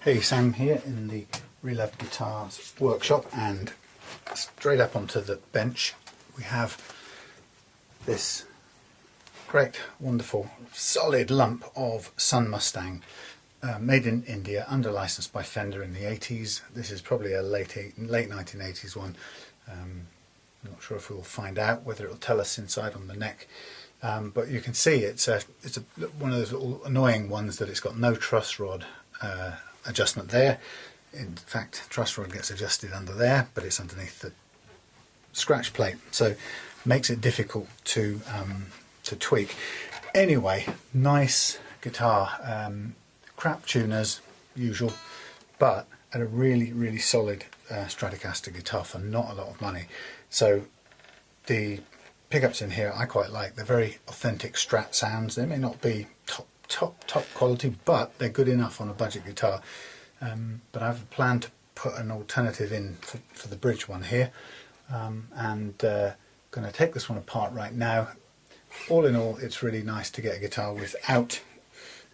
Hey, Sam here in the Reloved Guitars workshop, and straight up onto the bench we have this great, wonderful, solid lump of Sunn Mustang, made in India, under license by Fender in the 80s. This is probably a late 1980s one. I'm not sure if we'll find out whether it'll tell us inside on the neck. But you can see it's one of those little annoying ones that it's got no truss rod adjustment there. In fact, truss rod gets adjusted under there, but it's underneath the scratch plate, so makes it difficult to tweak. Anyway, nice guitar, crap tuners usual, but at a really solid Stratocaster guitar for not a lot of money. So the pickups in here I quite like. They're very authentic Strat sounds. They may not be top quality, but they're good enough on a budget guitar. But I have a plan to put an alternative in for the bridge one here, and going to take this one apart right now. All in all, it's really nice to get a guitar without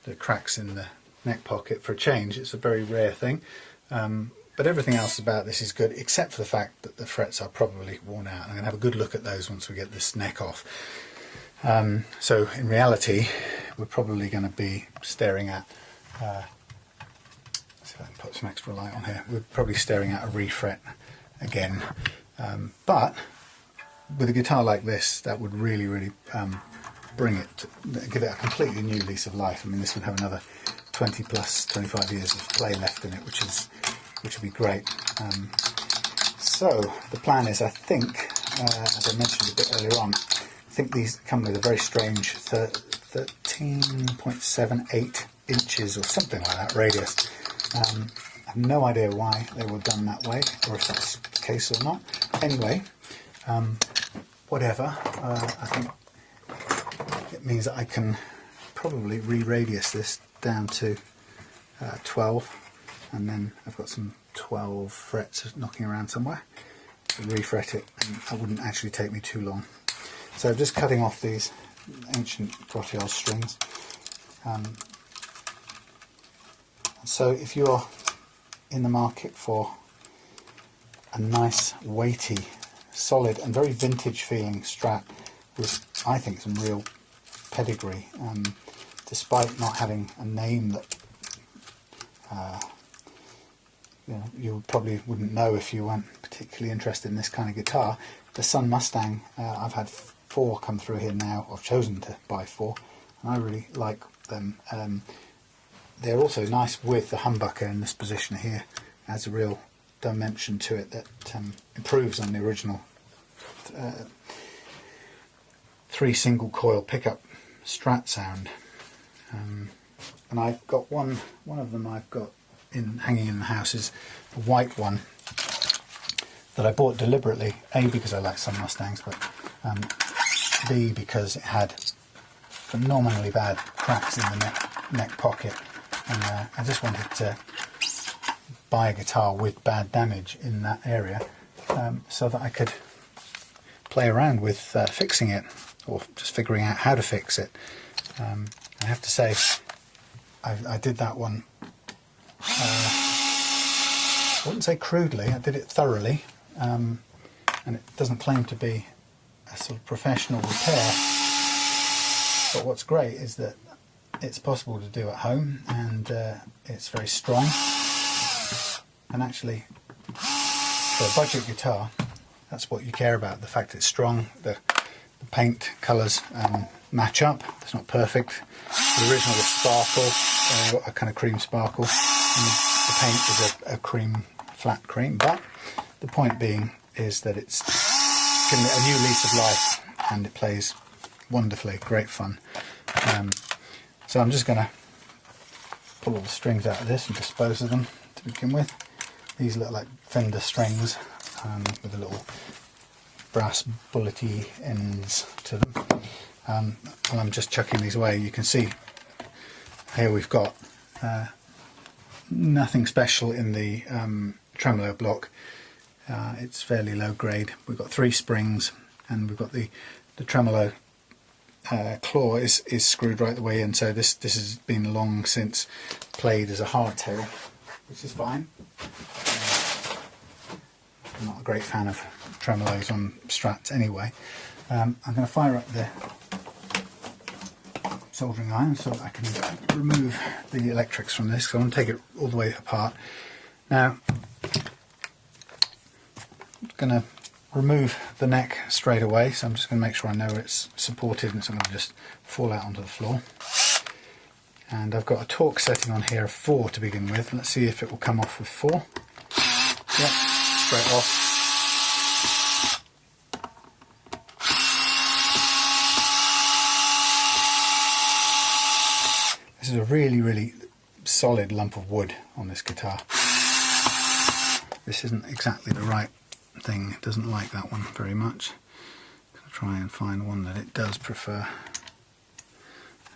the cracks in the neck pocket for a change. It's a very rare thing, but everything else about this is good, except for the fact that the frets are probably worn out. I'm going to have a good look at those once we get this neck off. So in reality, we're probably going to be staring at, let's see if I can put some extra light on here, we're probably staring at a refret again, but with a guitar like this, that would really bring it, give it a completely new lease of life. I mean, this would have another 20 plus 25 years of play left in it, which would be great. So the plan is, I think, as I mentioned a bit earlier on, I think these come with a very strange 13.78 inches or something like that radius. I have no idea why they were done that way, or if that's the case or not. Anyway, whatever, I think it means that I can probably re-radius this down to 12, and then I've got some 12 frets knocking around somewhere to refret it, and that wouldn't actually take me too long. So I'm just cutting off these ancient grottiage strings. So if you're in the market for a nice, weighty, solid and very vintage feeling Strat with, I think, some real pedigree, despite not having a name that you probably wouldn't know if you weren't particularly interested in this kind of guitar. The Sunn Mustang, I've had 4 come through here now. I've chosen to buy 4, and I really like them. They're also nice with the humbucker in this position here. It adds a real dimension to it that improves on the original 3 single coil pickup Strat sound. And I've got one of them I've got hanging in the house is a white one that I bought deliberately, A, because I like Sunn Mustangs, but B, because it had phenomenally bad cracks in the neck pocket, and I just wanted to buy a guitar with bad damage in that area, so that I could play around with fixing it, or just figuring out how to fix it. I have to say, I did that one, I wouldn't say crudely, I did it thoroughly, and it doesn't claim to be a sort of professional repair, but what's great is that it's possible to do at home, and it's very strong, and actually for a budget guitar that's what you care about, the fact it's strong. The paint colours match up. It's not perfect. The original was sparkle, a kind of cream sparkle, and the paint is a cream, flat cream, but the point being is that it's given it a new lease of life, and it plays wonderfully, great fun. So I'm just going to pull all the strings out of this and dispose of them to begin with. These look like Fender strings with a little brass bullety ends to them. And I'm just chucking these away. You can see here we've got nothing special in the tremolo block. It's fairly low grade. We've got 3 springs, and we've got the tremolo claw is screwed right the way in, so this has been long since played as a hardtail. which is fine. I'm not a great fan of tremolos on strats anyway. I'm going to fire up the soldering iron so that I can remove the electrics from this, because I want to take it all the way apart. Now, I'm going to remove the neck straight away, so I'm just going to make sure I know it's supported and it's not going to just fall out onto the floor. And I've got a torque setting on here of 4 to begin with. Let's see if it will come off with 4. Yep, straight off. This is a really, really solid lump of wood on this guitar. This isn't exactly the right thing. It doesn't like that one very much. I'm going to try and find one that it does prefer. I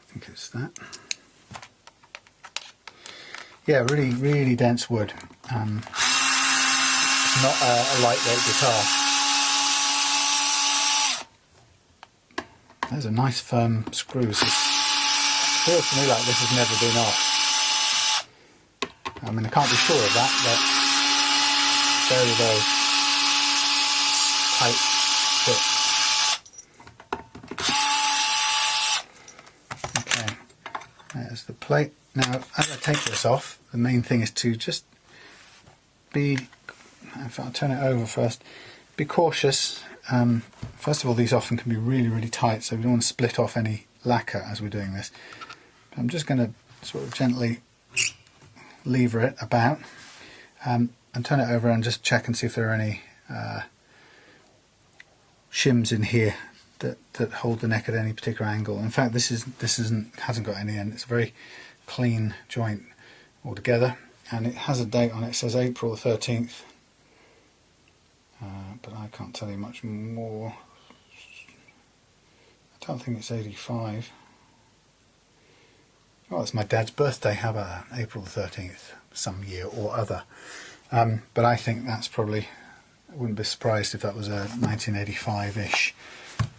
think it's that. Yeah, really, really dense wood. It's not a lightweight guitar. There's a nice firm screw. It feels to me like this has never been off. I mean, I can't be sure of that, but very, very tight fit. Okay, there's the plate. Now, as I take this off, the main thing is to just be, if I'll turn it over first, be cautious. First of all, these often can be really, really tight, so we don't want to split off any lacquer as we're doing this. But I'm just going to sort of gently lever it about and turn it over and just check and see if there are any shims in here that hold the neck at any particular angle. In fact, hasn't got any, and it's a very clean joint altogether, and it has a date on it. It says April the 13th, but I can't tell you much more. I don't think it's 85. Oh, it's my dad's birthday. How about that? April the 13th, some year or other. But I think that's probably, I wouldn't be surprised if that was a 1985-ish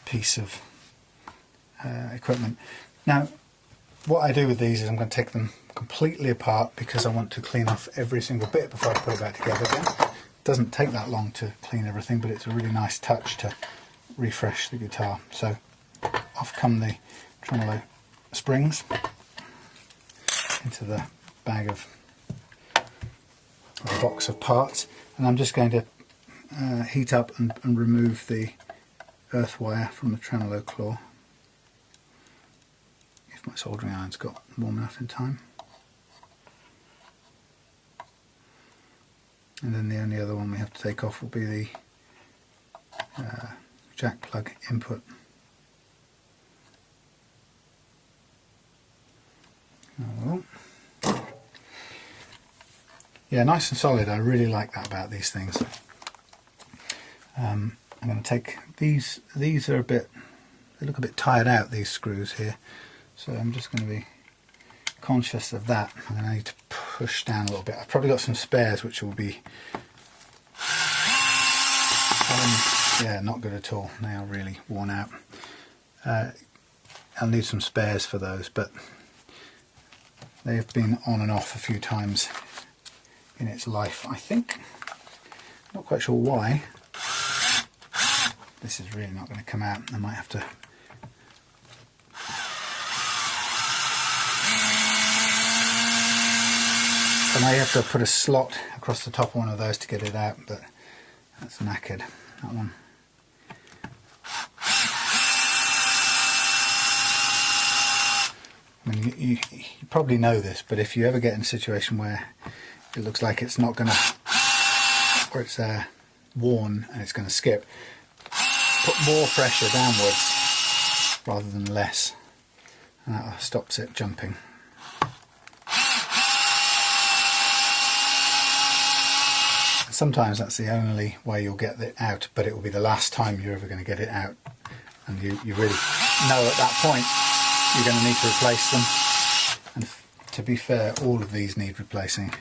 piece of equipment. Now, what I do with these is I'm going to take them completely apart, because I want to clean off every single bit before I put it back together again. It doesn't take that long to clean everything, but it's a really nice touch to refresh the guitar. So off come the tremolo springs into the bag of the box of parts, and I'm just going to heat up and remove the earth wire from the tremolo claw. If my soldering iron's got warm enough in time. And then the only other one we have to take off will be the jack plug input. Oh. Yeah, nice and solid. I really like that about these things. I'm going to take these are a bit, they look a bit tired out, these screws here, so I'm just going to be conscious of that. I'm going to need to push down a little bit. I've probably got some spares which will be yeah, not good at all. They are really worn out. I'll need some spares for those, but they've been on and off a few times in its life, I think. Not quite sure why. This is really not going to come out. I might have to put a slot across the top of one of those to get it out, but that's knackered, that one. I mean, you probably know this, but if you ever get in a situation where it looks like it's not going to, or it's worn and it's going to skip, put more pressure downwards rather than less, and that stops it jumping. Sometimes that's the only way you'll get it out, but it will be the last time you're ever going to get it out, and you really know at that point you're going to need to replace them. And to be fair, all of these need replacing.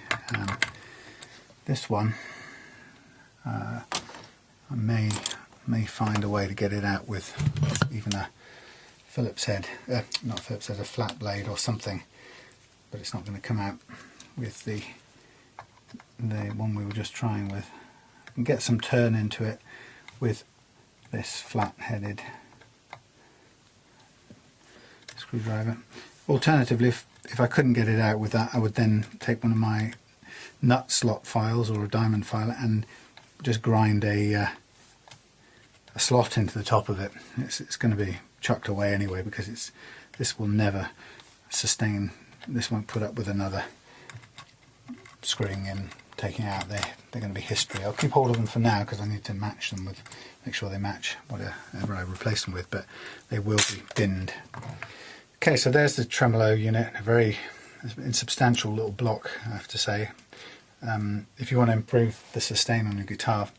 This one I may find a way to get it out with even a Phillips head, not Phillips head, a flat blade or something, but it's not going to come out with the the one we were just trying with, and get some turn into it with this flat-headed screwdriver. Alternatively, if I couldn't get it out with that, I would then take one of my nut slot files or a diamond file and just grind a slot into the top of it. It's going to be chucked away anyway, because this will never sustain. This won't put up with another screwing in, taking out. They're going to be history. I'll keep hold of them for now because I need to match them with, make sure they match whatever I replace them with, but they will be binned. Okay, so there's the tremolo unit, a very insubstantial little block, I have to say. If you want to improve the sustain on your guitar,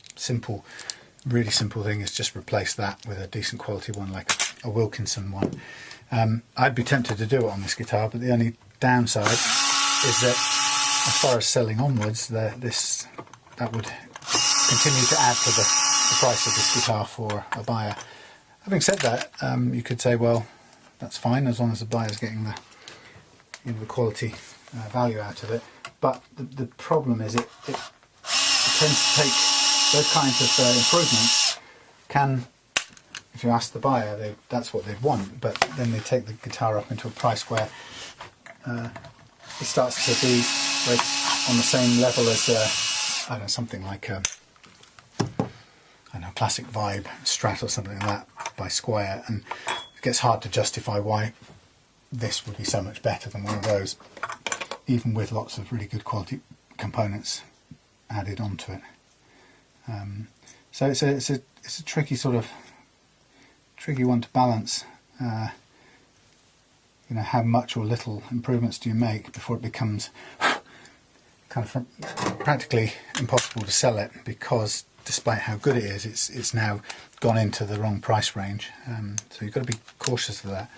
really simple thing is just replace that with a decent quality one, like a Wilkinson one. I'd be tempted to do it on this guitar, but the only downside is that as far as selling onwards, that would continue to add to the price of this guitar for a buyer. Having said that, you could say, well, that's fine as long as the buyer's getting the quality value out of it. But the problem is it tends to take those kinds of improvements. If you ask the buyer, that's what they'd want, but then they take the guitar up into a price where it starts to be on the same level as I don't know, something like classic vibe strat or something like that by Squire, and it gets hard to justify why this would be so much better than one of those, even with lots of really good quality components added onto it. So it's a tricky one to balance. How much or little improvements do you make before it becomes kind of practically impossible to sell it, because despite how good it is, it's now gone into the wrong price range. So you've got to be cautious of that.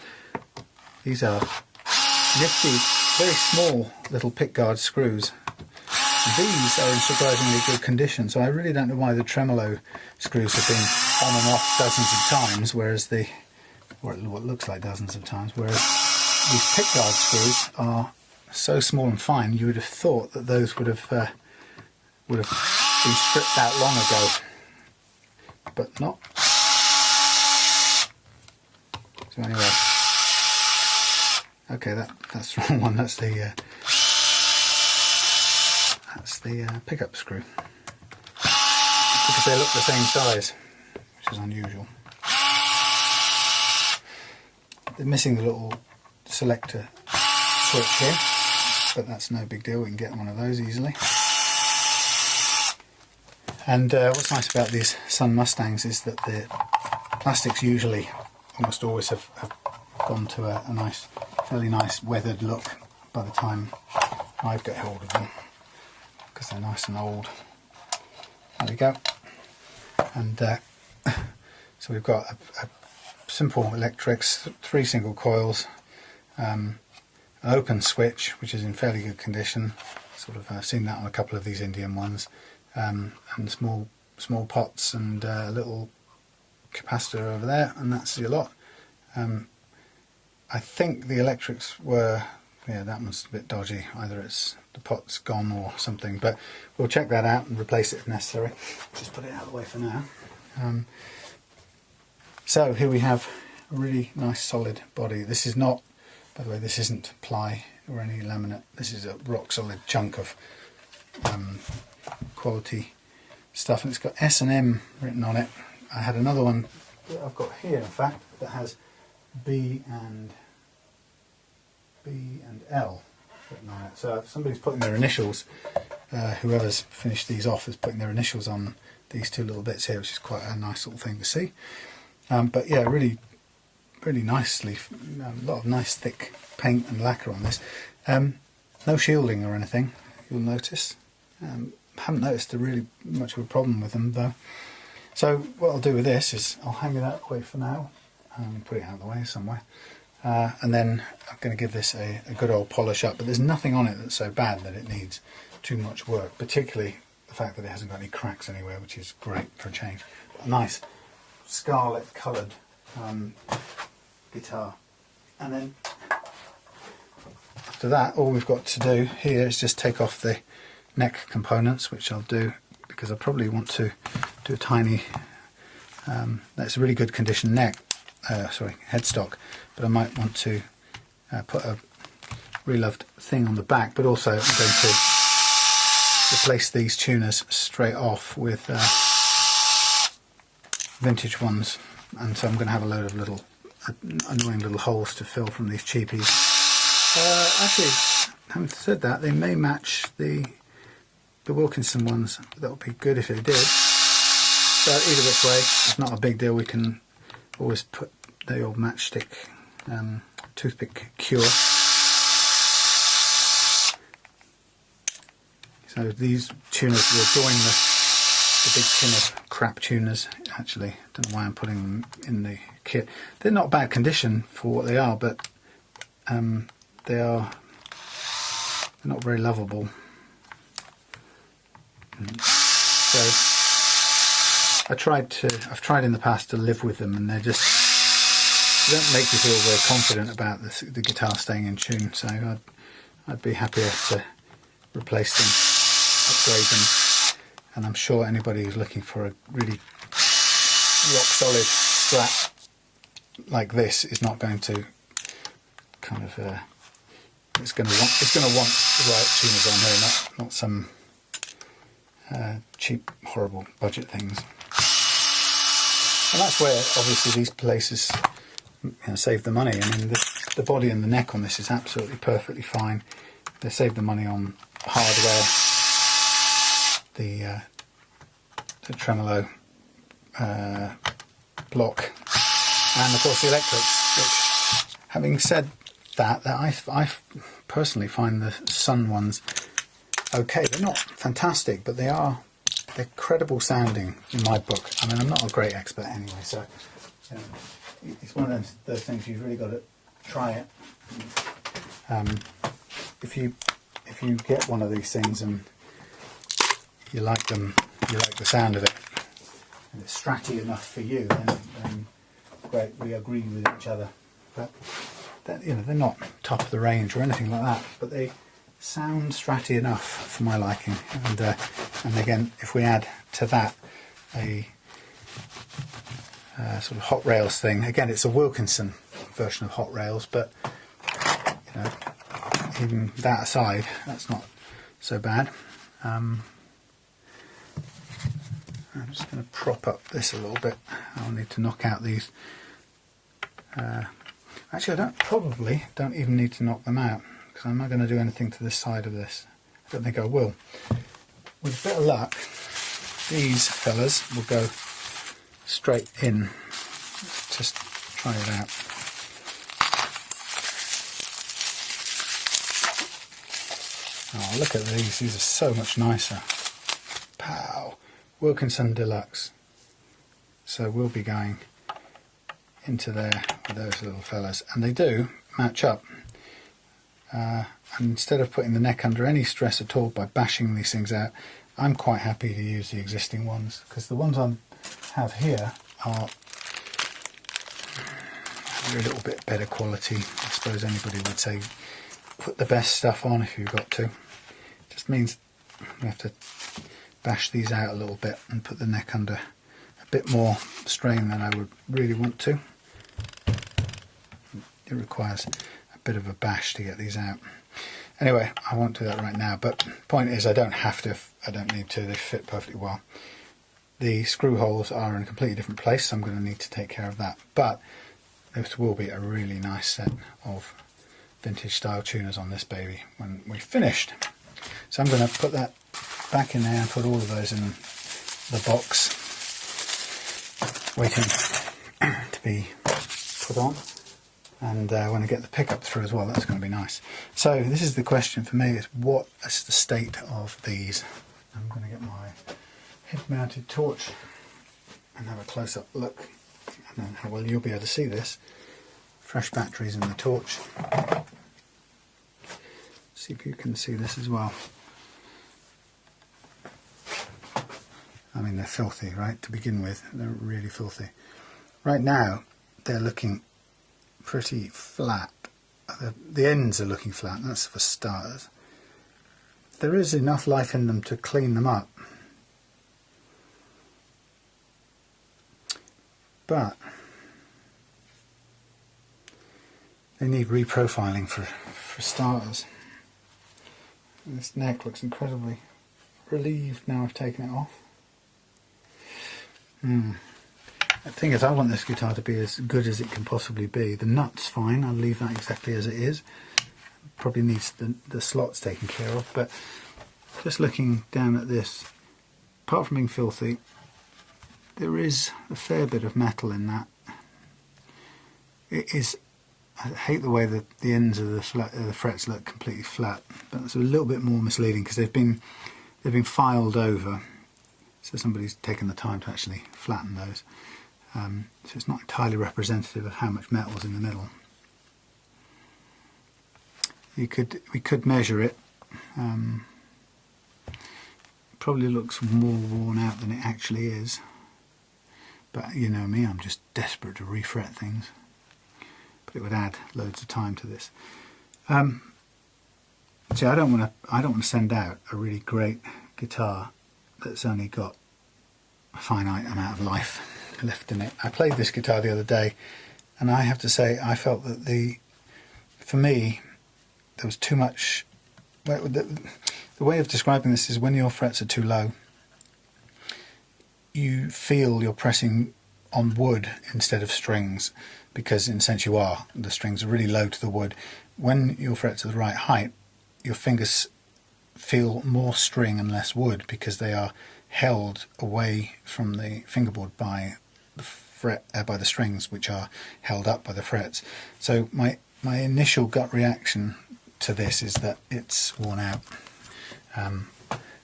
These are nifty, very small little pickguard screws. These are in surprisingly good condition, so I really don't know why the tremolo screws have been on and off dozens of times, whereas what looks like dozens of times, whereas these pickguard screws are so small and fine, you would have thought that those would have been stripped out long ago, but not. So anyway, okay, that's the wrong one. That's the pickup screw, because they look the same size, which is unusual. They're missing the little selector switch here, but that's no big deal. We can get one of those easily. And what's nice about these Sunn Mustangs is that the plastics usually, almost always, have gone to a nice, fairly nice weathered look by the time I get hold of them, because they're nice and old. There we go. And so we've got a simple electrics, 3 single coils, an open switch which is in fairly good condition. I've seen that on a couple of these Indian ones, and small pots and a little capacitor over there, and that's your lot. I think the electrics were, that one's a bit dodgy. Either it's the pot's gone or something, but we'll check that out and replace it if necessary. Just put it out of the way for now. So here we have a really nice solid body. This is not, by the way, this isn't ply or any laminate. This is a rock solid chunk of quality stuff, and it's got S&M written on it. I had another one that I've got here, in fact, that has B and L written on it. So if somebody's putting their initials, whoever's finished these off is putting their initials on these 2 little bits here, which is quite a nice little thing to see. But yeah, really nicely, a lot of nice thick paint and lacquer on this. No shielding or anything, you'll notice. Haven't noticed really much of a problem with them though. So what I'll do with this is I'll hang it out away for now, put it out of the way somewhere, and then I'm going to give this a good old polish up. But there's nothing on it that's so bad that it needs too much work, particularly the fact that it hasn't got any cracks anywhere, which is great for a change. A nice scarlet coloured guitar. And then after that, all we've got to do here is just take off the neck components, which I'll do because I probably want to do a tiny, that's a really good condition neck, headstock, but I might want to put a reloved thing on the back, but also I'm going to replace these tuners straight off with vintage ones, and so I'm going to have a load of little annoying little holes to fill from these cheapies. Actually, having said that, they may match the Wilkinson ones. That would be good if they did. But either which way, it's not a big deal. We can always put the old matchstick toothpick cure. So these tuners will join the big tin of crap tuners. Actually, I don't know why I'm putting them in the kit. They're not bad condition for what they are, but they're not very lovable. So I've tried in the past to live with them, and they don't make you feel very confident about the guitar staying in tune. So I'd be happier to replace them, upgrade them, and I'm sure anybody who's looking for a really rock solid Strat like this is not going to kind of it's going to want the right tuners on here, not some cheap, horrible budget things. And that's where obviously these places save the money. I mean, the body and the neck on this is absolutely perfectly fine. They save the money on hardware, the tremolo block, and of course the electrics. Which, having said that, I personally find the Sunn ones okay. They're not fantastic, but they're credible sounding in my book. I mean, I'm not a great expert anyway, so it's one of those things you've really got to try it. If you get one of these things and you like them, you like the sound of it, and it's stratty enough for you, then great, we agree with each other. But they're not top of the range or anything like that, but they sound stratty enough for my liking. And again, if we add to that a sort of Hot Rails thing, again it's a Wilkinson version of Hot Rails, but even that aside, that's not so bad. I'm just going to prop up this a little bit. I'll need to knock out these. Actually, I probably don't even need to knock them out, because I'm not going to do anything to this side of this. I don't think I will. With a bit of luck, these fellas will go straight in. Let's just try it out. Oh, look at these. These are so much nicer. Pow! Wilkinson Deluxe. So we'll be going into there with those little fellas. And they do match up. And instead of putting the neck under any stress at all by bashing these things out, I'm quite happy to use the existing ones, because the ones I have here are a little bit better quality. I suppose anybody would say put the best stuff on if you've got to. It just means we have to bash these out a little bit and put the neck under a bit more strain than I would really want to. It requires a bit of a bash to get these out. Anyway, I won't do that right now, but the point is I don't have to, I don't need to, they fit perfectly well. The screw holes are in a completely different place, so I'm going to need to take care of that. But this will be a really nice set of vintage style tuners on this baby when we've finished. So I'm going to put that back in there and put all of those in the box, waiting to be put on. And when I get the pickup through as well, that's going to be nice. So this is the question for me, is what is the state of these? I'm going to get my head mounted torch and have a close-up look. I don't know how well you'll be able to see this. Fresh batteries in the torch. See if you can see this as well. I mean, they're filthy, right, to begin with. They're really filthy. Right now, they're looking pretty flat. The ends are looking flat, that's for starters. there is enough life in them to clean them up. But they need reprofiling for starters. And this neck looks incredibly relieved now I've taken it off. The thing is, I want this guitar to be as good as it can possibly be. The nut's fine, I'll leave that exactly as it is. Probably needs the slots taken care of, but just looking down at this, apart from being filthy, there is a fair bit of metal in that. It is, I hate the way that the ends of the frets look completely flat, but it's a little bit more misleading because they've been filed over, so somebody's taken the time to actually flatten those. So it's not entirely representative of how much metal's in the middle. We could measure it. Probably looks more worn out than it actually is. But you know me, I'm just desperate to refret things. But it would add loads of time to this. See, I don't want to send out a really great guitar that's only got a finite amount of life left in it. I played this guitar the other day, and I have to say I felt that for me there was too much. The way of describing this is when your frets are too low, you feel you're pressing on wood instead of strings, because in a sense you are. The strings are really low to the wood. When your frets are the right height, your fingers feel more string and less wood because they are held away from the fingerboard by the strings, which are held up by the frets. So my initial gut reaction to this is that it's worn out. And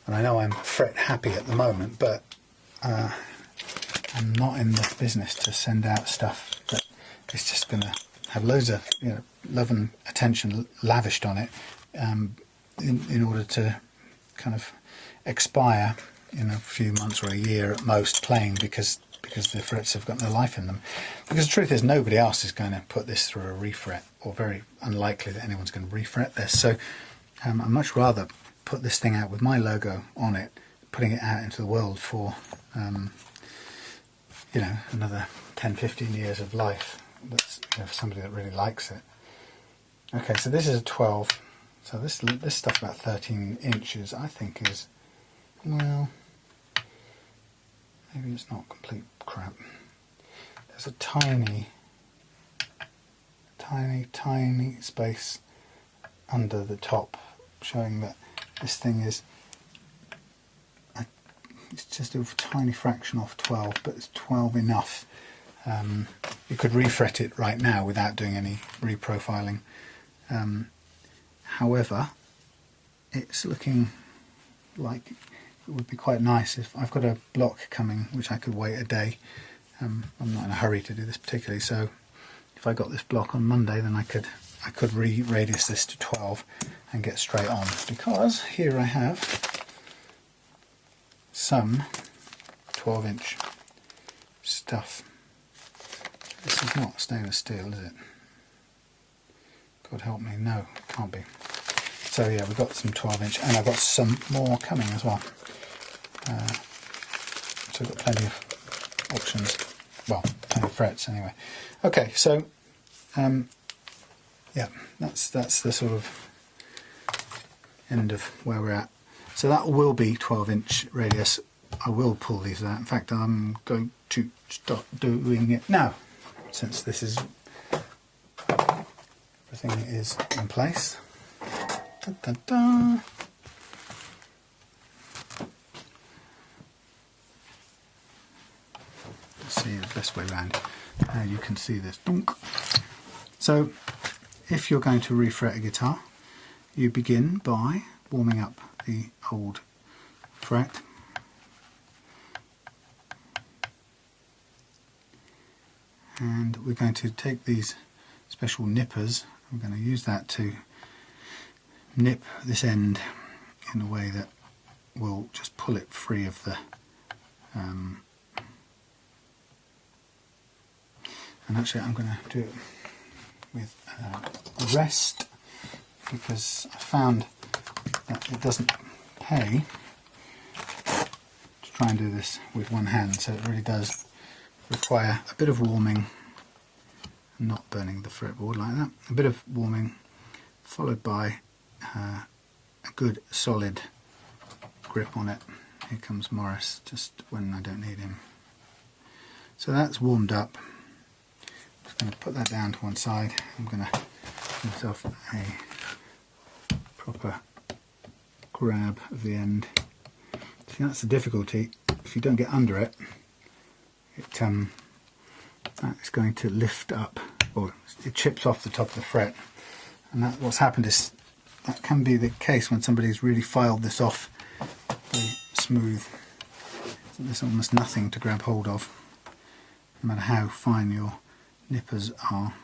I know I'm fret happy at the moment, but I'm not in the business to send out stuff that is just going to have loads of love and attention lavished on it in order to kind of expire in a few months or a year at most playing because the frets have got no life in them. Because the truth is, nobody else is going to put this through a refret, or very unlikely that anyone's going to refret this. So I'd much rather put this thing out with my logo on it, putting it out into the world for another 10-15 years of life. That's for somebody that really likes it. Okay, so this is a 12. So this stuff about 13 inches, I think is, well, maybe it's not complete crap. There's a tiny space under the top showing that this thing is, it's just a tiny fraction off 12, but it's 12 enough. You could refret it right now without doing any reprofiling. However, it's looking like it would be quite nice if I've got a block coming which I could wait a day. I'm not in a hurry to do this particularly, so if I got this block on Monday, then I could re-radius this to 12 and get straight on, because here I have some 12-inch stuff. This is not stainless steel, is it? God help me, no, it can't be. So yeah, we've got some 12-inch, and I've got some more coming as well. So we've got plenty of options, well, plenty of frets anyway. Okay, so yeah, that's the sort of end of where we're at. So that will be 12-inch radius. I will pull these out. In fact, I'm going to start doing it now, since this is, everything is in place. Da, da, da. Let's see the best way around. Now you can see this. So, if you're going to refret a guitar, you begin by warming up the old fret. And we're going to take these special nippers. I'm going to use that to nip this end in a way that will just pull it free of the and actually I'm going to do it with a rest, because I found that it doesn't pay to try and do this with one hand, so it really does require a bit of warming, not burning the fretboard like that, a bit of warming followed by a good solid grip on it. Here comes Morris just when I don't need him. So that's warmed up. I'm just going to put that down to one side. I'm going to give myself a proper grab of the end. See, that's the difficulty. If you don't get under it, that's going to lift up, or it chips off the top of the fret. And that, what's happened is, that can be the case when somebody's really filed this off very smooth. So there's almost nothing to grab hold of, no matter how fine your nippers are.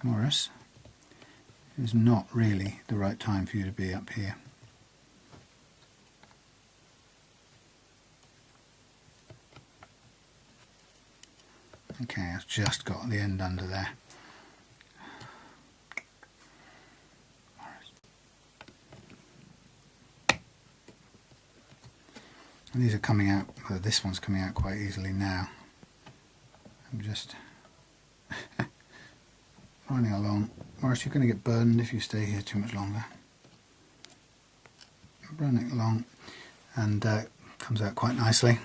Morris, it is not really the right time for you to be up here. Okay, I've just got the end under there. And these are coming out, well, this one's coming out quite easily now. I'm just running along. Morris, you're going to get burned if you stay here too much longer. Running along, and comes out quite nicely.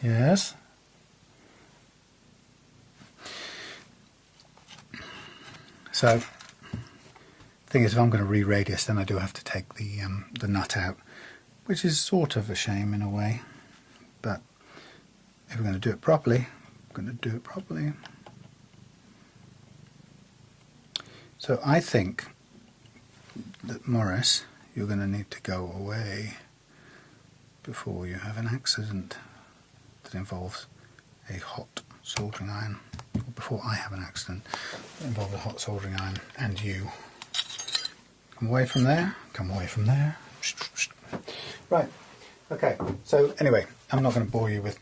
Yes. So, the thing is, if I'm going to re-radius, then I do have to take the nut out, which is sort of a shame in a way. But if we're going to do it properly, I'm going to do it properly. So I think that, Morris, you're going to need to go away before you have an accident that involves a hot soldering iron, or before I have an accident that involves a hot soldering iron and you. Come away from there, come away from there. Right, okay, so anyway, I'm not going to bore you with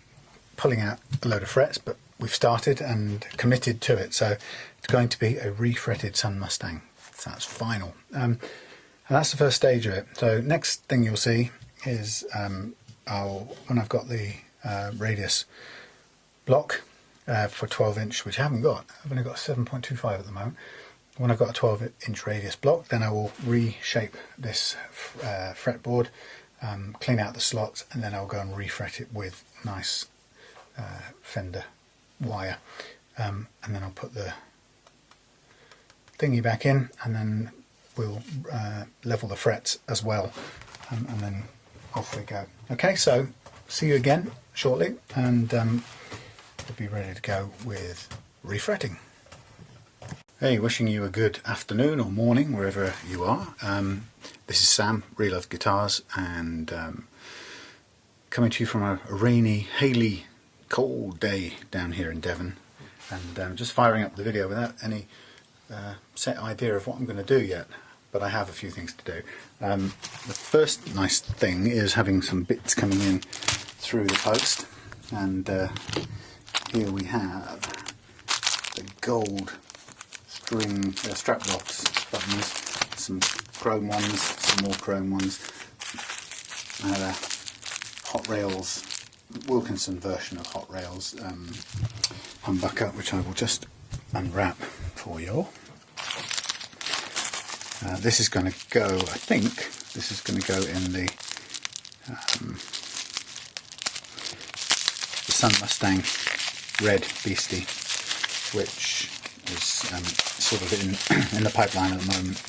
pulling out a load of frets, but we've started and committed to it, so it's going to be a refretted Sunn Mustang. So that's final. And that's the first stage of it. So next thing you'll see is when I've got the radius block for 12-inch, which I haven't got. I've only got 7.25 at the moment. When I've got a 12-inch radius block, then I will reshape this fretboard, clean out the slots, and then I'll go and refret it with nice Fender wire. And then I'll put the thingy back in, and then we'll level the frets as well, and then off we go. Okay, so see you again shortly, and we'll be ready to go with refretting. Hey, wishing you a good afternoon or morning wherever you are. This is Sam, Real Love Guitars, and coming to you from a rainy, haily, cold day down here in Devon, and just firing up the video without any set idea of what I'm going to do yet, but I have a few things to do. The first nice thing is having some bits coming in through the post, and here we have the gold string strap box buttons, some chrome ones, some more chrome ones, Hot Rails, Wilkinson version of Hot Rails humbucker, which I will just unwrap for you. This is going to go, I think, this is going to go in the Sunn Mustang Red Beastie, which is sort of in the pipeline at the moment.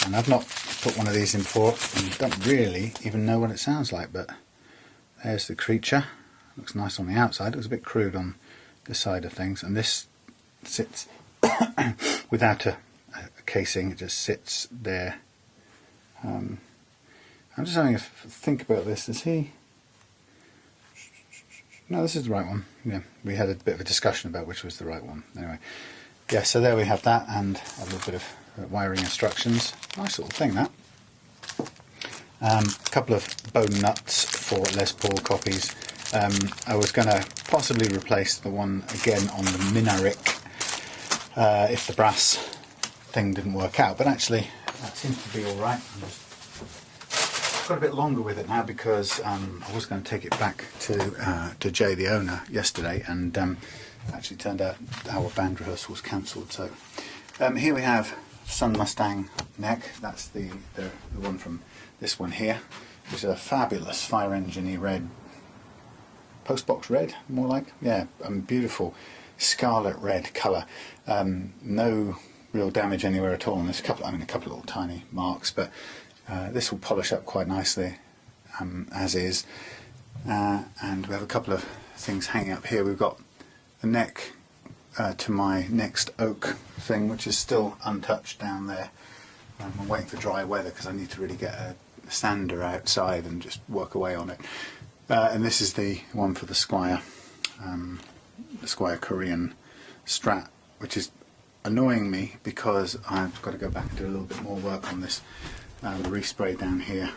And I've not put one of these in before, and don't really even know what it sounds like, but there's the creature. Looks nice on the outside. It was a bit crude on this side of things, and this sits without a casing. It just sits there. I'm just having a think about this. Is he? No, this is the right one. Yeah, we had a bit of a discussion about which was the right one. Anyway, yeah, so there we have that, and a little bit of wiring instructions. Nice little thing, that. A couple of bone nuts for Les Paul copies, I was going to possibly replace the one again on the Minarik if the brass thing didn't work out, but actually that seems to be alright. I've got a bit longer with it now because I was going to take it back to Jay, the owner, yesterday, and actually turned out our band rehearsal was cancelled. So here we have Sunn Mustang neck. That's the one from this one here, which is a fabulous fire engine-y red, postbox red, more like, yeah, beautiful scarlet red colour. No real damage anywhere at all, and there's a couple of little tiny marks, but this will polish up quite nicely as is. And we have a couple of things hanging up here. We've got the neck to my next oak thing, which is still untouched down there. I'm waiting for dry weather because I need to really get a sander outside and just work away on it. And this is the one for the Squire Korean Strat, which is annoying me because I've got to go back and do a little bit more work on this respray down here,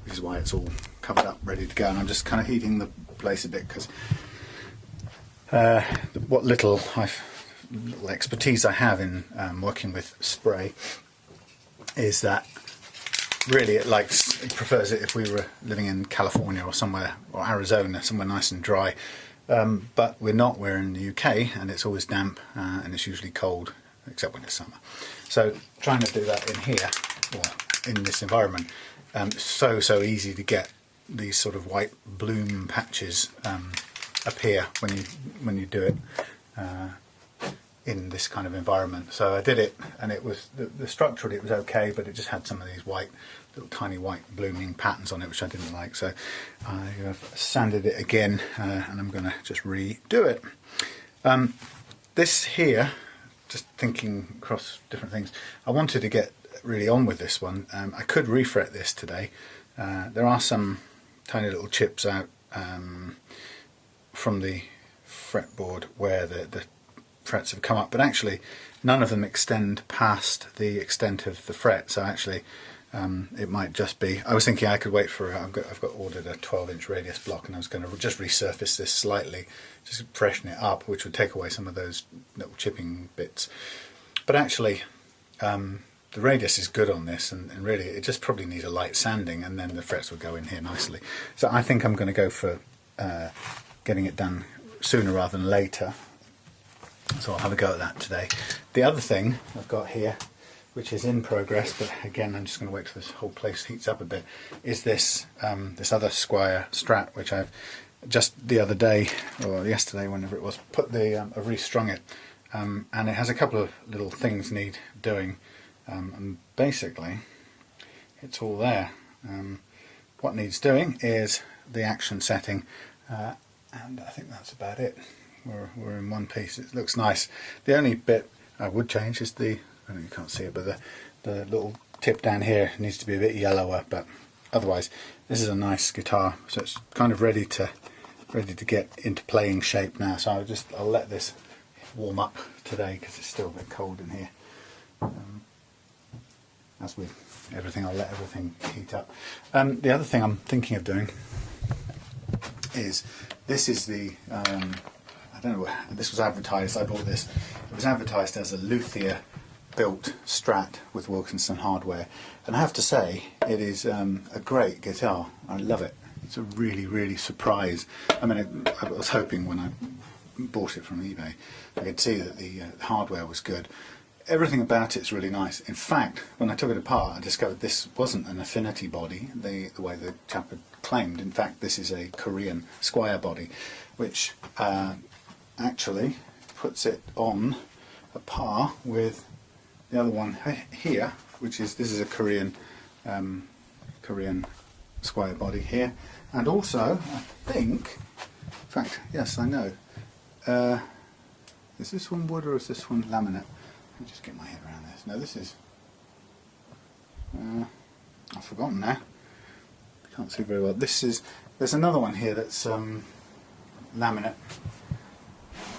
which is why it's all covered up, ready to go. And I'm just kind of heating the place a bit because what little expertise I have in working with spray is that really it prefers it if we were living in California or somewhere, or Arizona, somewhere nice and dry. But we're not, we're in the UK and it's always damp and it's usually cold, except when it's summer. So trying to do that in here, or in this environment, so easy to get these sort of white bloom patches appear when you do it in this kind of environment. So I did it, and it was the structurally it was okay, but it just had some of these little tiny white blooming patterns on it, which I didn't like. So I have sanded it again, and I'm going to just redo it. This here, just thinking across different things, I wanted to get really on with this one. I could refret this today. There are some tiny little chips out from the fretboard where the frets have come up, but actually none of them extend past the extent of the fret, so actually it might just be, I was thinking I could wait for, I've got ordered a 12-inch radius block, and I was going to just resurface this slightly, just freshen it up, which would take away some of those little chipping bits. But actually the radius is good on this, and really it just probably needs a light sanding, and then the frets will go in here nicely. So I think I'm going to go for getting it done sooner rather than later. So I'll have a go at that today. The other thing I've got here, which is in progress, but again I'm just going to wait till this whole place heats up a bit, is this this other Squire Strat, which I've just the other day, or yesterday, whenever it was, I've restrung it, and it has a couple of little things need doing, and basically it's all there. What needs doing is the action setting, and I think that's about it. We're in one piece. It looks nice. The only bit I would change is I know you can't see it, but the little tip down here needs to be a bit yellower, but otherwise this is a nice guitar, so it's kind of ready to get into playing shape now. So I'll let this warm up today because it's still a bit cold in here. As with everything, I'll let everything heat up. The other thing I'm thinking of doing is, this is the I don't know, this was advertised, I bought this, it was advertised as a luthier built Strat with Wilkinson hardware, and I have to say it is a great guitar. I love it. It's a really surprise. I mean, I was hoping when I bought it from eBay I could see that the hardware was good. Everything about it's really nice. In fact, when I took it apart, I discovered this wasn't an Affinity body, the way the chap had claimed. In fact, this is a Korean Squire body, which actually puts it on a par with the other one here, which is, this is a Korean Squire body here, and also I think, in fact, yes, I know. Is this one wood or is this one laminate? Let me just get my head around this. No, this is. I've forgotten now. I can't see very well. This is. There's another one here that's laminate.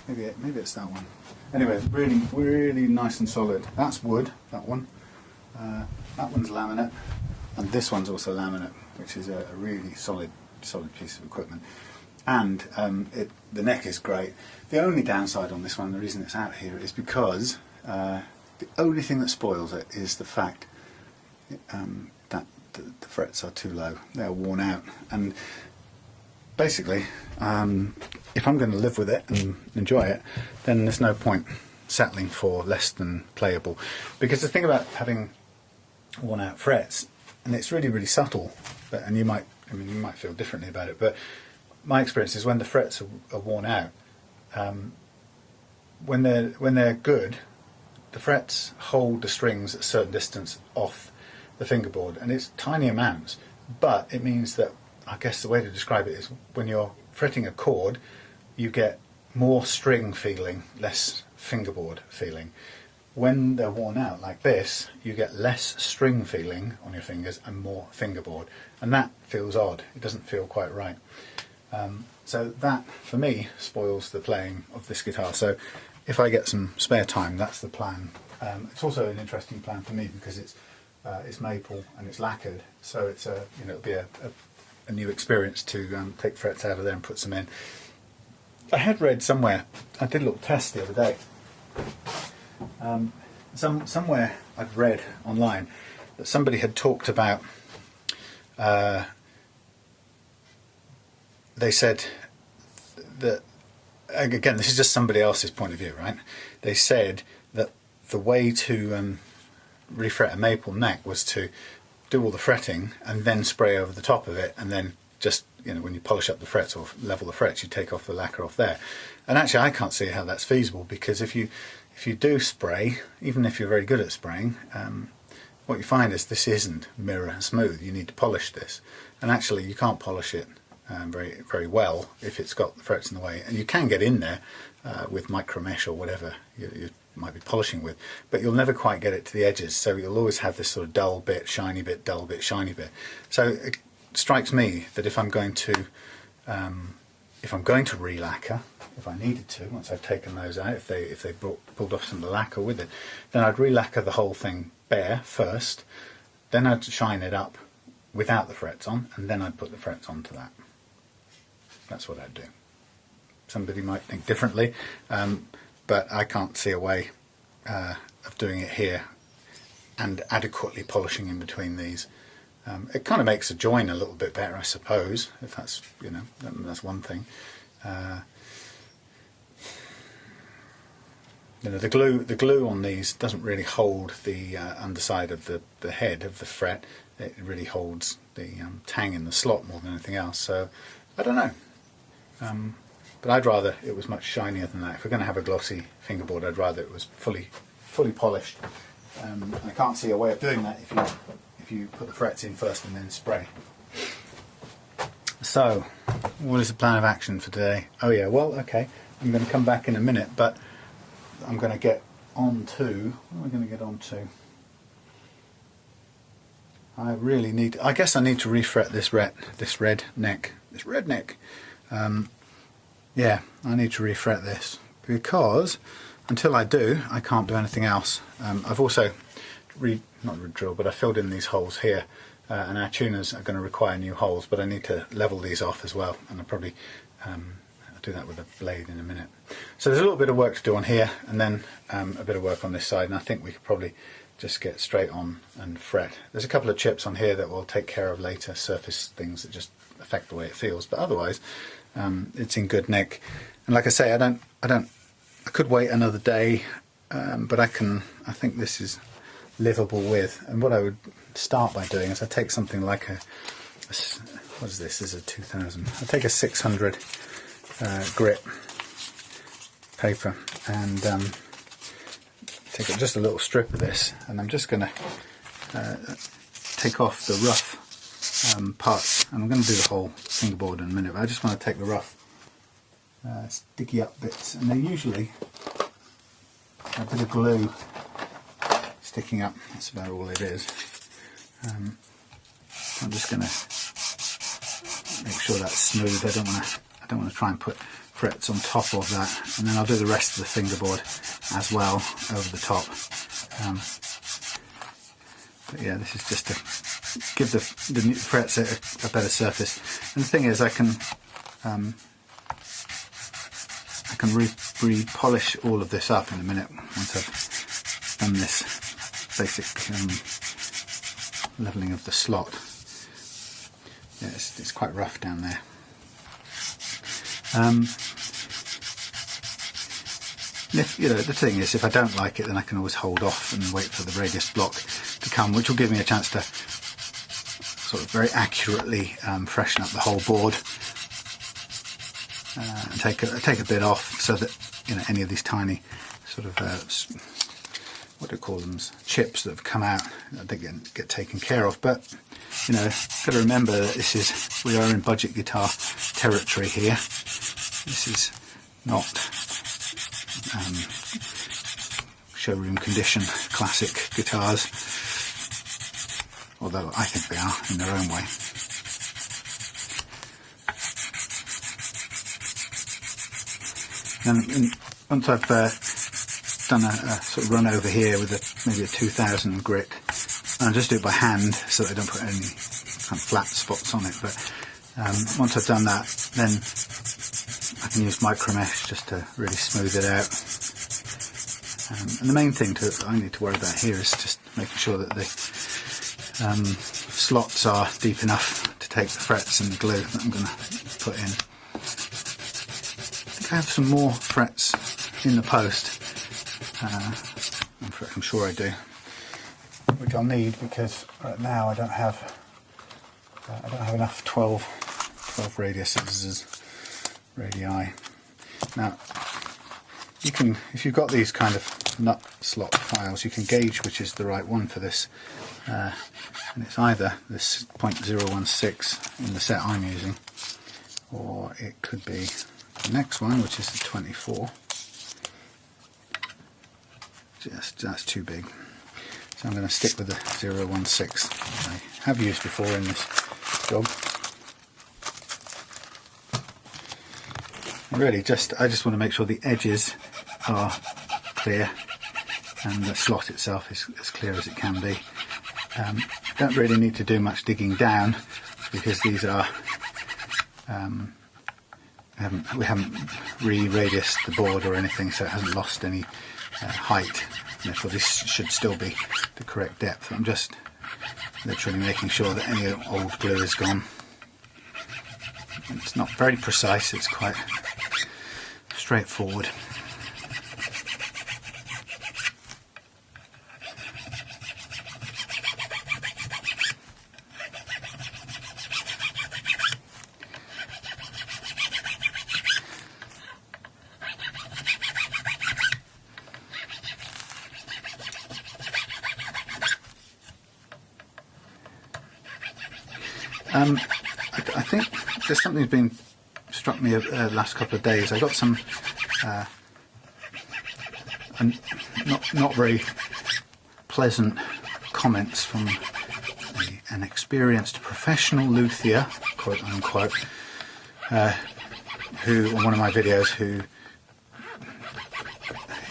Maybe it's that one. Anyway, really nice and solid. That's wood. That one. That one's laminate, and this one's also laminate, which is a really solid piece of equipment. and the neck is great. The only downside on this one, the reason it's out here, is because the only thing that spoils it is the fact that the frets are too low. They're worn out, and basically if I'm going to live with it and enjoy it, then there's no point settling for less than playable. Because the thing about having worn out frets, and it's really, really subtle, and you might feel differently about it, but my experience is when the frets are worn out, when they're good, the frets hold the strings a certain distance off the fingerboard, and it's tiny amounts, but it means that, I guess the way to describe it is, when you're fretting a chord, you get more string feeling, less fingerboard feeling. When they're worn out like this, you get less string feeling on your fingers and more fingerboard, and that feels odd. It doesn't feel quite right. So that, for me, spoils the playing of this guitar. So if I get some spare time, that's the plan. It's also an interesting plan for me because it's maple and it's lacquered, so it's it'll be a new experience to take frets out of there and put some in. I had read somewhere, I did a little test the other day. Somewhere I'd read online that somebody had talked about. They said that, again, this is just somebody else's point of view, right? They said that the way to refret a maple neck was to do all the fretting and then spray over the top of it, and then just, when you polish up the frets or level the frets, you take off the lacquer off there. And actually I can't see how that's feasible, because if you do spray, even if you're very good at spraying, what you find is this isn't mirror smooth. You need to polish this, and actually you can't polish it very, very well if it's got the frets in the way. And you can get in there with micro mesh or whatever you might be polishing with, but you'll never quite get it to the edges, so you'll always have this sort of dull bit, shiny bit, dull bit, shiny bit. So it strikes me that if I'm going to re-lacquer, if I needed to, once I've taken those out, if they pulled off some of the lacquer with it, then I'd re-lacquer the whole thing bare first, then I'd shine it up without the frets on, and then I'd put the frets onto that. That's what I'd do. Somebody might think differently, but I can't see a way of doing it here and adequately polishing in between these. It kind of makes a join a little bit better, I suppose, if that's, that's one thing. The glue on these doesn't really hold the underside of the head of the fret. It really holds the tang in the slot more than anything else. So I don't know. But I'd rather it was much shinier than that. If we're going to have a glossy fingerboard, I'd rather it was fully polished. I can't see a way of doing that if you put the frets in first and then spray. So, what is the plan of action for today? Oh yeah, well, okay, I'm going to come back in a minute, but I'm going to get on to, what am I going to get on to? I guess I need to refret this red neck. Yeah, I need to refret this, because until I do, I can't do anything else. I've also not re-drilled, but I filled in these holes here, and our tuners are going to require new holes, but I need to level these off as well, and I'll probably I'll do that with a blade in a minute. So there's a little bit of work to do on here, and then a bit of work on this side, and I think we could probably just get straight on and fret. There's a couple of chips on here that we'll take care of later, surface things that just affect the way it feels, but otherwise it's in good nick. And like I say, I could wait another day, but I think this is livable with. And what I would start by doing is I take something like what is this? This is a 2000. I take a 600 grit paper and take just a little strip of this, and I'm just going to take off the rough parts, and I'm going to do the whole fingerboard in a minute, but I just want to take the rough sticky up bits, and they're usually a bit of glue sticking up. That's about all it is. I'm just going to make sure that's smooth. I don't want to try and put frets on top of that, and then I'll do the rest of the fingerboard as well over the top. But yeah, this is just to give the frets a better surface. And the thing is, I can can re-polish all of this up in a minute once I've done this basic levelling of the slot. Yeah, it's quite rough down there. If, you know, the thing is, if I don't like it, then I can always hold off and wait for the radius block to come, which will give me a chance to sort of very accurately freshen up the whole board and take a bit off, so that, you know, any of these tiny sort of what do you call them, chips that have come out, they get taken care of. But, you know, got to remember that we are in budget guitar territory here. This is not showroom condition classic guitars, although I think they are in their own way. And once I've done a sort of run over here with maybe a 2000 grit, and I'll just do it by hand so that I don't put any kind of flat spots on it, but once I've done that, then I can use micro mesh just to really smooth it out. And the main thing I need to worry about here is just making sure that the slots are deep enough to take the frets and the glue that I'm going to put in. I think I have some more frets in the post. I'm sure I do, which I'll need, because right now I don't have enough 12 radiuses, radii. Now, you can, if you've got these kind of nut slot files, you can gauge which is the right one for this, and it's either this 0.016 in the set I'm using, or it could be the next one, which is the 24. That's too big, so I'm going to stick with the 0.016 which I have used before in this job. Really, I just want to make sure the edges are clear and the slot itself is as clear as it can be. Don't really need to do much digging down, because these are we haven't re-radiused the board or anything, so it hasn't lost any height. Therefore this should still be the correct depth. I'm just literally making sure that any old glue is gone. It's not very precise, it's quite straightforward. I think there's something that's been struck me the last couple of days. I got some not very pleasant comments from an experienced professional luthier, quote unquote, who on one of my videos, who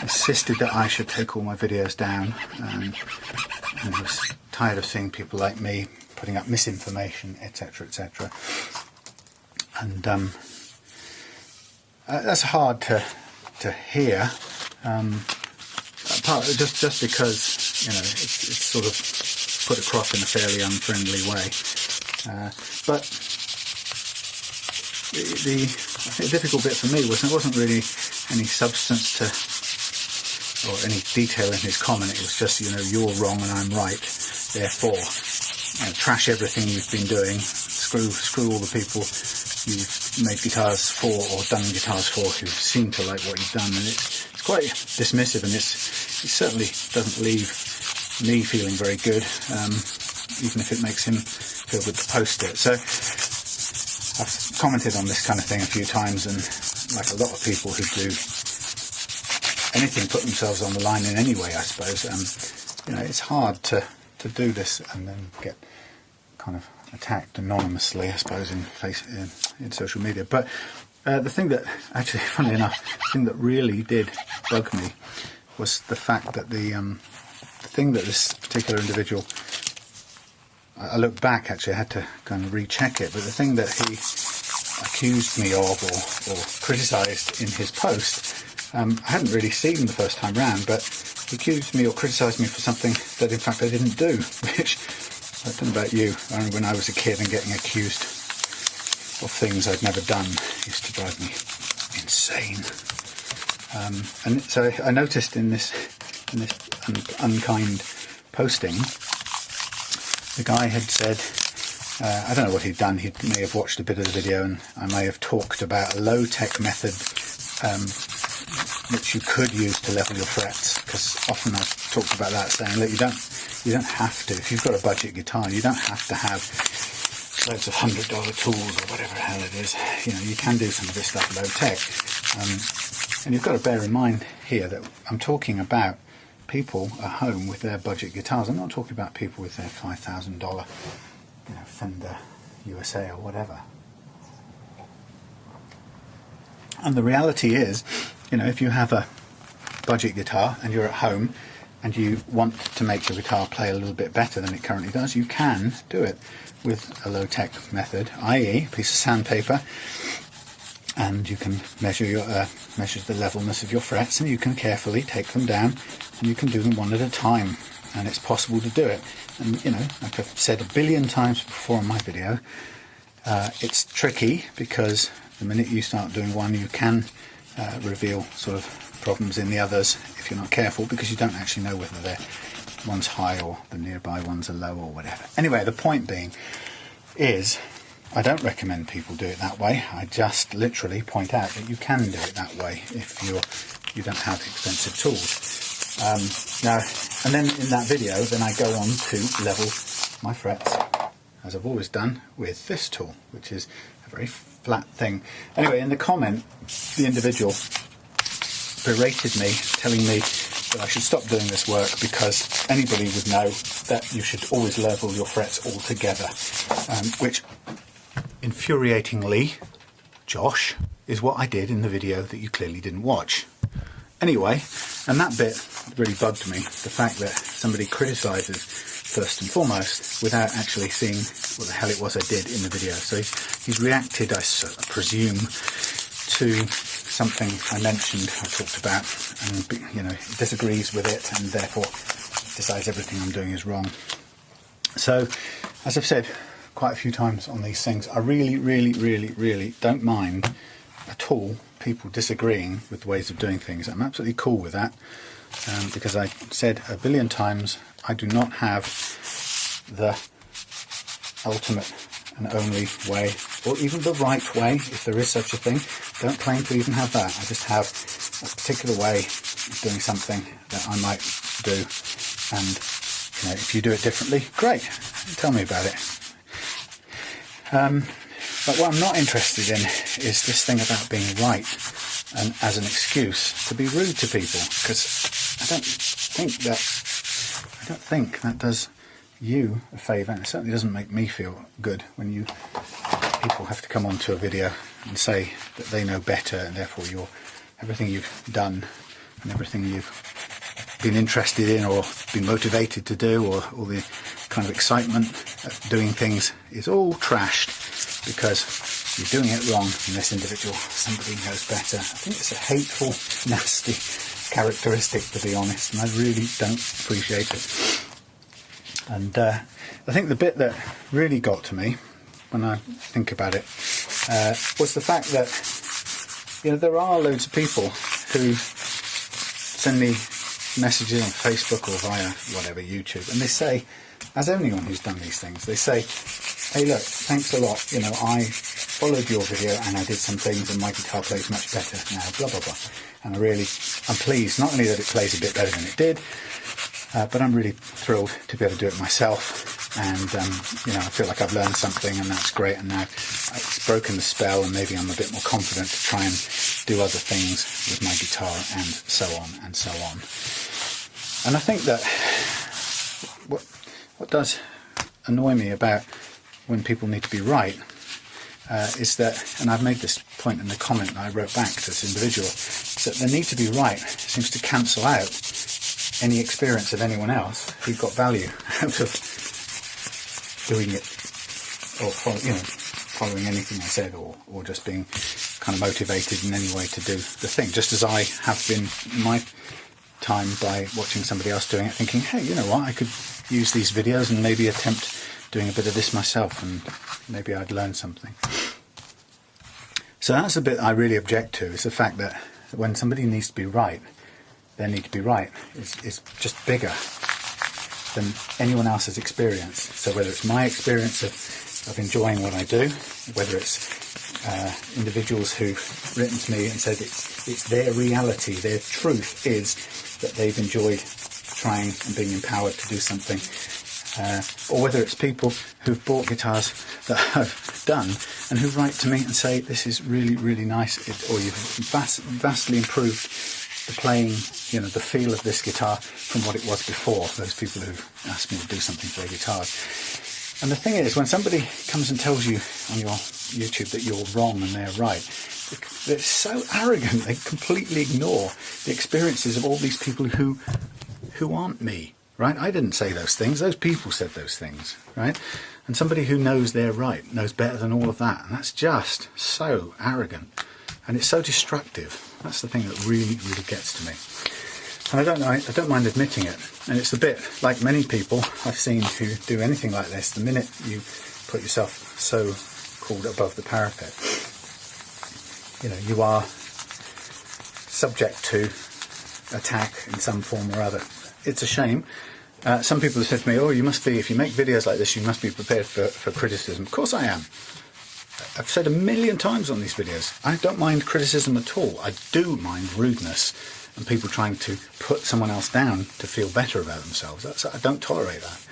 insisted that I should take all my videos down, and was tired of seeing people like me putting up misinformation, etc., etc. And that's hard to hear, just because, you know, it's sort of put across in a fairly unfriendly way. But the difficult bit for me was there wasn't really any substance to, or any detail in his comment. It was just, you know, you're wrong and I'm right, therefore, you know, trash everything you've been doing, screw all the people you've made guitars for or done guitars for who seem to like what you've done. And it's quite dismissive, and it certainly doesn't leave me feeling very good, even if it makes him feel good to post it. So I've commented on this kind of thing a few times, and like a lot of people who do anything, put themselves on the line in any way, I suppose, you know, it's hard to do this and then get kind of attacked anonymously, I suppose, in social media. But the thing that, actually, funnily enough, the thing that really did bug me was the fact that the thing that this particular individual, I looked back, actually, I had to kind of recheck it, but the thing that I accused me of or criticised in his post. I hadn't really seen the first time round, but he accused me or criticised me for something that in fact I didn't do, which, I don't know about you, I remember when I was a kid and getting accused of things I'd never done used to drive me insane. And so I noticed in this unkind posting, the guy had said, I don't know what he'd done, he may have watched a bit of the video, and I may have talked about a low-tech method which you could use to level your frets, because often I've talked about that, saying that you don't have to, if you've got a budget guitar, you don't have to have loads of $100 tools or whatever the hell it is. You know, you can do some of this stuff low-tech. And you've got to bear in mind here that I'm talking about people at home with their budget guitars. I'm not talking about people with their $5,000 Fender USA or whatever. And the reality is, if you have a budget guitar and you're at home and you want to make your guitar play a little bit better than it currently does, you can do it with a low-tech method, i.e. a piece of sandpaper, and you can measure the levelness of your frets, and you can carefully take them down, and you can do them one at a time, and it's possible to do it. And like I've said a billion times before in my video, it's tricky because the minute you start doing one, you can reveal sort of problems in the others if you're not careful, because you don't actually know whether one's high or the nearby ones are low or whatever. Anyway, the point being is, I don't recommend people do it that way. I just literally point out that you can do it that way if you don't have expensive tools. Now, and then in that video, then I go on to level my frets, as I've always done, with this tool, which is a very flat thing. Anyway, in the comment, the individual berated me, telling me that I should stop doing this work because anybody would know that you should always level your frets all together, which, infuriatingly, Josh, is what I did in the video that you clearly didn't watch. Anyway, and that bit really bugged me, the fact that somebody criticises first and foremost without actually seeing what the hell it was I did in the video. So he's reacted, I presume, to something I mentioned, I talked about, and disagrees with it, and therefore decides everything I'm doing is wrong. So, as I've said quite a few times on these things, I really, really, really, really don't mind at all people disagreeing with the ways of doing things. I'm absolutely cool with that, because I said a billion times, I do not have the ultimate and only way, or even the right way, if there is such a thing. Don't claim to even have that. I just have a particular way of doing something that I might do, and if you do it differently, great, tell me about it. But what I'm not interested in is this thing about being right and as an excuse to be rude to people, because I don't think that does you a favour, and it certainly doesn't make me feel good when people have to come onto a video and say that they know better, and therefore everything you've done and everything you've been interested in or been motivated to do, or all the kind of excitement of doing things, is all trashed because you're doing it wrong and this individual, somebody knows better. I think it's a hateful, nasty characteristic, to be honest, and I really don't appreciate it. And I think the bit that really got to me when I think about it was the fact that there are loads of people who send me messages on Facebook or via whatever, YouTube, and they say, as anyone who's done these things, they say, hey, look, thanks a lot, I followed your video and I did some things and my guitar plays much better now, blah blah blah. And I'm pleased not only that it plays a bit better than it did, but I'm really thrilled to be able to do it myself, and I feel like I've learned something, and that's great, and now it's broken the spell, and maybe I'm a bit more confident to try and do other things with my guitar, and so on and so on. And I think that what does annoy me about when people need to be right is that, and I've made this point in the comment that I wrote back to this individual, is that the need to be right seems to cancel out any experience of anyone else who got value out of doing it, or following anything I said, or just being kind of motivated in any way to do the thing, just as I have been in my time by watching somebody else doing it, thinking, hey, you know what, I could use these videos and maybe attempt doing a bit of this myself, and maybe I'd learn something. So that's the bit I really object to, is the fact that when somebody needs to be right, their need to be right is just bigger than anyone else's experience. So whether it's my experience of enjoying what I do, whether it's individuals who've written to me and said it's their reality, their truth is that they've enjoyed trying and being empowered to do something, or whether it's people who've bought guitars that I've done and who write to me and say this is really, really nice, or you've vastly improved the playing, you know, the feel of this guitar from what it was before. Those people who've asked me to do something for their guitars. And the thing is, when somebody comes and tells you on your YouTube that you're wrong and they're right, they're so arrogant, they completely ignore the experiences of all these people who aren't me, right? I didn't say those things, those people said those things, right? And somebody who knows they're right knows better than all of that, and that's just so arrogant, and it's so destructive. That's the thing that really, really gets to me. And I don't mind admitting it. And it's a bit like many people I've seen who do anything like this. The minute you put yourself so-called above the parapet, you know, you are subject to attack in some form or other. It's a shame. Some people have said to me, oh, you must be, if you make videos like this, you must be prepared for criticism. Of course I am. I've said a million times on these videos, I don't mind criticism at all. I do mind rudeness and people trying to put someone else down to feel better about themselves. I don't tolerate that.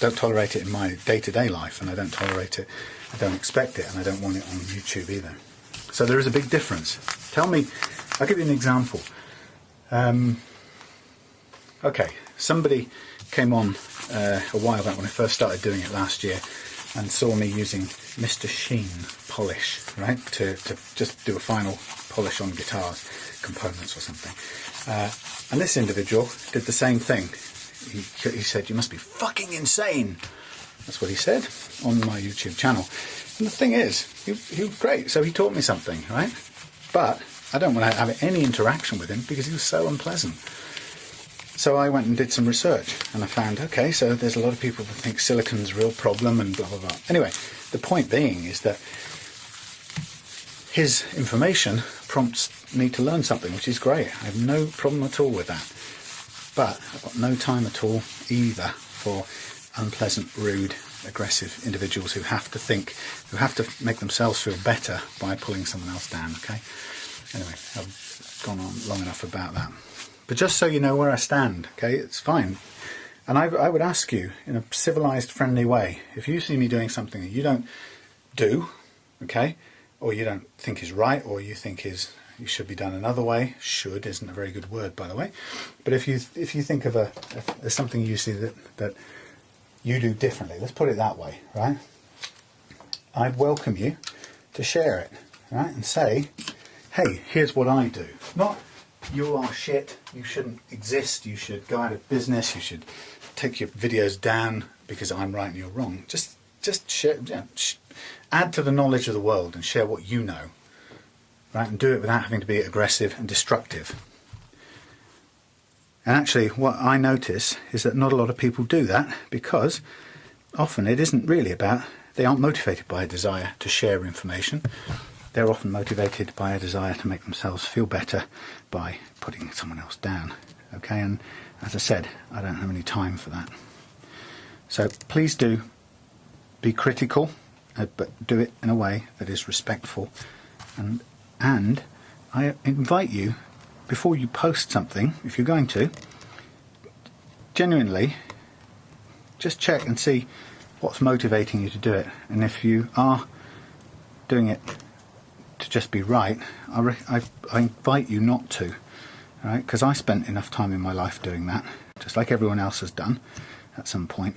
Don't tolerate it in my day-to-day life, and I don't tolerate it, I don't expect it, and I don't want it on YouTube either. So there is a big difference. Tell me, I'll give you an example. Okay, somebody came on a while back when I first started doing it last year and saw me using Mr. Sheen polish, right, to just do a final polish on guitars, components or something. And this individual did the same thing. He said, you must be fucking insane. That's what he said on my YouTube channel. And the thing is, he was great, so he taught me something, right? But I don't want to have any interaction with him because he was so unpleasant. So I went and did some research, and I found, okay, so there's a lot of people that think silicon's a real problem and blah, blah, blah. Anyway, the point being is that his information prompts me to learn something, which is great. I have no problem at all with that. But I've got no time at all either for unpleasant, rude, aggressive individuals who have to make themselves feel better by pulling someone else down, okay? Anyway, I've gone on long enough about that. But just so you know where I stand, okay, it's fine. And I would ask you in a civilized, friendly way, if you see me doing something that you don't do, okay, or you don't think is right, or you think you should be done another way. Should isn't a very good word, by the way. But if you think of there's something you see that you do differently, let's put it that way, right? I'd welcome you to share it, right, and say, hey, here's what I do. Not, you are shit, you shouldn't exist, you should go out of business, you should take your videos down because I'm right and you're wrong. Just share, add to the knowledge of the world and share what you know, right? And do it without having to be aggressive and destructive. And actually, what I notice is that not a lot of people do that because often it isn't really about, they aren't motivated by a desire to share information. They're often motivated by a desire to make themselves feel better by putting someone else down. Okay, and as I said, I don't have any time for that. So please do be critical, but do it in a way that is respectful. And I invite you, before you post something, if you're going to, genuinely just check and see what's motivating you to do it. And if you are doing it to just be right, I invite you not to, right? Because I spent enough time in my life doing that, just like everyone else has done at some point.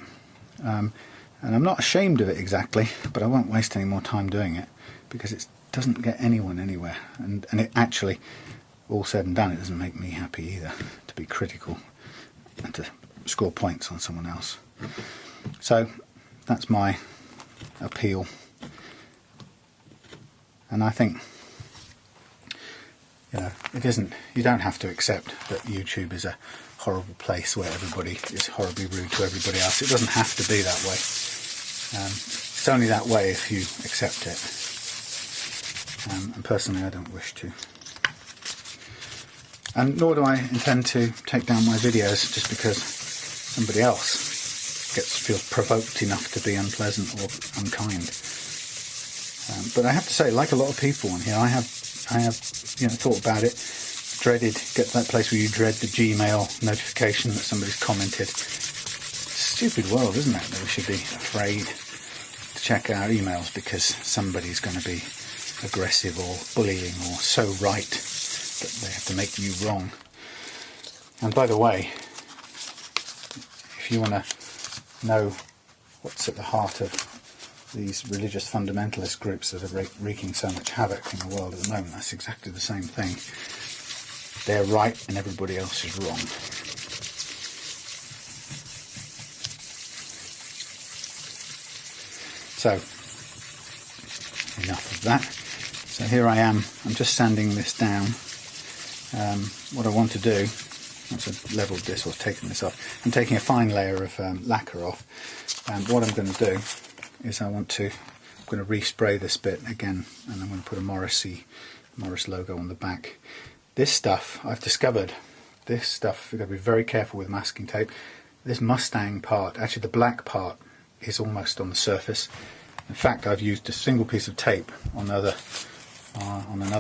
And I'm not ashamed of it exactly, but I won't waste any more time doing it because it doesn't get anyone anywhere. And it actually, all said and done, it doesn't make me happy either to be critical and to score points on someone else. So that's my appeal. And I think, you know, it isn't, you don't have to accept that YouTube is a horrible place where everybody is horribly rude to everybody else. It doesn't have to be that way. It's only that way if you accept it. And personally, I don't wish to. And nor do I intend to take down my videos just because somebody else feels provoked enough to be unpleasant or unkind. But I have to say, like a lot of people on here, I have you know, thought about it, dreaded, get to that place where you dread the Gmail notification that somebody's commented. Stupid world, isn't it? That we should be afraid to check our emails because somebody's going to be aggressive or bullying or so right that they have to make you wrong. And by the way, if you want to know what's at the heart of these religious fundamentalist groups that are wreaking so much havoc in the world at the moment, that's exactly the same thing. They're right and everybody else is wrong. So, enough of that. So here I am, I'm just sanding this down. What I want to do, once I've levelled this or taken this off, I'm taking a fine layer of lacquer off, and what I'm going to do is I'm going to respray this bit again, and I'm going to put a Morris logo on the back. This stuff, I've discovered, this stuff, you've got to be very careful with masking tape. This Mustang part, actually the black part, is almost on the surface. In fact, I've used a single piece of tape on another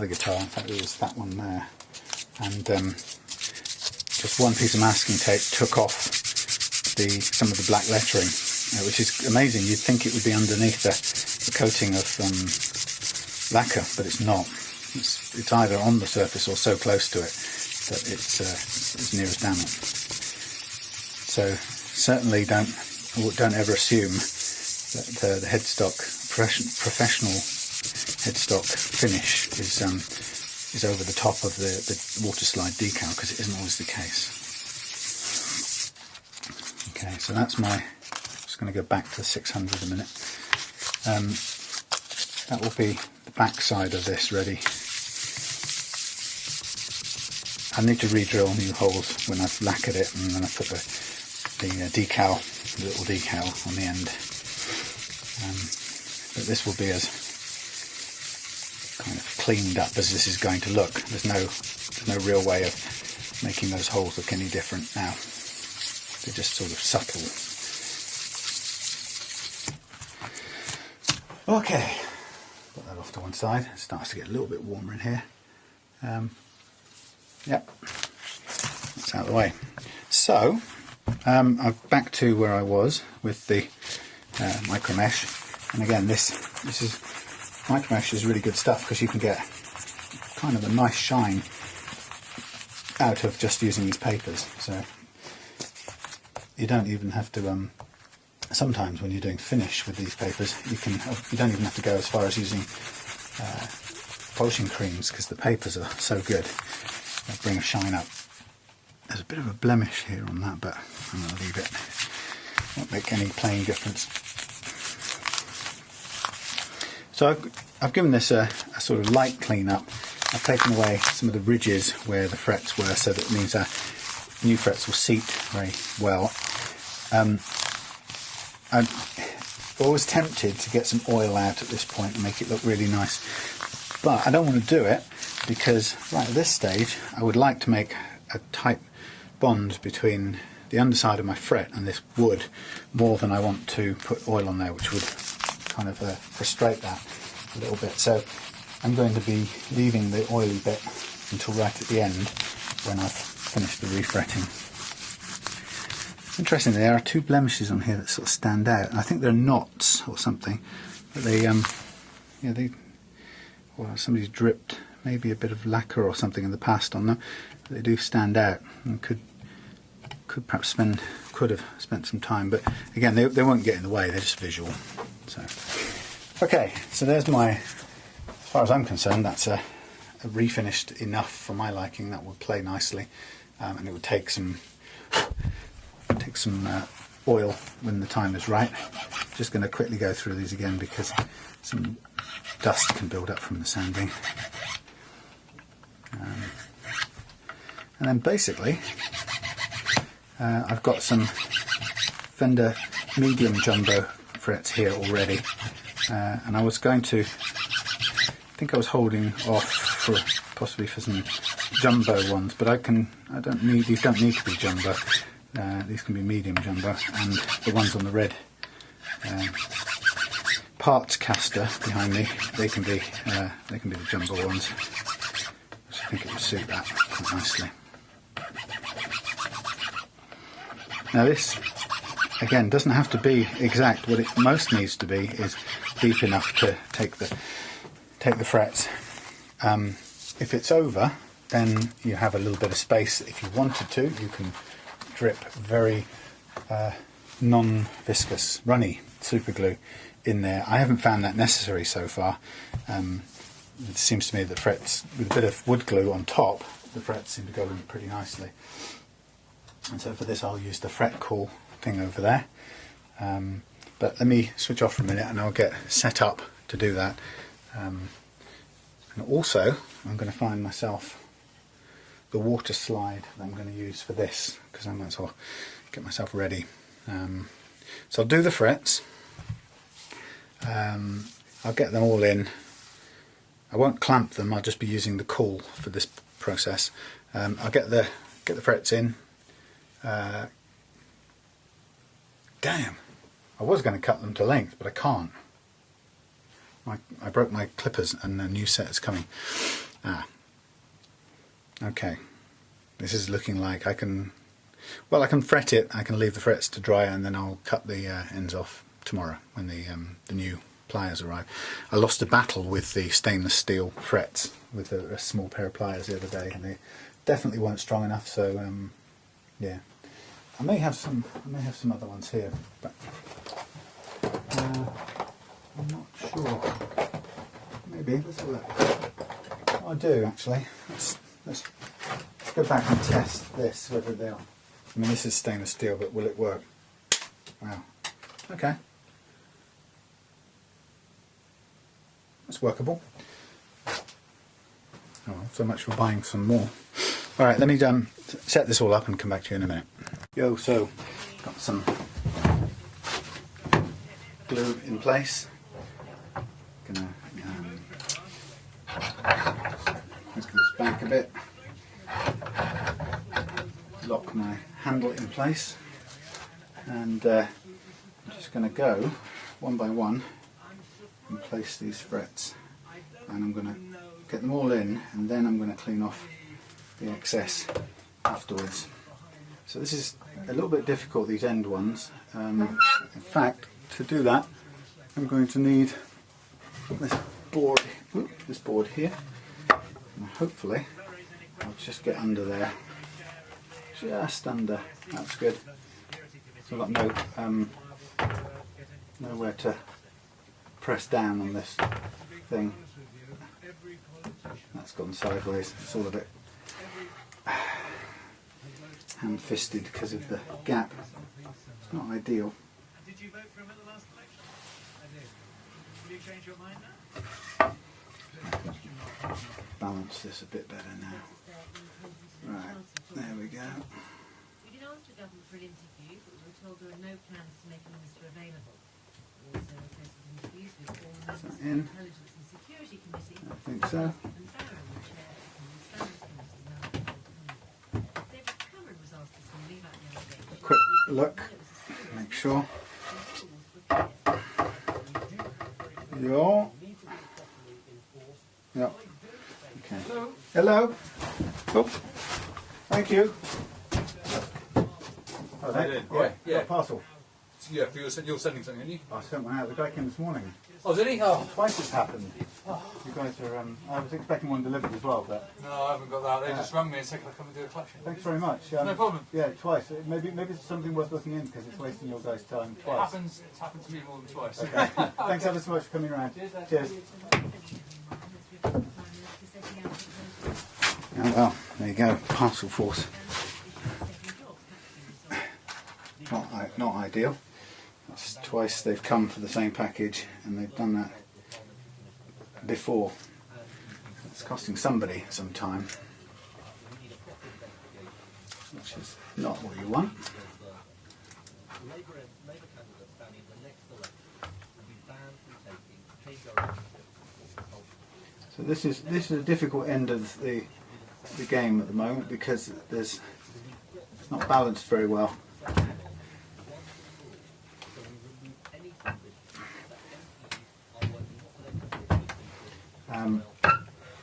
guitar. In fact, it was that one there, and just one piece of masking tape took off some of the black lettering, which is amazing. You'd think it would be underneath the coating of lacquer, but it's not. It's either on the surface or so close to it that it's as near as damn it. So certainly don't ever assume that the headstock, professional headstock finish is over the top of the water slide decal, because it isn't always the case. Okay, so that's just going to go back to 600 a minute. That will be the back side of this ready. I need to re-drill new holes when I've lacquered it, and then I put the decal, the little decal on the end. But this will be as kind of cleaned up as this is going to look. There's no real way of making those holes look any different now. They're just sort of subtle. Okay, put that off to one side. It starts to get a little bit warmer in here. Yep, that's out of the way. So, I'm back to where I was with the micro mesh, and again, this is micro mesh is really good stuff because you can get kind of a nice shine out of just using these papers. So you don't even have to. Sometimes when you're doing finish with these papers, you don't even have to go as far as using polishing creams, because the papers are so good. They bring a shine up. There's a bit of a blemish here on that, but I'm going to leave it. Won't make any plain difference. So I've given this a sort of light clean up. I've taken away some of the ridges where the frets were, so that means our new frets will seat very well. I'm always tempted to get some oil out at this point and make it look really nice, but I don't want to do it because right at this stage I would like to make a tight bond between the underside of my fret and this wood more than I want to put oil on there, which would kind of frustrate that a little bit. So I'm going to be leaving the oily bit until right at the end when I've finished the refretting. Interestingly, there are two blemishes on here that sort of stand out. I think they're knots or something, but somebody's dripped maybe a bit of lacquer or something in the past on them. But they do stand out, and could have spent some time, but again, they won't get in the way. They're just visual. So, okay, so there's my. As far as I'm concerned, that's a refinished enough for my liking. That would play nicely, and it would take some oil when the time is right. Just going to quickly go through these again because some dust can build up from the sanding. And then basically I've got some Fender medium jumbo frets here already, and I was going to, I think I was holding off for possibly for some jumbo ones, but these don't need to be jumbo. These can be medium jumbo, and the ones on the red parts caster behind me, they can be the jumbo ones, which I think it would suit that quite nicely. Now this, again, doesn't have to be exact. What it most needs to be is deep enough to take the frets. If it's over, then you have a little bit of space. If you wanted to, you can drip very non-viscous, runny super glue in there. I haven't found that necessary so far. It seems to me that frets, with a bit of wood glue on top, the frets seem to go in pretty nicely. And so for this I'll use the fret cool thing over there. But let me switch off for a minute and I'll get set up to do that. And also I'm going to find myself the water slide that I'm going to use for this, because I might as well get myself ready. So I'll do the frets. I'll get them all in. I won't clamp them, I'll just be using the cool for this process. I'll get the frets in. Damn, I was going to cut them to length, but I can't. I broke my clippers and a new set is coming. Okay, this is looking like I can fret it. I can leave the frets to dry, and then I'll cut the ends off tomorrow when the new pliers arrive. I lost a battle with the stainless steel frets with a small pair of pliers the other day, and they definitely weren't strong enough. So yeah, I may have some other ones here, but I'm not sure. Maybe let's have a look. What I'll do actually, let's go back and test this, whether they'll. I mean, this is stainless steel, but will it work? Wow. Okay. That's workable. Oh, well, so much for buying some more. Alright, let me set this all up and come back to you in a minute. Yo, so got some glue in place. Gonna move this back a bit. Lock my handle in place, and I'm just going to go one by one and place these frets, and I'm going to get them all in, and then I'm going to clean off the excess afterwards. So this is a little bit difficult, these end ones. In fact, to do that I'm going to need this board here, and hopefully I'll just get under there. Just under, that's good. So I've got nowhere to press down on this thing. That's gone sideways, it's all a bit hand-fisted because of the gap. It's not ideal. Did you vote for him at the last election? I did. Will you change your mind now? Balance this a bit better now. Right, there we go. We did ask the government for an interview, but we were told there are no plans to make a minister available. Also requested interviews with former members of the Intelligence and Security Committee. I think so. And Barrow, the chair of the Sunn Mustangs. David Cameron was asked to leave out the allegation. Quick look, make sure. Yep. Okay. Hello. Oh, thank you. Oh, Yeah. Parcel. Yeah, for you're sending something, aren't you? I sent one out. The guy came this morning. Oh, did he? Oh. Twice it's happened. You guys are. I was expecting one delivered as well, but. No, I haven't got that. They just rang me and said, "Can I come and do a collection?" Thanks very much. No problem. Yeah, twice. Maybe it's something worth looking in because it's wasting your guys' time twice. It's happened to me more than twice. Okay. Thanks ever so much for coming around. Cheers. Oh well, there you go. Parcel force. Not ideal. That's twice they've come for the same package, and they've done that before. It's costing somebody some time, which is not what you want. So this is a difficult end of the game at the moment because it's not balanced very well.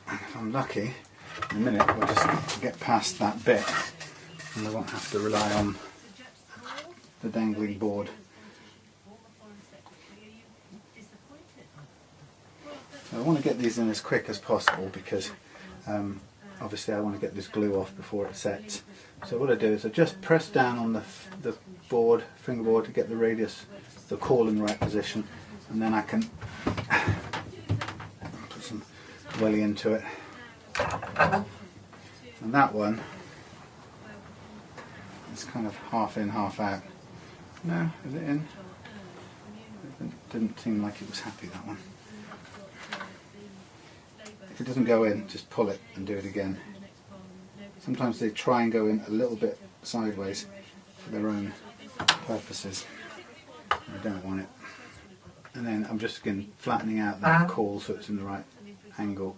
If I'm lucky, in a minute we'll just get past that bit and I won't have to rely on the dangling board. So I want to get these in as quick as possible because obviously I want to get this glue off before it sets. So what I do is I just press down on the board, fingerboard, to get the radius, the caul in the right position, and then I can put some welly into it. And that one is kind of half in, half out. No, is it in? It didn't seem like it was happy, that one. If it doesn't go in, just pull it and do it again. Sometimes they try and go in a little bit sideways for their own purposes. I don't want it. And then I'm just again flattening out that caul so it's in the right angle.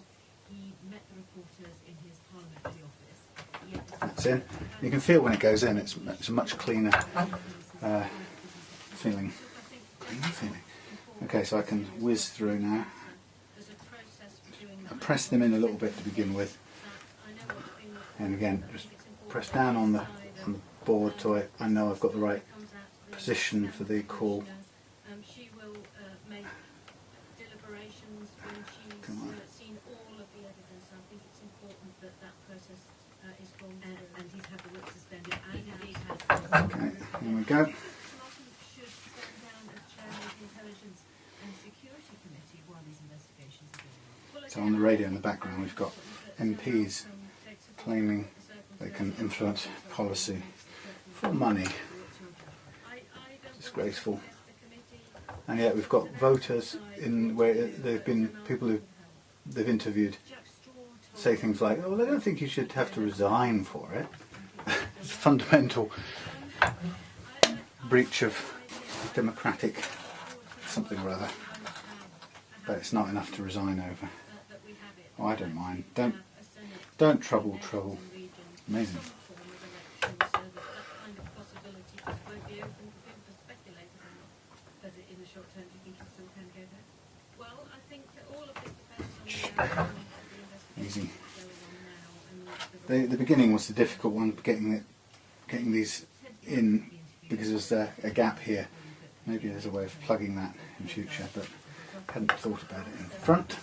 That's in. You can feel when it goes in, it's a much cleaner feeling. Okay, so I can whiz through now. I press them in a little bit to begin with, and again just press down on the board so I know I've got the right position for the caul. She will make deliberations when she's seen all of the evidence. I think it's important that that process is gone through. And he's had the work suspended, and indeed has. Okay, here we go. Should step down as chairman of the Intelligence and Security Committee while these investigations are going on. So on the radio in the background we've got MPs claiming they can influence policy for money. Disgraceful. And yet we've got voters in where they've been people who they've interviewed say things like, "Oh, well, I don't think you should have to resign for it." It's a fundamental breach of democratic something or other. But it's not enough to resign over. Oh, I don't mind. Don't trouble. Amazing. Easy. The beginning was the difficult one, getting these in because there's a gap here. Maybe there's a way of plugging that in future, but I hadn't thought about it in front.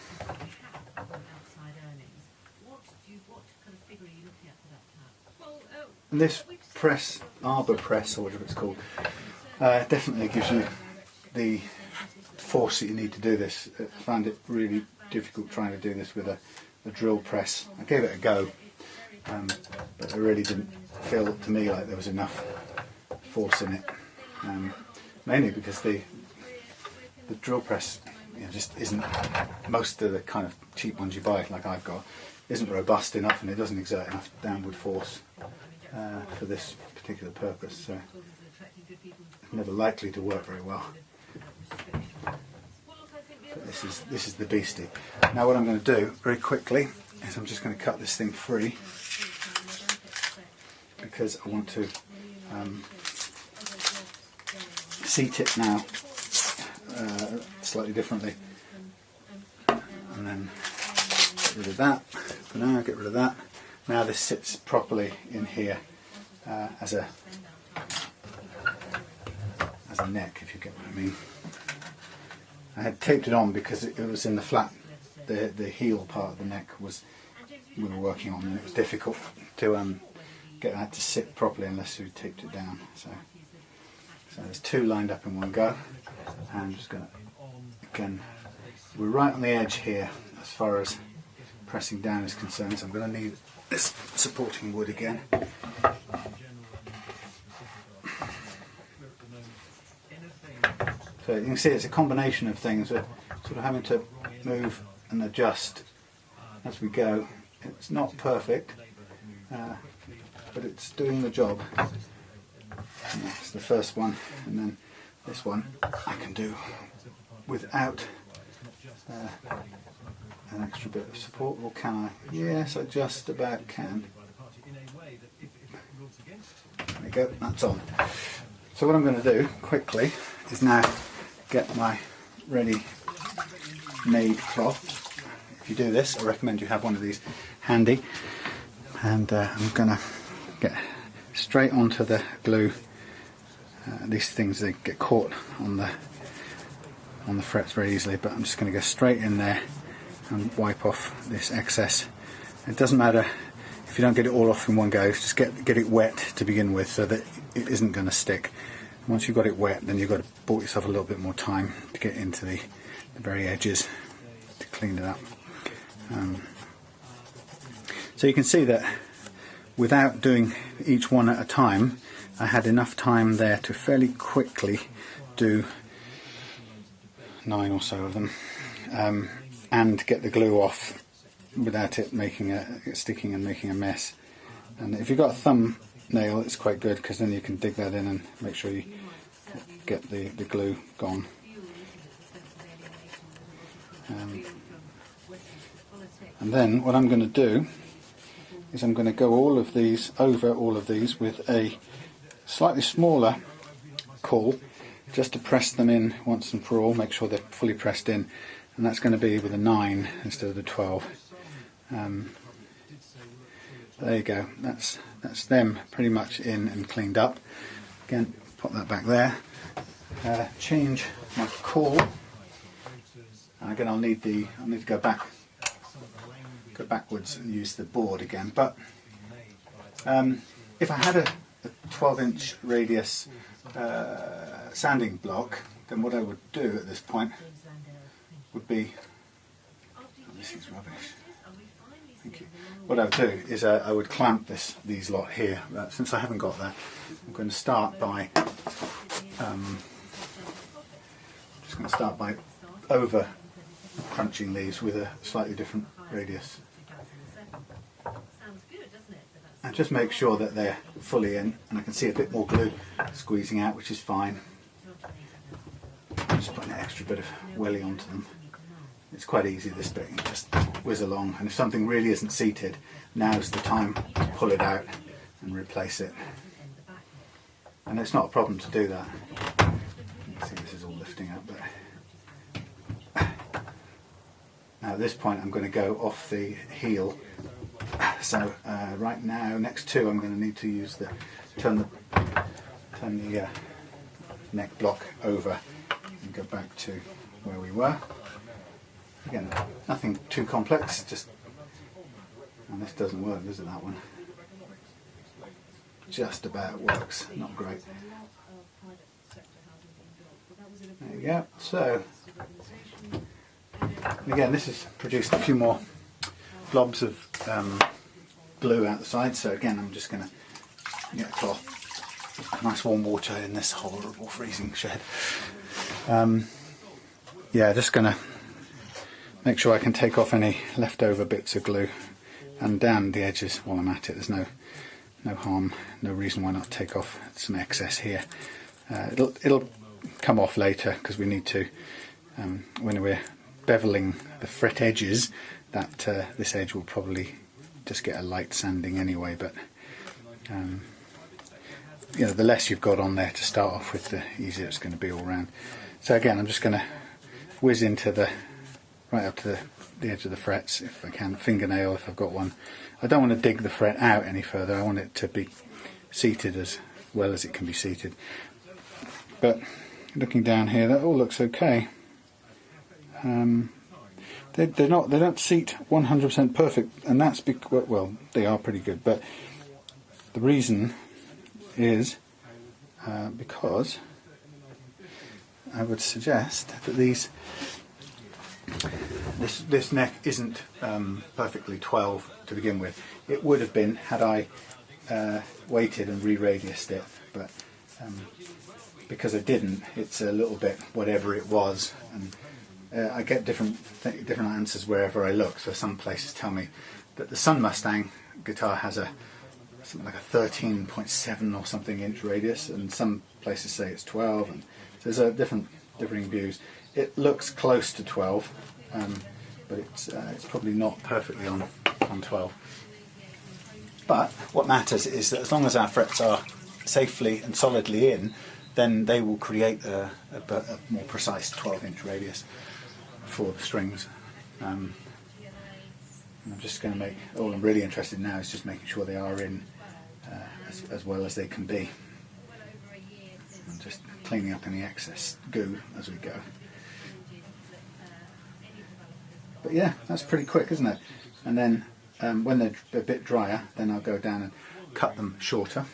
And this press, arbor press, or whatever it's called, definitely gives you the force that you need to do this. I found it really difficult trying to do this with a drill press. I gave it a go, but it really didn't feel to me like there was enough force in it. Mainly because the drill press just isn't, most of the kind of cheap ones you buy, like I've got, isn't robust enough and it doesn't exert enough downward force for this particular purpose, so it's never likely to work very well. But this is the beastie. Now what I'm going to do very quickly is I'm just going to cut this thing free because I want to seat it now slightly differently, and then get rid of that for now. Get rid of that. Now this sits properly in here as a neck, if you get what I mean. I had taped it on because it was in the flat. The heel part of the neck we were working on, and it was difficult to get that to sit properly unless you taped it down. So there's two lined up in one go, and I'm just going to, again, we're right on the edge here as far as pressing down is concerned, so I'm going to need this supporting wood again. So you can see it's a combination of things. We're sort of having to move and adjust as we go. It's not perfect, but it's doing the job. And that's the first one, and then this one I can do without an extra bit of support, or can I? Yes, I just about can. There we go, that's on. So what I'm going to do quickly is now get my ready-made cloth. If you do this, I recommend you have one of these handy, and I'm going to get straight onto the glue. These things, they get caught on the frets very easily, but I'm just going to go straight in there and wipe off this excess. It doesn't matter if you don't get it all off in one go, just get it wet to begin with so that it isn't going to stick. Once you've got it wet, then you've got to bought yourself a little bit more time to get into the very edges to clean it up. So you can see that without doing each one at a time, I had enough time there to fairly quickly do 9 or so of them, and get the glue off without it sticking and making a mess. And if you've got a thumbnail, it's quite good, because then you can dig that in and make sure you get the glue gone. And then what I'm going to do is I'm going to go over all of these with a slightly smaller caul, just to press them in once and for all, make sure they're fully pressed in, and that's going to be with a 9 instead of the 12. There you go, that's them pretty much in and cleaned up. Again, pop that back there, change my caul, and again I'll need to go backwards and use the board again, but if I had a 12-inch radius sanding block, then what I would do at this point would be, this is rubbish. Thank you. What I would do is I would clamp these lot here. Since I haven't got that, I'm going to start by over crunching these with a slightly different radius. And just make sure that they're fully in, and I can see a bit more glue squeezing out, which is fine. I'm just putting an extra bit of welly onto them. It's quite easy, this bit, you just whiz along, and if something really isn't seated, now's the time to pull it out and replace it. And it's not a problem to do that. You can see this is all lifting up, but now at this point I'm going to go off the heel. So right now, next two, I'm going to need to use turn the neck block over and go back to where we were. Again, nothing too complex, and this doesn't work, does it, that one? Just about works, not great. There you go. So, and again, this has produced a few more blobs of glue out the side, so again I'm just going to get a cloth, nice warm water in this horrible freezing shed. Yeah, just going to make sure I can take off any leftover bits of glue and down the edges while I'm at it. There's no harm, no reason why not take off some excess here. It'll come off later, because we need to, when we're beveling the fret edges, that this edge will probably just get a light sanding anyway, but you know, the less you've got on there to start off with, the easier it's going to be all round. So again, I'm just going to whiz into right up to the edge of the frets, if I can, fingernail if I've got one. I don't want to dig the fret out any further, I want it to be seated as well as it can be seated. But looking down here, that all looks okay. They don't seat 100% perfect, and that's because, well, they are pretty good, but the reason is because I would suggest that this neck isn't perfectly 12 to begin with. It would have been had I weighted and re-radiused it, but because I didn't, it's a little bit whatever it was, and I get different answers wherever I look. So some places tell me that the Sunn Mustang guitar has something like a 13.7 or something inch radius, and some places say it's 12, and so there's differing views. It looks close to 12, but it's probably not perfectly on 12. But what matters is that as long as our frets are safely and solidly in, then they will create a more precise 12-inch radius for the strings. And I'm just going to make, all I'm really interested in now is just making sure they are in as well as they can be. And just cleaning up any excess goo as we go. But yeah, that's pretty quick, isn't it? And then when they're a bit drier, then I'll go down and cut them shorter.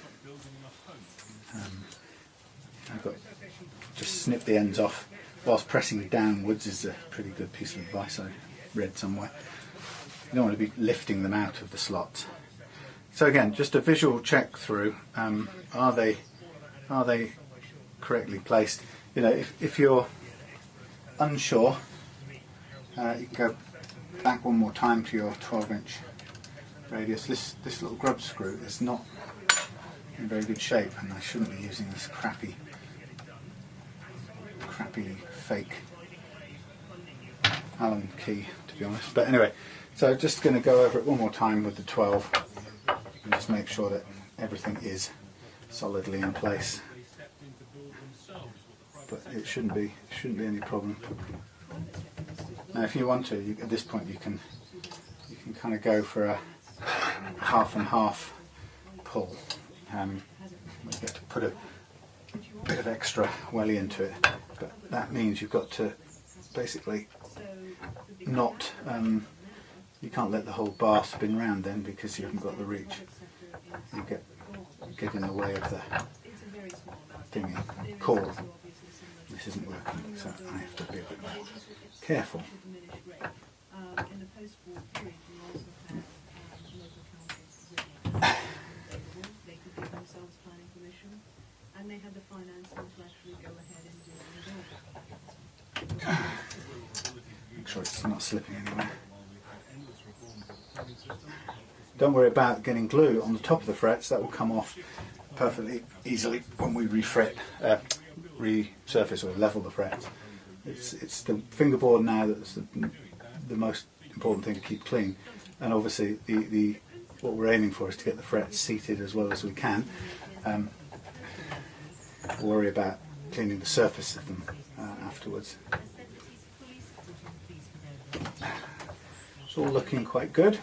I've got just snip the ends off whilst pressing downwards is a pretty good piece of advice I read somewhere. You don't want to be lifting them out of the slots. So again, just a visual check through. Are they correctly placed? You know, if you're unsure, you can go back one more time to your 12-inch radius. This little grub screw is not in very good shape, and I shouldn't be using this crappy fake Allen key, to be honest. But anyway, so just going to go over it one more time with the 12 and just make sure that everything is solidly in place. But it shouldn't be any problem. Now, if you want to, at this point you can kind of go for a half and half pull. You get to put a bit of extra welly into it, but that means you've got to basically not, you can't let the whole bar spin round then, because you haven't got the reach. You get in the way of the thingy. Cord. This isn't working, so I have to be a bit more careful. And they had the finance to actually go ahead and do it. Make sure it's not slipping anywhere. Don't worry about getting glue on the top of the frets. That will come off perfectly easily when we resurface or level the frets. It's the fingerboard now that's the most important thing to keep clean, and obviously what we're aiming for is to get the frets seated as well as we can. Worry about cleaning the surface of them afterwards. It's all looking quite good.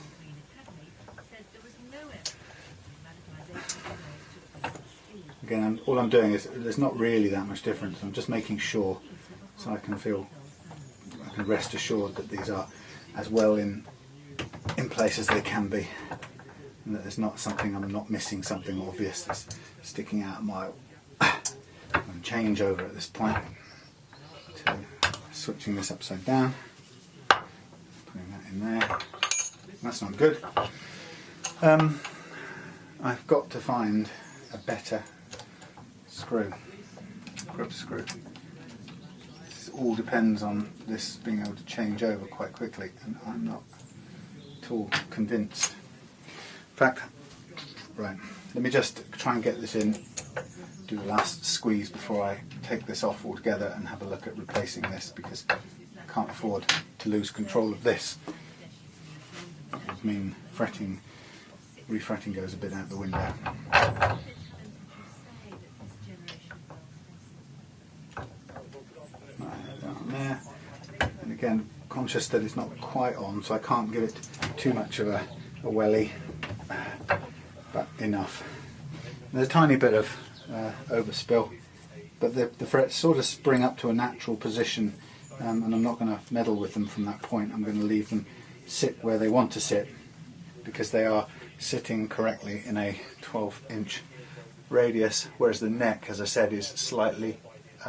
Again, all I'm doing is, there's not really that much difference. I'm just making sure, so I can rest assured that these are as well in place as they can be, and that there's not something, I'm not missing something obvious that's sticking out of my changeover at this point. So switching this upside down, putting that in there. That's not good. I've got to find a better grub screw. This all depends on this being able to change over quite quickly, and I'm not at all convinced. In fact, right, let me just try and get this in, do a last squeeze before I take this off altogether and have a look at replacing this, because I can't afford to lose control of this. I mean, refretting goes a bit out the window. Right, down there. And again, conscious that it's not quite on, so I can't give it too much of a welly, but enough. There's a tiny bit of overspill, but the frets sort of spring up to a natural position, and I'm not going to meddle with them from that point. I'm going to leave them sit where they want to sit, because they are sitting correctly in a 12-inch radius, whereas the neck, as I said, is slightly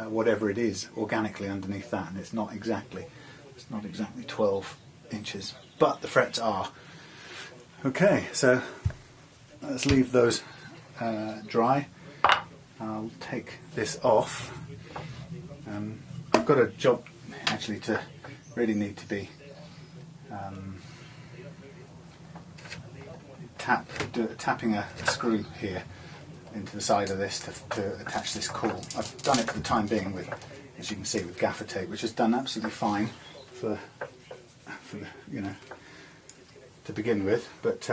whatever it is organically underneath that, and it's not exactly 12 inches, but the frets are. Okay, so let's leave those dry. I'll take this off. I've got a job actually to really need to be tapping a screw here into the side of this to attach this coil. I've done it for the time being with, as you can see, with gaffer tape, which has done absolutely fine for you know, to begin with, but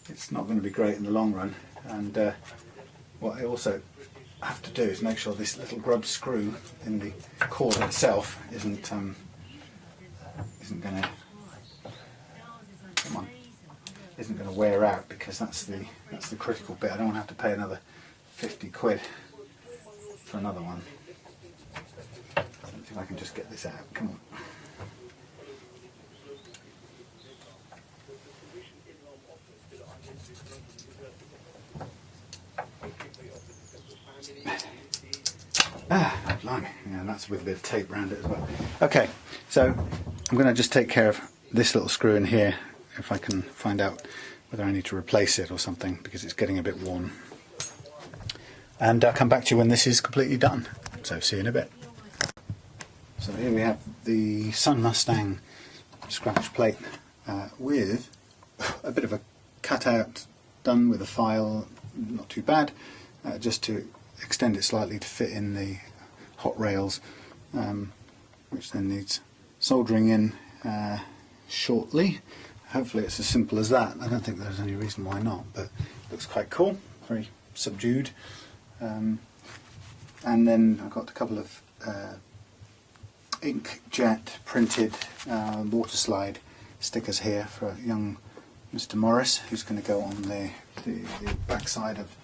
it's not going to be great in the long run. And what I also have to do is make sure this little grub screw in the cord itself isn't going to wear out, because that's the critical bit. I don't want to have to pay another 50 quid for another one. Let's see if I can just get this out. Come on. Ah, blimey. Yeah, that's with a bit of tape around it as well. Okay, so I'm going to just take care of this little screw in here, if I can find out whether I need to replace it or something, because it's getting a bit worn. And I'll come back to you when this is completely done. So see you in a bit. So here we have the Sunn Mustang scratch plate with a bit of a cutout done with a file, not too bad, just to extend it slightly to fit in the hot rails, which then needs soldering in shortly. Hopefully it's as simple as that. I don't think there's any reason why not, but it looks quite cool, very subdued. And then I've got a couple of inkjet printed water slide stickers here for young Mr. Morris, who's going to go on the back side of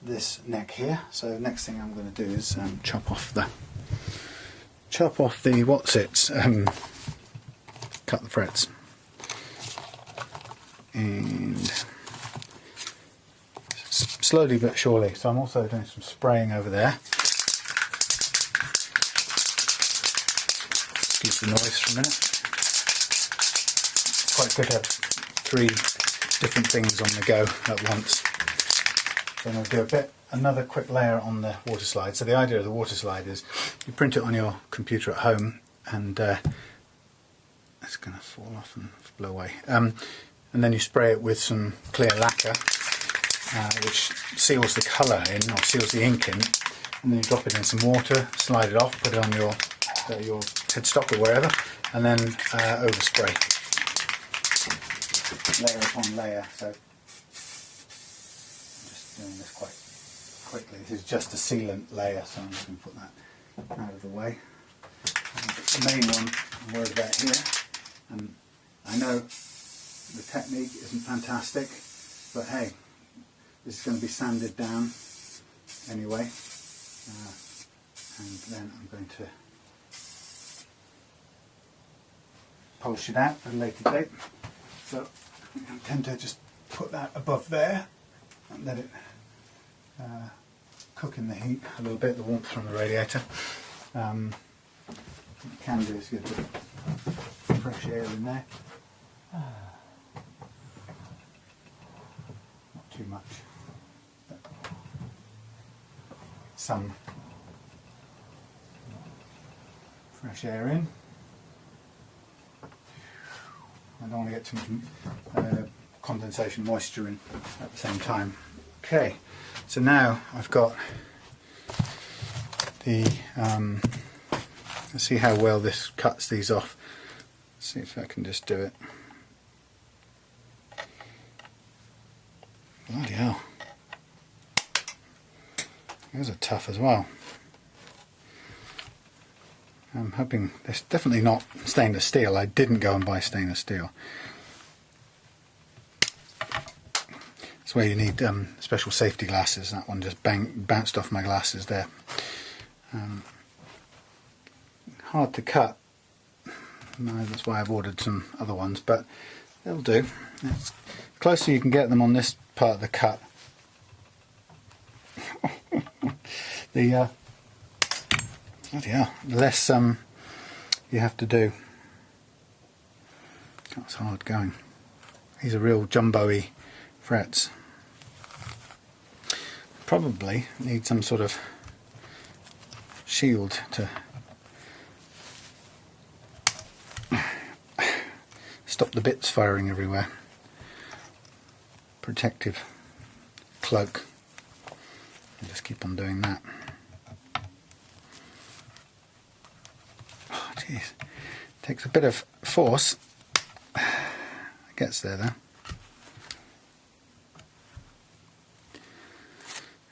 this neck here. So next thing I'm going to do is chop off the whatsits, cut the frets, and slowly but surely. So I'm also doing some spraying over there. Excuse the noise for a minute. It's quite good to have 3 different things on the go at once. Then I'll do another quick layer on the water slide. So the idea of the water slide is you print it on your computer at home, and it's going to fall off and blow away. And then you spray it with some clear lacquer, which seals the colour in, or seals the ink in, and then you drop it in some water, slide it off, put it on your headstock or wherever, and then overspray, layer upon layer. So doing this quite quickly. This is just a sealant layer, so I'm just going to put that out of the way. The main one I'm worried about here, and I know the technique isn't fantastic, but hey, this is going to be sanded down anyway, and then I'm going to polish it out at a later date. So I tend to just put that above there and let it cook in the heat a little bit, the warmth from the radiator. What you can do is get a bit of fresh air in there. Not too much, but some fresh air in. I don't want to get too much condensation, moisture in at the same time. Okay, so now I've got the let's see how well this cuts these off. Let's see if I can just do it. Bloody hell, those are tough as well. I'm hoping it's definitely not stainless steel. I didn't go and buy stainless steel. That's where you need special safety glasses. That one just bounced off my glasses there. Hard to cut. No, that's why I've ordered some other ones, but they'll do. It's closer you can get them on this part of the cut. The less you have to do. That's hard going. These are real jumbo-y frets. Probably need some sort of shield to stop the bits firing everywhere. Protective cloak. I'll just keep on doing that. Oh jeez, takes a bit of force. It gets there though.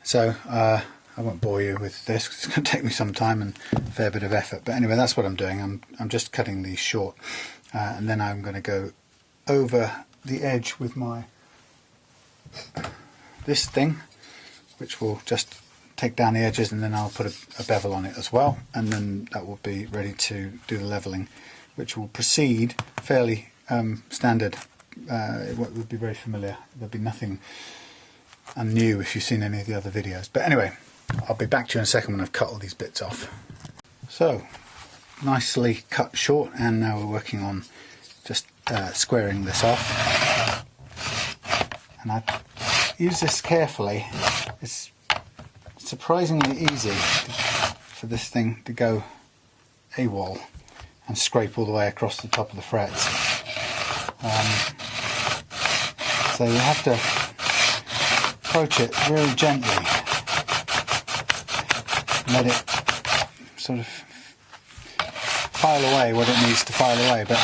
So I won't bore you with this, 'cause it's going to take me some time and a fair bit of effort. But anyway, that's what I'm doing. I'm just cutting these short, and then I'm going to go over the edge with my this thing, which will just take down the edges, and then I'll put a bevel on it as well, and then that will be ready to do the levelling, which will proceed fairly standard. It would be very familiar. There'll be nothing new if you've seen any of the other videos. But anyway, I'll be back to you in a second when I've cut all these bits off. So, nicely cut short, and now we're working on just squaring this off. And I use this carefully. It's surprisingly easy for this thing to go AWOL and scrape all the way across the top of the frets. So you have to approach it very gently, let it sort of file away what it needs to file away, but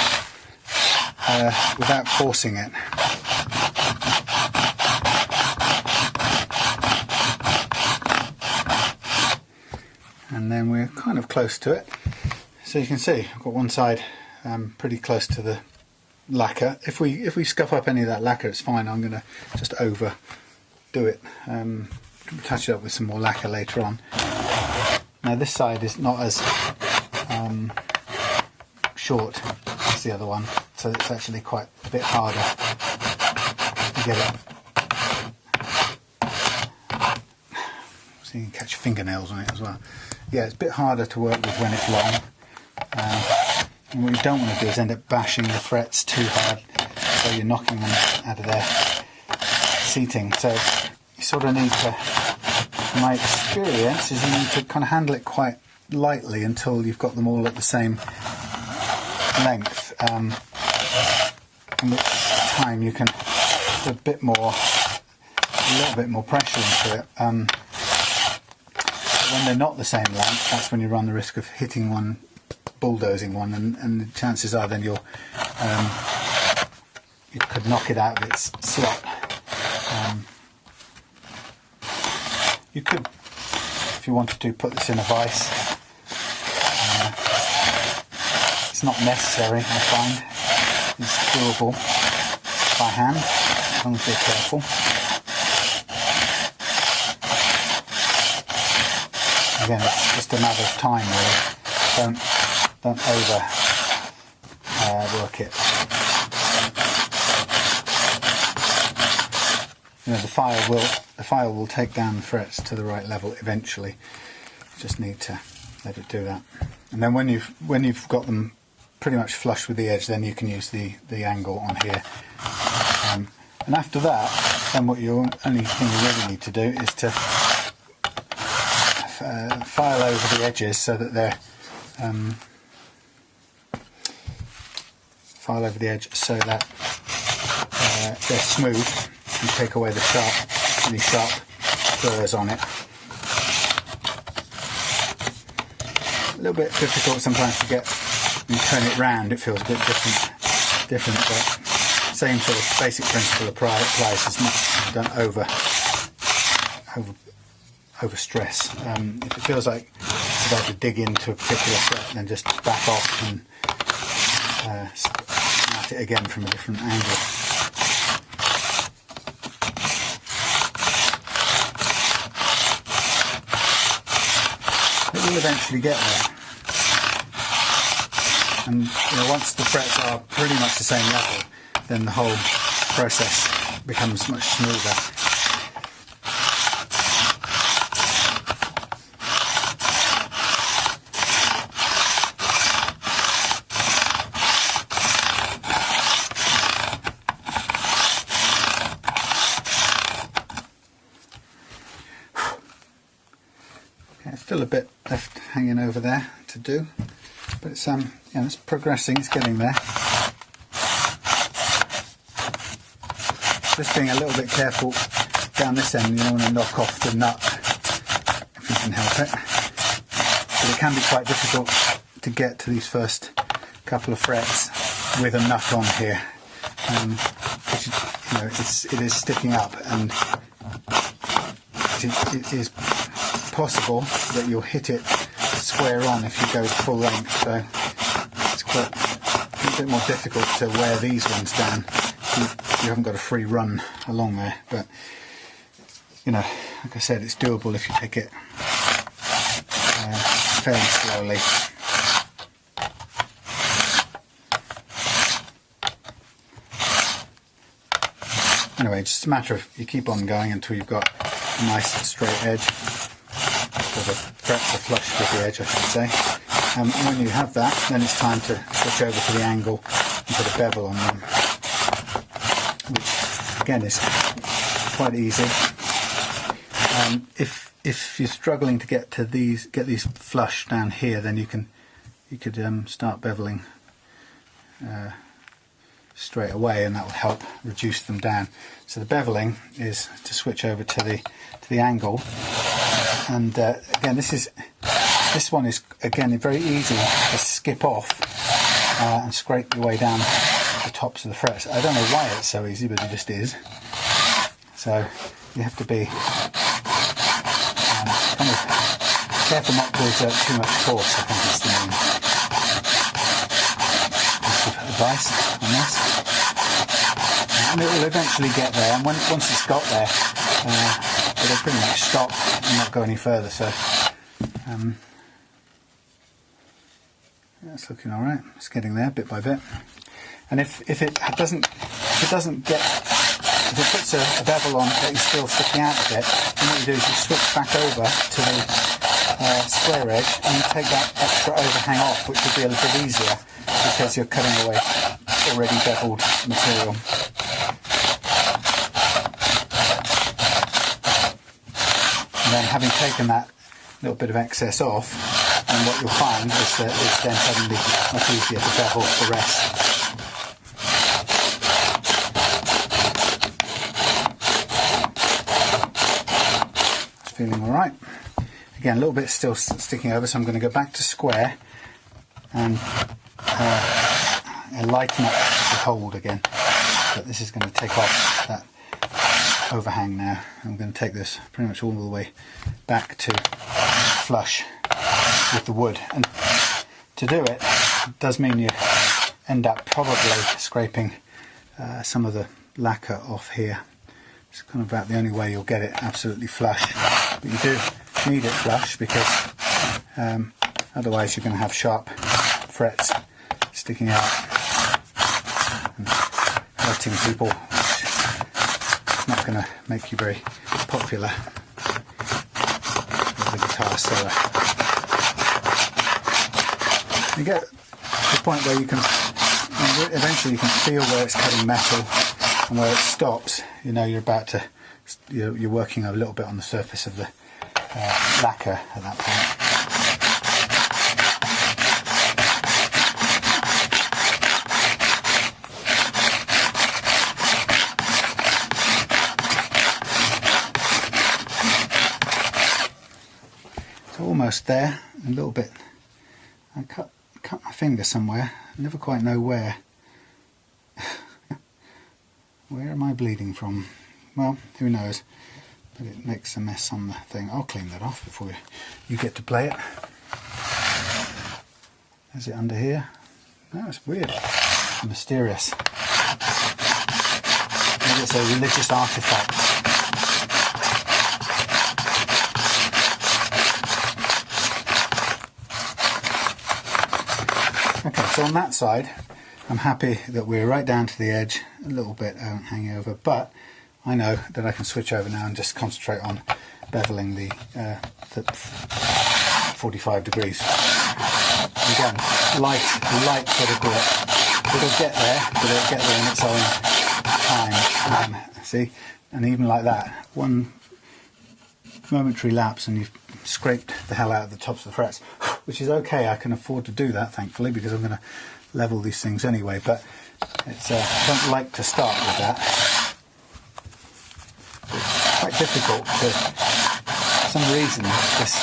without forcing it. And then we're kind of close to it. So you can see I've got one side pretty close to the lacquer. If we scuff up any of that lacquer, it's fine. I'm going to just overdo it, touch it up with some more lacquer later on. Now this side is not as short as the other one, so it's actually quite a bit harder to get it. So you can catch fingernails on it as well. Yeah, it's a bit harder to work with when it's long. And what you don't want to do is end up bashing the frets too hard, so you're knocking them out of their seating. So you sort of need to, my experience is you need to kind of handle it quite lightly until you've got them all at the same length, in which time you can put a little bit more pressure into it. When they're not the same length, that's when you run the risk of hitting one, bulldozing one, and the chances are then you could knock it out of its slot. You could, if you wanted to, put this in a vise. It's not necessary, I find. It's doable by hand, as long as you're careful. Again, it's just a matter of time, really. Don't over work it. You know, the file will take down the frets to the right level eventually. You just need to let it do that. And then when you've got them pretty much flush with the edge, then you can use the angle on here. And after that, then only thing you really need to do is to file over the edges so that they're they're smooth, and take away any sharp burrs on it. A little bit difficult sometimes to get, when you turn it round it feels a bit different, but same sort of basic principle applies. It's not, don't over stress. If it feels like it's about to dig into a particular fret, then just back off and at it again from a different angle. It will eventually get there, and once the frets are pretty much the same level, then the whole process becomes much smoother. Still a bit left hanging over there to do, but it's it's progressing, it's getting there. just being a little bit careful down this end. You don't want to knock off the nut if you can help it. But it can be quite difficult to get to these first couple of frets with a nut on here. Which, you know, it is sticking up, and it is possible that you'll hit it square on if you go full length. So it's quite a bit more difficult to wear these ones down. You haven't got a free run along there, but you know, like I said, it's doable if you take it fairly slowly. Anyway, just a matter of you keep on going until you've got a nice straight edge, or the frets are flush with the edge, I should say. And when you have that, then it's time to switch over to the angle and put a bevel on them, which again is quite easy. If you're struggling to get these flush down here, then you could start beveling straight away, and that will help reduce them down. So the beveling is to switch over to the angle, and again this one is again very easy to skip off and scrape your way down the tops of the frets. I don't know why it's so easy, but it just is. So you have to be kind of careful not to exert too much force, I think is the main piece of advice on this. And it will eventually get there, and once it's got there, it'll pretty much stop and not go any further. So that's looking all right. It's getting there bit by bit. And if it puts a bevel on that is still sticking out a bit, then what you do is you switch back over to the square edge, and you take that extra overhang off, which will be a little bit easier because you're cutting away already beveled material. And then, having taken that little bit of excess off, and what you'll find is that it's then suddenly much easier to bevel the rest. It's feeling all right. Again, a little bit still sticking over, so I'm going to go back to square and lighten up the hold again. But this is going to take off that overhang now. I'm going to take this pretty much all the way back to flush with the wood, and to do it does mean you end up probably scraping some of the lacquer off here. It's kind of about the only way you'll get it absolutely flush, but you do need it flush because otherwise you're going to have sharp frets sticking out and hurting people, which is not going to make you very popular as a guitar seller. You get to the point where you can eventually feel where it's cutting metal, and where it stops, you know you're working a little bit on the surface of the lacquer at that point. So almost there, a little bit. I cut my finger somewhere, I never quite know where. Where am I bleeding from? Well, who knows, but it makes a mess on the thing. I'll clean that off before you get to play it. Is it under here? No, it's weird. Mysterious. Maybe it's a religious artifact. Okay, so on that side, I'm happy that we're right down to the edge, a little bit hanging over, but I know that I can switch over now and just concentrate on beveling the 45 degrees. Again, light bit of grip. It'll get there, but it'll get there in its own time. See, and even like that, one momentary lapse and you've scraped the hell out of the tops of the frets, which is okay. I can afford to do that, thankfully, because I'm going to level these things anyway, but it's I don't like to start with that. quite difficult to, for some reason, this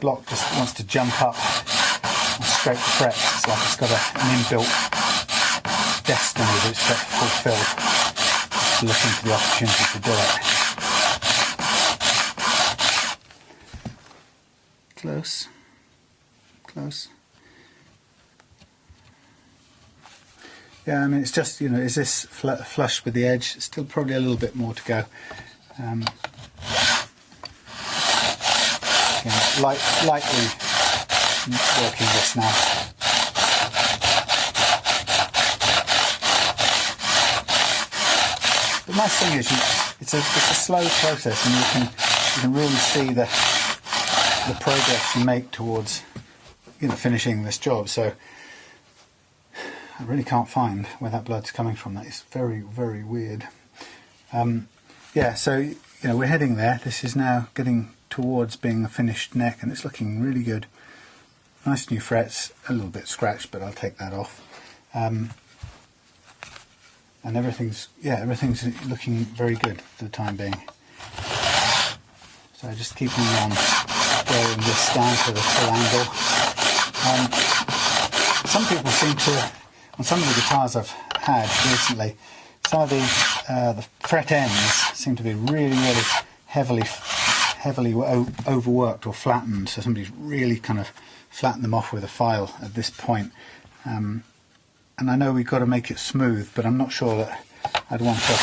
block just wants to jump up and scrape the frets. It's like it's got an inbuilt destiny that it's got to fulfill. Just looking for the opportunity to do it. Close. Close. Yeah, I mean, it's just, you know, is this flush with the edge? Still probably a little bit more to go. Again, lightly working this now. The nice thing is, it's a slow process, and you can really see the progress you make towards, you know, finishing this job. So I really can't find where that blood's coming from. That is very, very weird. Yeah, so, you know, we're heading there. This is now getting towards being a finished neck, and it's looking really good. Nice new frets, a little bit scratched, but I'll take that off. And everything's looking very good for the time being. So just keeping on wearing this down to the full angle. Some people seem to, on some of the guitars I've had recently, some of the fret ends seem to be really heavily overworked or flattened. So somebody's really kind of flattened them off with a file at this point. And I know we've got to make it smooth, but I'm not sure that I'd want to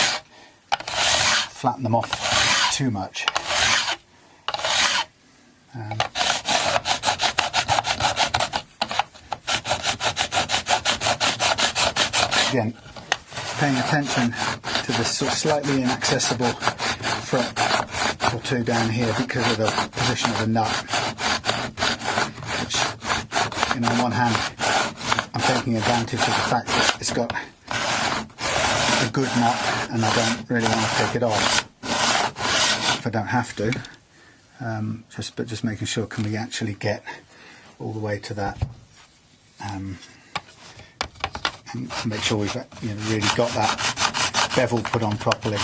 flatten them off too much. Again, paying attention to this sort of slightly inaccessible fret or two down here because of the position of the nut, which, you know, on one hand I'm taking advantage of the fact that it's got a good nut and I don't really want to take it off if I don't have to. But just making sure, can we actually get all the way to that, and to make sure we've, you know, really got that bevel put on properly.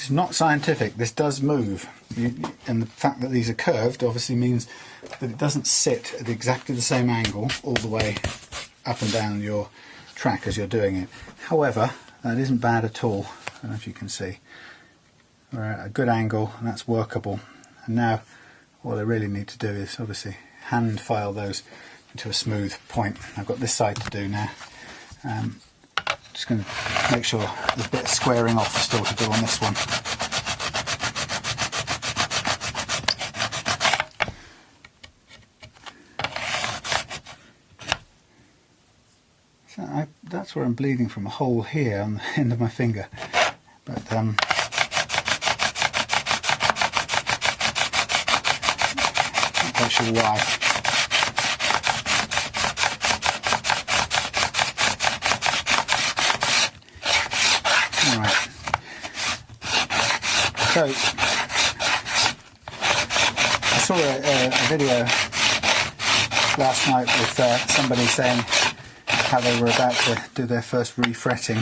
Not scientific, this does move, and the fact that these are curved obviously means that it doesn't sit at exactly the same angle all the way up and down your track as you're doing it. However, that isn't bad at all. I don't know if you can see. We're at a good angle, and that's workable. And now all I really need to do is obviously hand file those into a smooth point. I've got this side to do now. Just going to make sure there's a bit of squaring off still to do on this one. So that's where I'm bleeding from, a hole here on the end of my finger. But not quite sure why. So, I saw a video last night with somebody saying how they were about to do their first refretting. I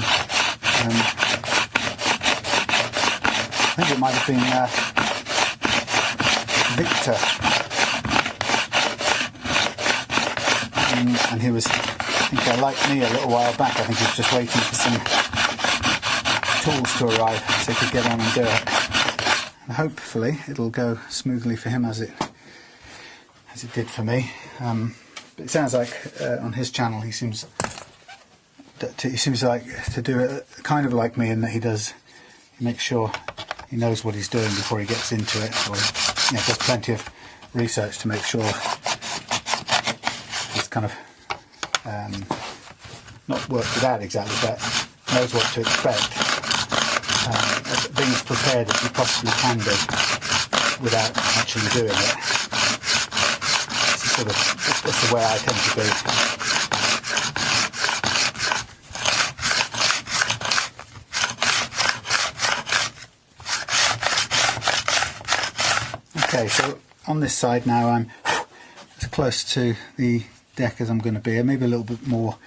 think it might have been Victor, and he was, I think, like me a little while back. I think he was just waiting for some tools to arrive so he could get on and do it. Hopefully it'll go smoothly for him as it did for me. But it sounds like on his channel he seems like to do it kind of like me, in that he makes sure he knows what he's doing before he gets into it, or, you know, does plenty of research to make sure he's kind of not worked it out exactly, but knows what to expect. Being as prepared as you possibly can be without actually doing it. that's the way I tend to be. Okay, so on this side now I'm as close to the deck as I'm going to be. Maybe a little bit more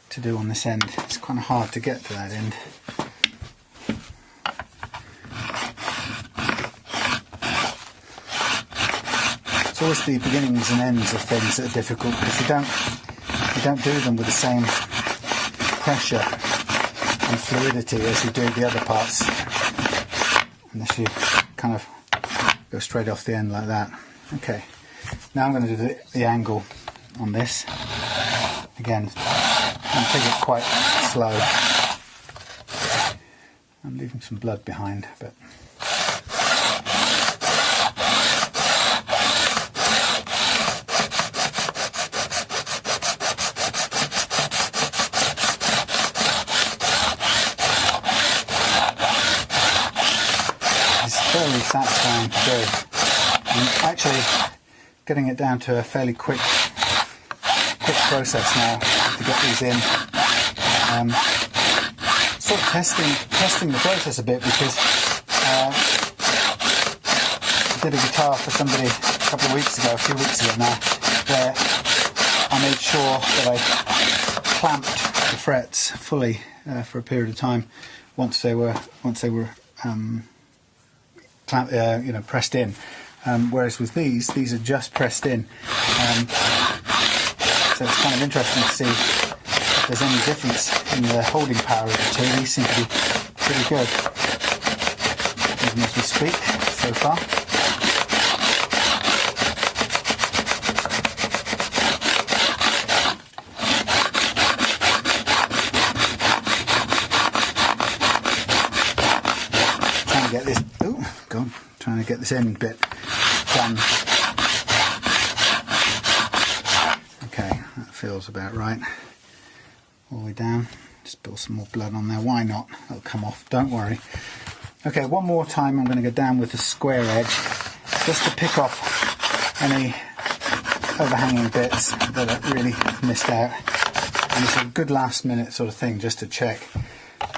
to do on this end. It's kind of hard to get to that end. It's always the beginnings and ends of things that are difficult, because you don't do them with the same pressure and fluidity as you do the other parts, unless you kind of go straight off the end like that. Okay, now I'm going to do the angle on this. Again, I'm taking it quite slow. I'm leaving some blood behind, but fairly satisfying to do. And actually getting it down to a fairly quick process now to get these in. Sort of testing the process a bit, because I did a guitar for somebody a few weeks ago now, where I made sure that I clamped the frets fully for a period of time once they were pressed in, whereas with these are just pressed in, so it's kind of interesting to see if there's any difference in the holding power of the two. These seem to be pretty good, even as we speak so far. Trying to get this end bit done. Okay, that feels about right. All the way down. Just spill some more blood on there. Why not? That'll come off. Don't worry. Okay, one more time I'm going to go down with the square edge, just to pick off any overhanging bits that I really missed out. And it's a good last minute sort of thing just to check.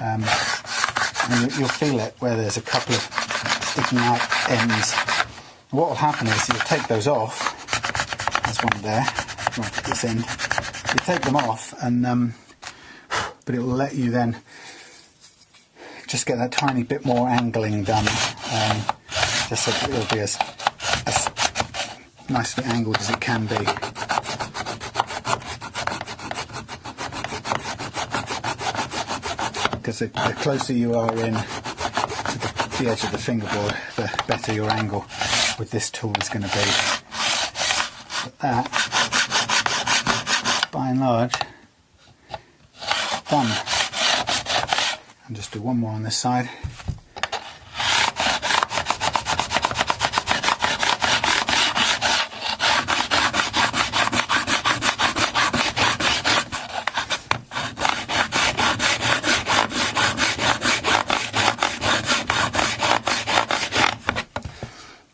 And you'll feel it where there's a couple of sticking out ends. What will happen is you'll take those off. There's one there. Right at this end. You take them off, and but it will let you then just get that tiny bit more angling done, just so that it'll be as nicely angled as it can be. Because the closer you are in to the edge of the fingerboard, the better your angle with this tool is going to be. But that, by and large, done. And just do one more on this side.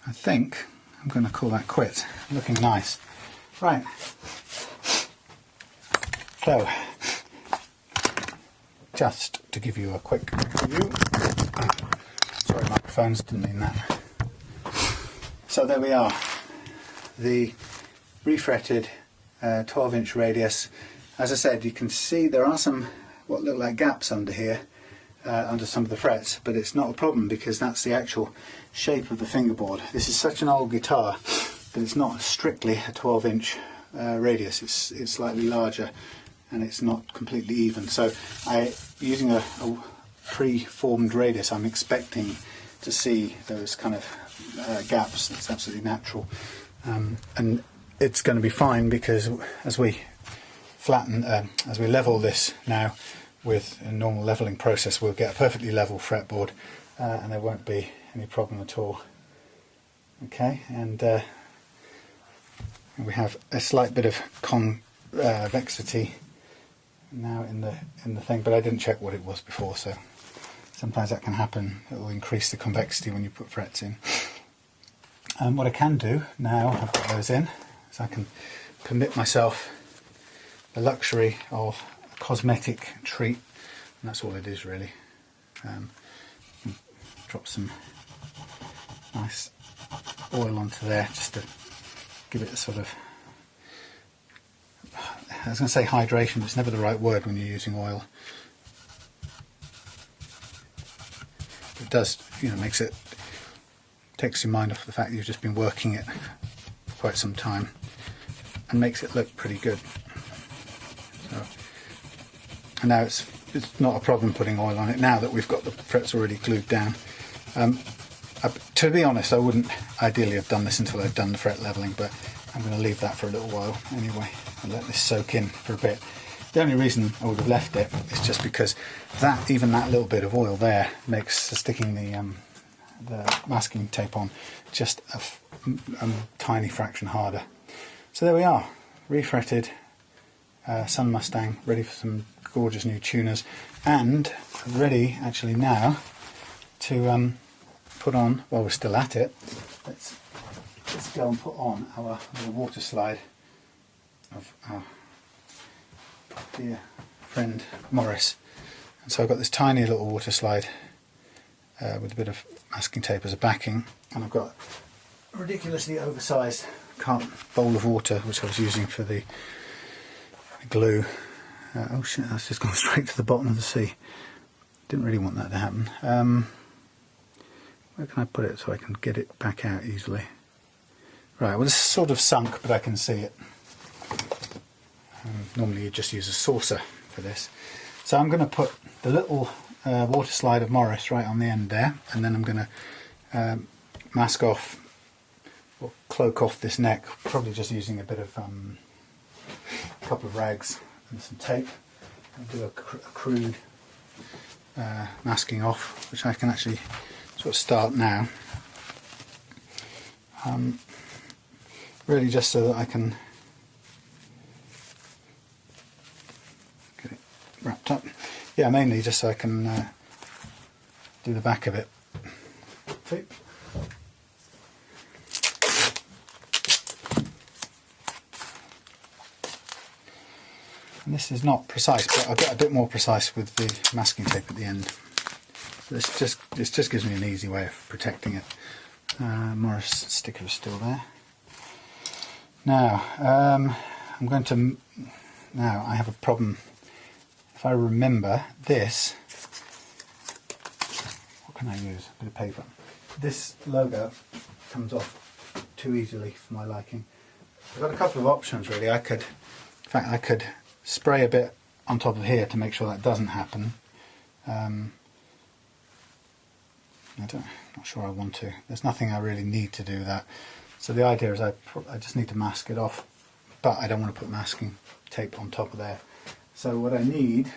I think I'm going to call that quits. Looking nice. Right. So, just to give you a quick review. Sorry, microphones, didn't mean that. So there we are. The refretted 12-inch radius. As I said, you can see there are some what look like gaps under here, under some of the frets, but it's not a problem because that's the actual shape of the fingerboard. This is such an old guitar that it's not strictly a 12-inch radius. It's slightly larger, and it's not completely even. So using a pre-formed radius, I'm expecting to see those kind of gaps. It's absolutely natural, and it's going to be fine because as we level this now with a normal leveling process, we'll get a perfectly level fretboard, and there won't be any problem at all. Okay, and we have a slight bit of convexity now in the thing, but I didn't check what it was before, so sometimes that can happen. It will increase the convexity when you put frets in. What I can do now I've got those in, is I can permit myself the luxury of a cosmetic treat, and that's all it is really. Drop some nice oil onto there just to give it a sort of, I was going to say hydration, but it's never the right word when you're using oil. It does, you know, takes your mind off the fact that you've just been working it for quite some time, and makes it look pretty good. So, and now it's not a problem putting oil on it now that we've got the frets already glued down. To be honest, I wouldn't ideally have done this until I'd done the fret leveling, but I'm going to leave that for a little while anyway and let this soak in for a bit. The only reason I would have left it is just because even that little bit of oil there makes sticking the masking tape on just a tiny fraction harder. So there we are, refretted Sunn Mustang, ready for some gorgeous new tuners, and ready actually now to put on, while we're still at it, let's go and put on our little water slide of our dear friend Morris. And so I've got this tiny little water slide with a bit of masking tape as a backing, and I've got a ridiculously oversized bowl of water which I was using for the glue. Oh shit, that's just gone straight to the bottom of the sea. Didn't really want that to happen. Where can I put it so I can get it back out easily? Right, well, it's sort of sunk, but I can see it. Normally you just use a saucer for this. So I'm going to put the little water slide of Morris right on the end there, and then I'm going to mask off or cloak off this neck, probably just using a bit of a couple of rags and some tape, and do a crude masking off, which I can actually sort of start now. Really just so that I can get it wrapped up. Yeah, mainly just so I can do the back of it. See? And this is not precise, but I'll get a bit more precise with the masking tape at the end. This just gives me an easy way of protecting it. Morris sticker is still there. Now, now I have a problem. If I remember this, what can I use? A bit of paper. This logo comes off too easily for my liking. I've got a couple of options really. In fact, I could spray a bit on top of here to make sure that doesn't happen. I'm not sure I want to. There's nothing I really need to do that. So the idea is I just need to mask it off, but I don't want to put masking tape on top of there. So what I need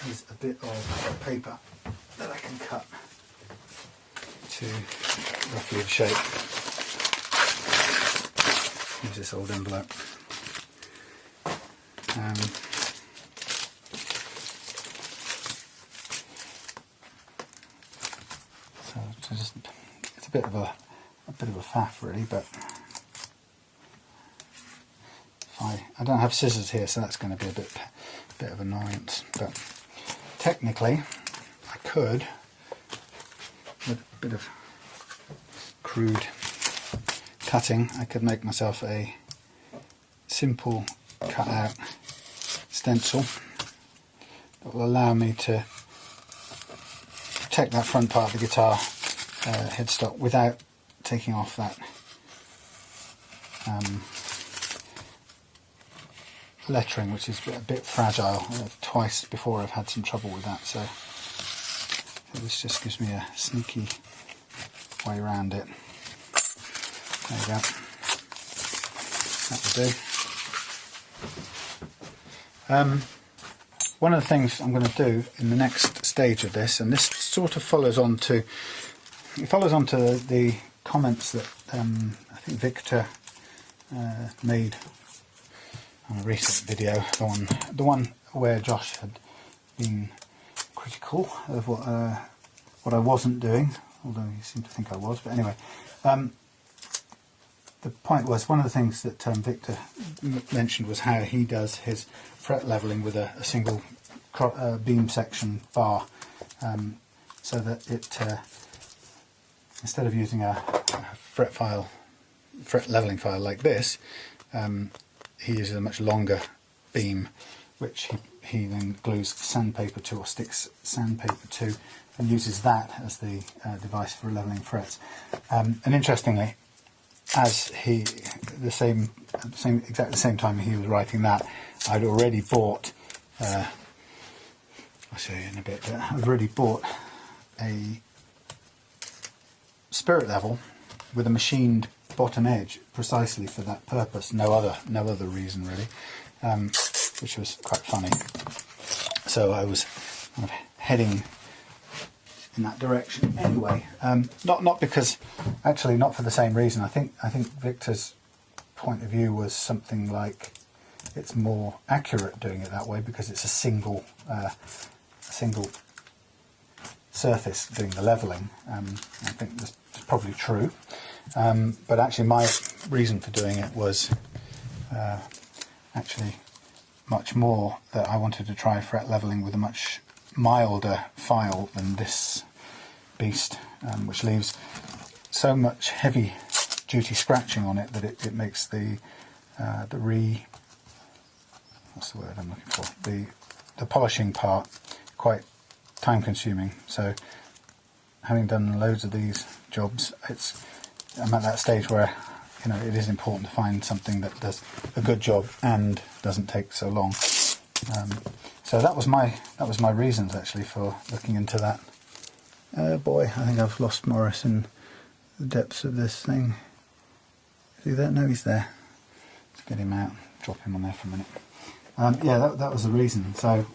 is a bit of paper that I can cut to roughly the shape. Use this old envelope. So just, it's a bit of a faff really, but I don't have scissors here, so that's going to be a bit of annoyance. But technically, I could, with a bit of crude cutting, I could make myself a simple cut-out stencil that will allow me to protect that front part of the guitar headstock without taking off that lettering, which is a bit fragile. Twice before I've had some trouble with that, so this just gives me a sneaky way around it. There you go. That will do. One of the things I'm going to do in the next stage of this, and this sort of follows on to the comments that I think Victor made on a recent video, the one where Josh had been critical of what I wasn't doing, although he seemed to think I was. But anyway, the point was, one of the things that Victor mentioned was how he does his fret levelling with a single beam section bar, so that it instead of using a fret levelling file like this, he uses a much longer beam, which he then glues sandpaper to or sticks sandpaper to, and uses that as the device for levelling frets. And interestingly, as exactly the same time he was writing that, I'd already bought. I'll show you in a bit. But I've already bought a spirit level with a machined bottom edge precisely for that purpose. No other reason really, which was quite funny. So I was kind of heading in that direction anyway. Not because, actually, not for the same reason. I think Victor's point of view was something like it's more accurate doing it that way because it's a single surface doing the levelling. I think that's probably true. But actually, my reason for doing it was actually much more that I wanted to try fret levelling with a much milder file than this beast, which leaves so much heavy duty scratching on it that it makes the what's the word I'm looking for, the polishing part quite time consuming. So having done loads of these jobs, I'm at that stage where it is important to find something that does a good job and doesn't take so long. So that was my reasons actually for looking into that. Oh boy, I think I've lost Morris in the depths of this thing. See that? No, he's there. Let's get him out. Drop him on there for a minute. Yeah, that was the reason. So,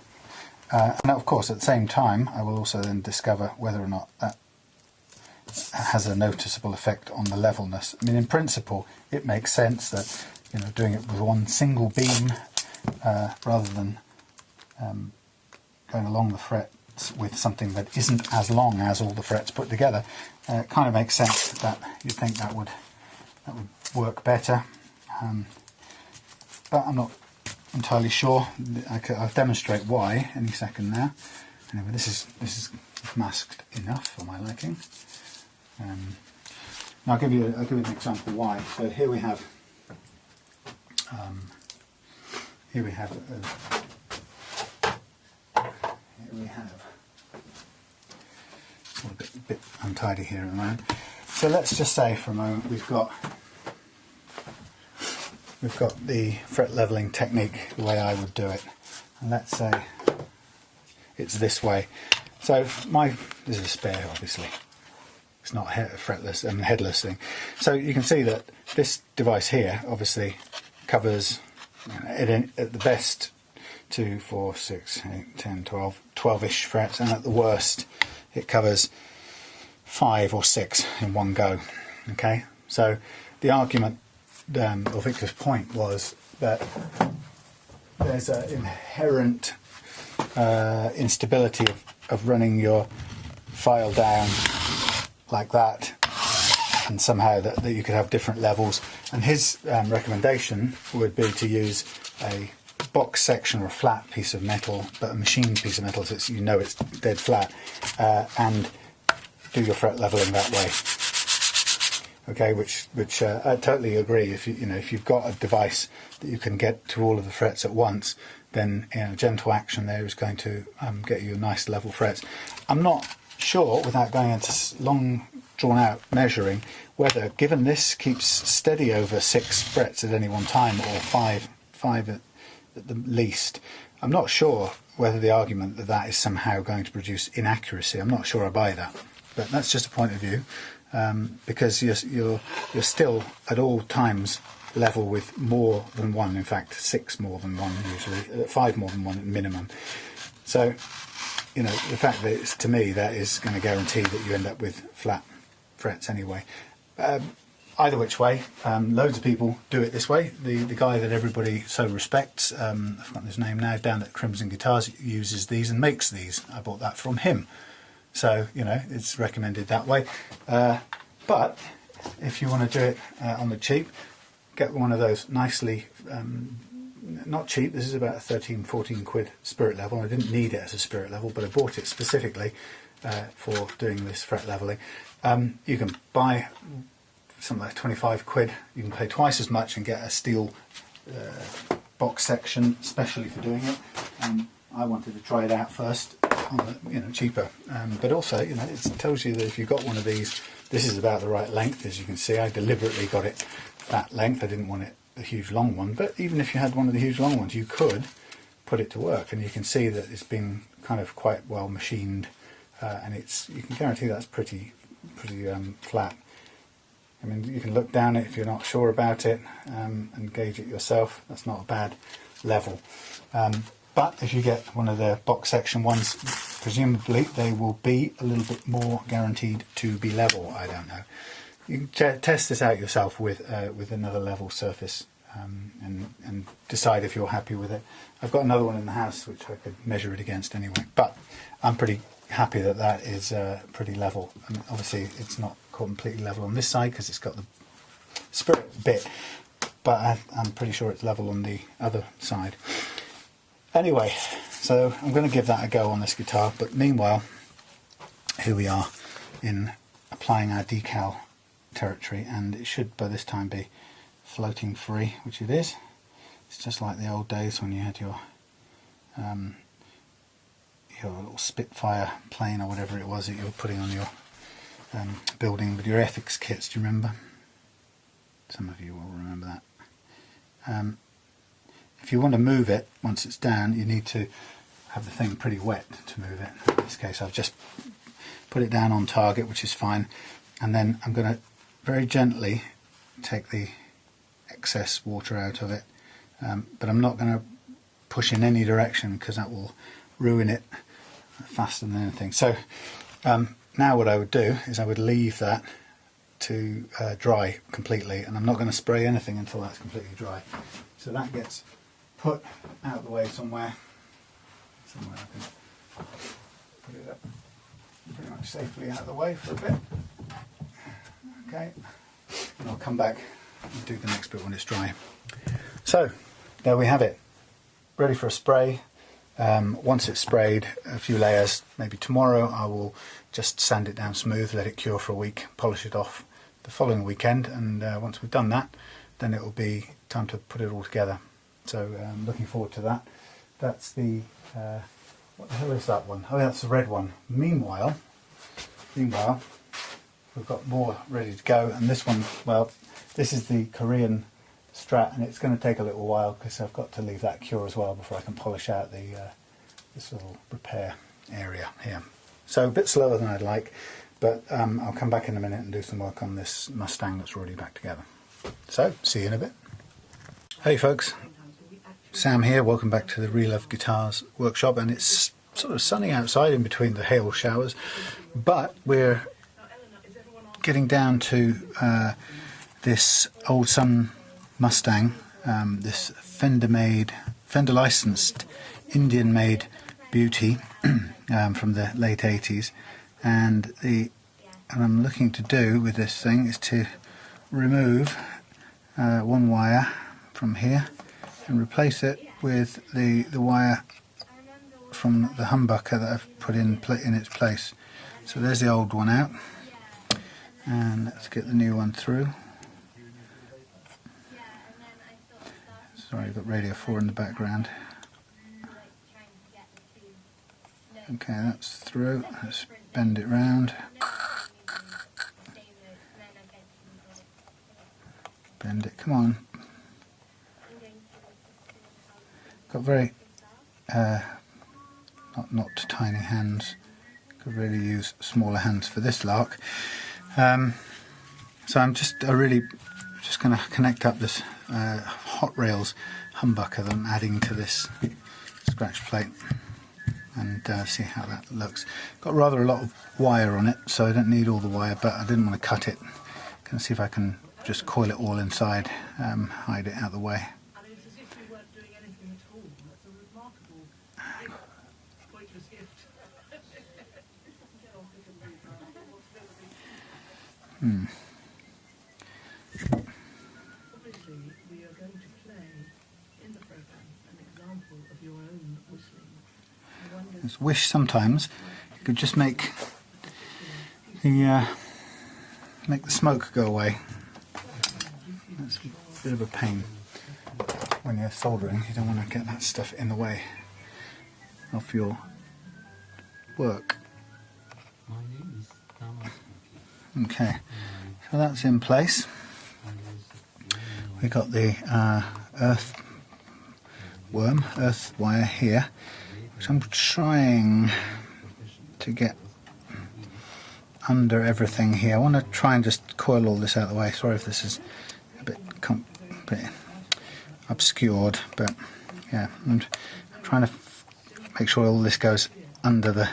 and of course, at the same time, I will also then discover whether or not that has a noticeable effect on the levelness. I mean, in principle, it makes sense that doing it with one single beam rather than going along the frets with something that isn't as long as all the frets put together, kind of makes sense that you'd think that would work better. But I'm not entirely sure. I'll demonstrate why any second now. Anyway, this is masked enough for my liking. Now I'll give you an example why. So here we have a bit untidy here at the moment. So let's just say for a moment we've got the fret levelling technique the way I would do it, and let's say it's this way. So this is a spare, obviously. It's not a fretless and headless thing. So you can see that this device here obviously covers at the best 2, 4, 6, 8, 10, 12, 12-ish frets, and at the worst it covers 5 or 6 in one go. Okay, so the argument or Victor's point was that there's an inherent instability of running your file down like that, and somehow that you could have different levels. And his recommendation would be to use a box section or a flat piece of metal, but a machined piece of metal, so it's dead flat, and do your fret levelling that way. Okay, which I totally agree. If you've got a device that you can get to all of the frets at once, then gentle action there is going to get you nice level frets. I'm not sure, without going into long drawn out measuring, whether, given this keeps steady over 6 frets at any one time, or 5 at the least, I'm not sure whether the argument that is somehow going to produce inaccuracy. I'm not sure I buy that, but that's just a point of view, because you're still at all times level with more than one, in fact 6 more than one usually, 5 more than one at minimum. So the fact that to me that is going to guarantee that you end up with flat frets anyway. Either which way, loads of people do it this way. The guy that everybody so respects, I've forgotten his name now, down at Crimson Guitars, uses these and makes these. I bought that from him. So, it's recommended that way. But if you want to do it on the cheap, get one of those nicely, not cheap, this is about 13-14 quid spirit level. I didn't need it as a spirit level, but I bought it specifically for doing this fret leveling. You can buy something like 25 quid, you can pay twice as much and get a steel box section especially for doing it. I wanted to try it out first on the, cheaper, but also, it tells you that if you've got one of these, this is about the right length. As you can see, I deliberately got it that length. I didn't want it a huge long one, but even if you had one of the huge long ones, you could put it to work, and you can see that it's been kind of quite well machined, and you can guarantee that's pretty flat. I mean, you can look down it if you're not sure about it, and gauge it yourself. That's not a bad level. But if you get one of the box section ones, presumably they will be a little bit more guaranteed to be level. I don't know. You can test this out yourself with another level surface, and decide if you're happy with it. I've got another one in the house which I could measure it against anyway, but I'm pretty happy that that is pretty level. And obviously it's not completely level on this side because it's got the spirit bit, but I'm pretty sure it's level on the other side. Anyway, so I'm going to give that a go on this guitar, but meanwhile, here we are in applying our decal territory, and it should by this time be floating free, which it is. It's just like the old days when you had your little Spitfire plane or whatever it was that you were putting on your building with your FX kits. Do you remember? Some of you will remember that. If you want to move it once it's down, you need to have the thing pretty wet to move it. In this case, I've just put it down on target, which is fine, and then I'm going to very gently take the excess water out of it, but I'm not going to push in any direction because that will ruin it faster than anything. So now what I would do is I would leave that to dry completely, and I'm not going to spray anything until that's completely dry. So that gets put out of the way somewhere I can put it up pretty much safely out of the way for a bit. Okay, and I'll come back and do the next bit when it's dry. So there we have it, ready for a spray. Once it's sprayed, a few layers, maybe tomorrow I will just sand it down smooth, let it cure for a week, polish it off the following weekend, and once we've done that, then it will be time to put it all together. So I'm looking forward to that. That's the what the hell is that one? Oh, that's the red one. Meanwhile, we've got more ready to go, and this one, well, this is the Korean strat, and it's going to take a little while because I've got to leave that cure as well before I can polish out this little repair area here. So a bit slower than I'd like, but I'll come back in a minute and do some work on this Mustang that's already back together. So, see you in a bit. Hey folks, Sam here, welcome back to the Relove Guitars workshop, and it's sort of sunny outside in between the hail showers, but we're getting down to this old Sunn Mustang, this Fender licensed, Indian made beauty from the late 80s, and what I'm looking to do with this thing is to remove one wire from here and replace it with the wire from the humbucker that I've put in its place. So there's the old one out, and let's get the new one through. Sorry, I've got Radio 4 in the background. Okay, that's through. Let's bend it round. Bend it, come on. Got very not tiny hands. Could really use smaller hands for this lark. So I'm really just going to connect up this Hot Rails humbucker that I'm adding to this scratch plate, and see how that looks. Got rather a lot of wire on it, so I don't need all the wire, but I didn't want to cut it. Can see if I can just coil it all inside, hide it out of the way. And it's as if you weren't doing anything at all. That's a remarkable, pointless gift. just wish sometimes you could just make the smoke go away. That's a bit of a pain when you're soldering. You don't want to get that stuff in the way of your work. Okay, so that's in place. We got the earth wire here, which I'm trying to get under everything here. I want to try and just coil all this out of the way. Sorry if this is a bit obscured, but yeah, I'm trying to make sure all this goes under the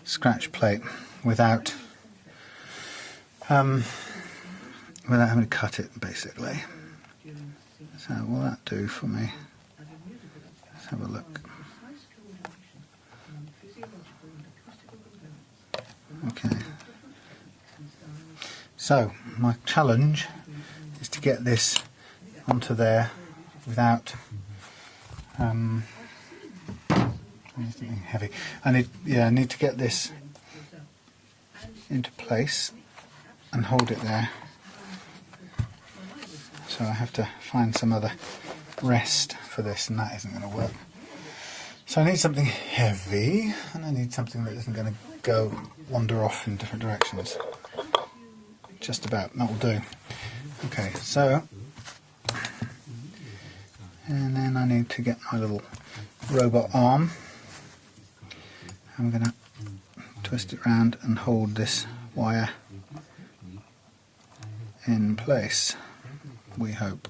scratch plate without having to cut it, basically. So what will that do for me? Let's have a look. Okay. So my challenge is to get this onto there without anything heavy. I need to get this into place and hold it there. So I have to find some other rest for this, and that isn't going to work. So I need something heavy, and I need something that isn't going to wander off in different directions. Just about, that will do. Okay, so, and then I need to get my little robot arm. I'm going to twist it round and hold this wire in place, we hope.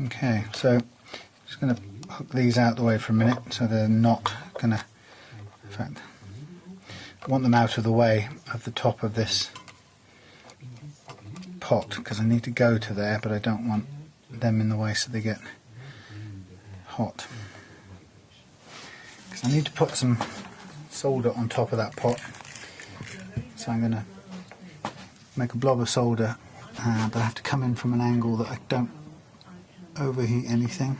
Okay, so I'm just going to hook these out the way for a minute so they're not going to, in fact, I want them out of the way of the top of this pot, because I need to go to there, but I don't want them in the way so they get hot. Because I need to put some solder on top of that pot, so I'm going to make a blob of solder, but I have to come in from an angle that I don't overheat anything.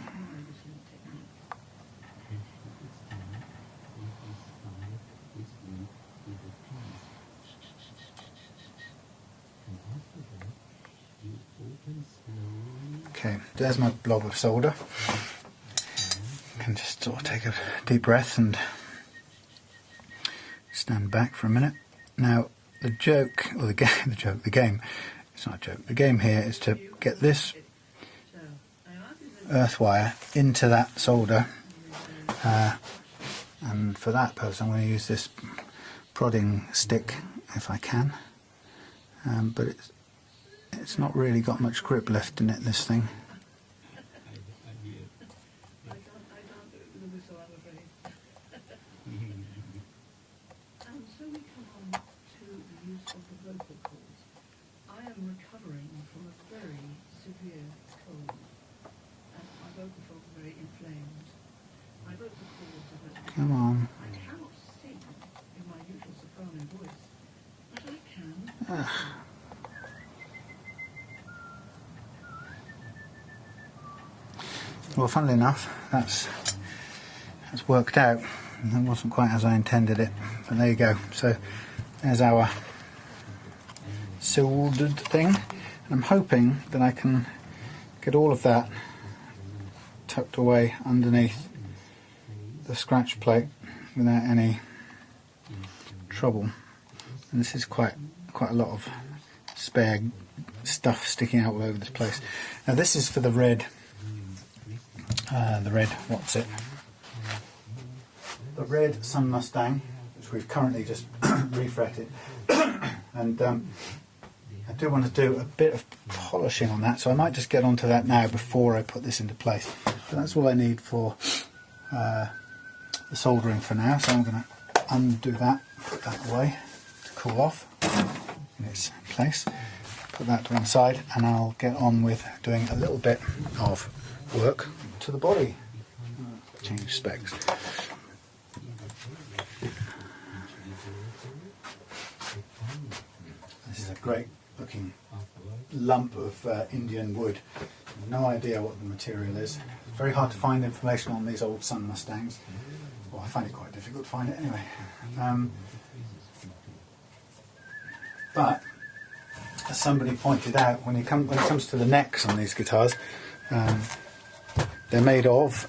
Okay, there's my blob of solder. I can just sort of take a deep breath and stand back for a minute. Now, the joke, or the game, it's not a joke, the game here is to get this earth wire into that solder, and for that purpose I'm going to use this prodding stick if I can, but it's not really got much grip left in it, this thing. Come on. I cannot sing in my usual soprano voice, but I can. Well, funnily enough, that's worked out. It wasn't quite as I intended it, but there you go. So there's our soldered thing, and I'm hoping that I can get all of that tucked away underneath the scratch plate without any trouble. And this is quite a lot of spare stuff sticking out all over this place. Now this is for the red, what's it? The red Sunn Mustang, which we've currently just refretted, and I do want to do a bit of polishing on that, so I might just get onto that now before I put this into place. But that's all I need for the soldering for now, so I'm going to undo that, put that away to cool off in its place, put that to one side, and I'll get on with doing a little bit of work to the body. Change specs. This is a great looking lump of Indian wood. No idea what the material is. very hard to find information on these old Sunn Mustangs. Well, I find it quite difficult to find it anyway. But as somebody pointed out, when it comes to the necks on these guitars, they're made of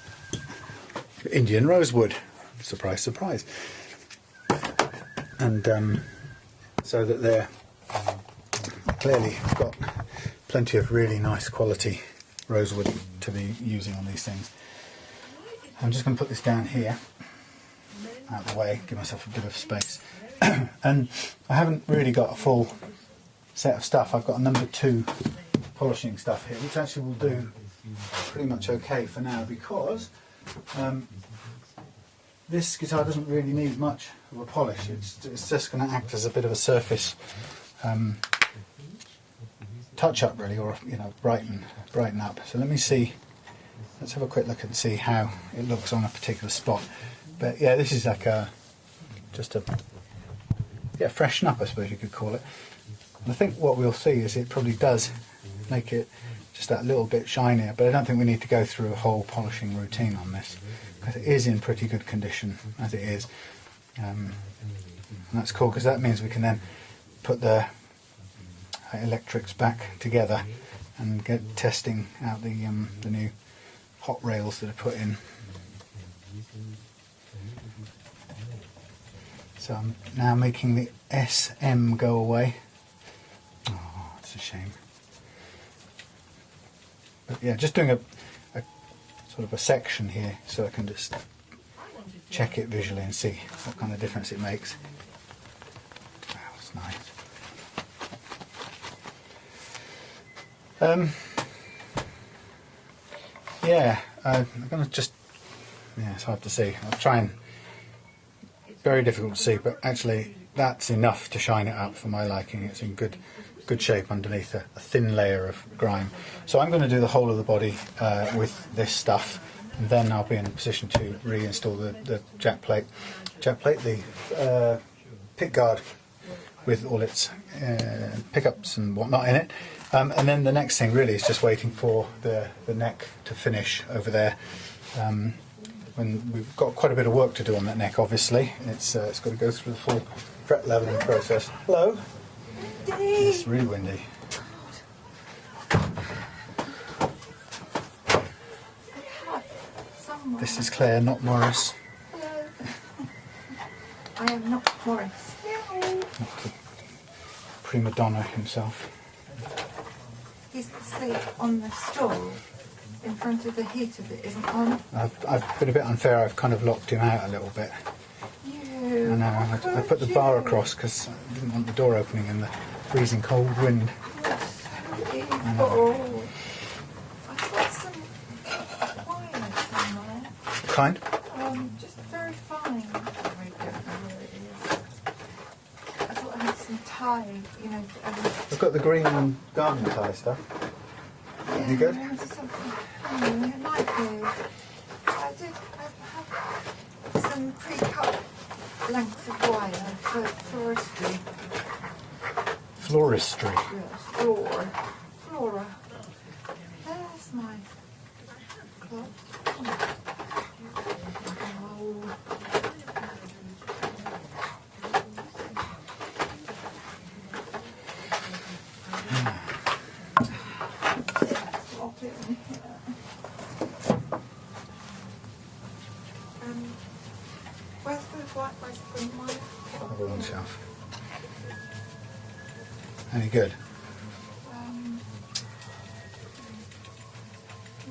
Indian rosewood. Surprise, surprise. And so that they're clearly got plenty of really nice quality rosewood to be using on these things. I'm just going to put this down here, out of the way, give myself a bit of space. And I haven't really got a full set of stuff. I've got a number 2 polishing stuff here, which actually will do pretty much okay for now, because this guitar doesn't really need much of a polish. It's just going to act as a bit of a surface touch up, really, or brighten up. So let me see. Let's have a quick look and see how it looks on a particular spot. But yeah, this is like just a freshen up, I suppose you could call it. And I think what we'll see is it probably does make it just that little bit shinier, but I don't think we need to go through a whole polishing routine on this, because it is in pretty good condition as it is. And that's cool, because that means we can then put the electrics back together and get testing out the new hot rails that are put in. So I'm now making the SM go away. Oh, it's a shame. But yeah, just doing a sort of a section here so I can just check it visually and see what kind of difference it makes. Wow, that's nice. Yeah, I'm going to just... Yeah, it's hard to see. I'll try and... Very difficult to see, but actually that's enough to shine it up for my liking. It's in good shape underneath a thin layer of grime. So I'm going to do the whole of the body with this stuff, and then I'll be in a position to reinstall the jack plate, the pickguard with all its pickups and whatnot in it. And then the next thing really is just waiting for the neck to finish over there. When we've got quite a bit of work to do on that neck, obviously. It's got to go through the full fret leveling process. Hello? It's really windy. This is Claire, not Morris. Hello. I am not Morris. Not the prima donna himself. He's asleep on the stool in front of the heater that isn't on. I've been a bit unfair. I've kind of locked him out a little bit. You. I know. I put the bar across because I didn't want the door opening in the freezing cold wind. That's so evil. I've got some wire somewhere. What kind? Just very fine. I don't know where it is. I thought I had some tie, I've got the green garden tie stuff. Any good? It might be. I have some pre-cut lengths of wire for floristry. Floristry. Yes, flora. There's my club. Oh. Where's the green wire? Over on the shelf. Any good?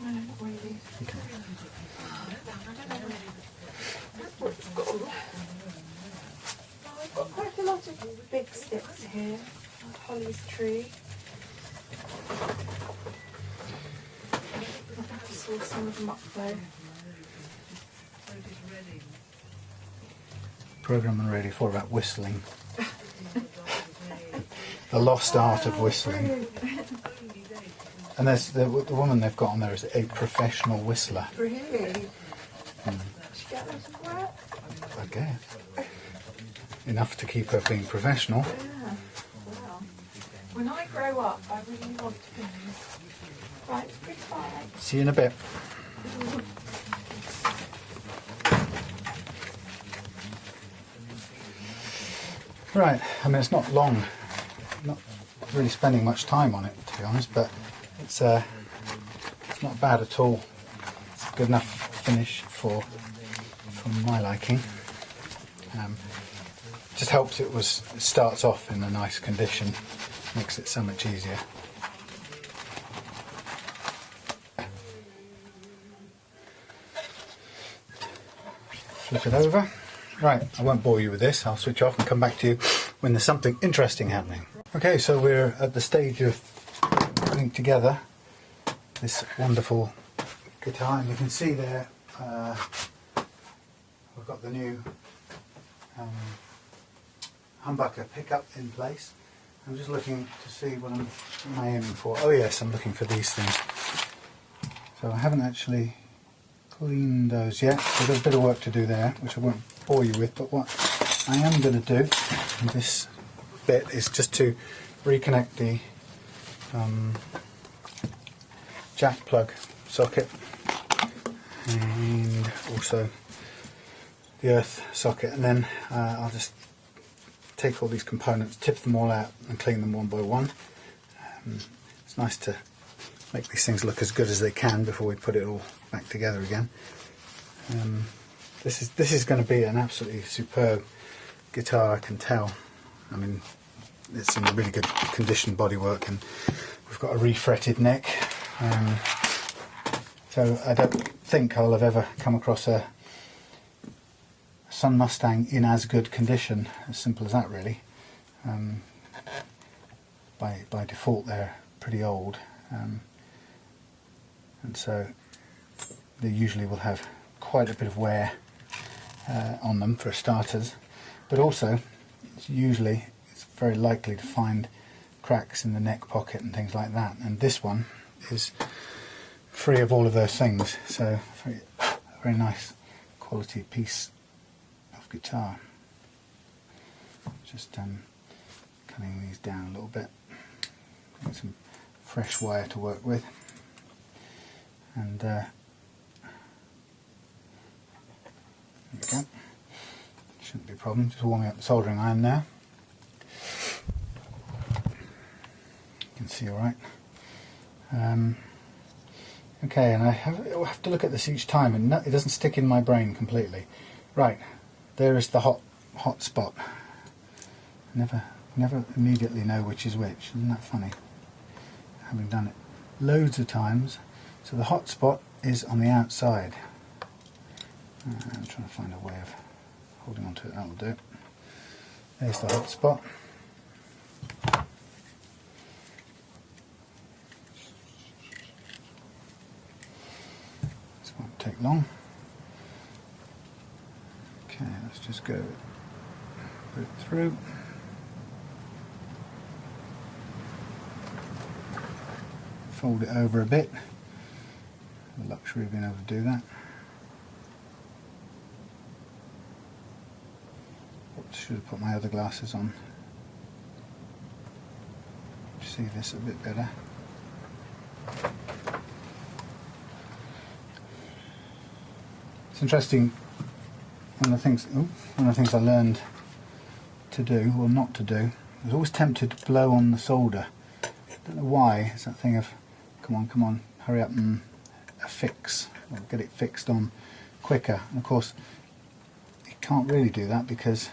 No, not really. Okay. I've got quite a lot of big sticks here. Like Holly's tree. I think I saw some of them up there. Programme and ready for about whistling. The lost art of whistling. And there's the woman they've got on there is a professional whistler. Really? Did you get those for work? I guess. Enough to keep her being professional. Yeah. Well, when I grow up, I really want to be. Right, goodbye. See you in a bit. Mm. Right, I mean it's not long, not really spending much time on it to be honest, but it's not bad at all. It's a good enough finish for my liking. Just helps it starts off in a nice condition, makes it so much easier. Flip it over. Right, I won't bore you with this, I'll switch off and come back to you when there's something interesting happening. Okay, so we're at the stage of putting together this wonderful guitar, and you can see there we've got the new humbucker pickup in place. I'm just looking to see what am I aiming for. Oh yes, I'm looking for these things. So I haven't actually cleaned those yet, so there's a bit of work to do there, which I won't bore you with, but what I am going to do in this bit is just to reconnect the jack plug socket and also the earth socket, and then I'll just take all these components, tip them all out and clean them one by one. It's nice to make these things look as good as they can before we put it all back together again. This is going to be an absolutely superb guitar, I can tell. I mean, it's in really good condition bodywork, and we've got a refretted neck. So I don't think I'll have ever come across a Sunn Mustang in as good condition. As simple as that, really. By default, they're pretty old, and so they usually will have quite a bit of wear on them for starters. But also, it's very likely to find cracks in the neck pocket and things like that. And this one is free of all of those things. So very nice quality piece of guitar. Just cutting these down a little bit. Get some fresh wire to work with. And there we go. Shouldn't be a problem. Just warming up the soldering iron now. You can see all right. Okay, and I'll have to look at this each time, and it doesn't stick in my brain completely. Right, there is the hot spot. Never immediately know which is which. Isn't that funny? Having done it loads of times. So the hot spot is on the outside. I'm trying to find a way of holding on to it. That'll do. There's the hot spot. This won't take long. Okay, let's just go put it through. Fold it over a bit. The luxury of being able to do that. Oops, should have put my other glasses on to see this a bit better. It's interesting. One of the things I learned to do, or not to do, I was always tempted to blow on the solder. I don't know why. It's that thing of come on, hurry up and fix, or get it fixed on quicker. And of course, you can't really do that, because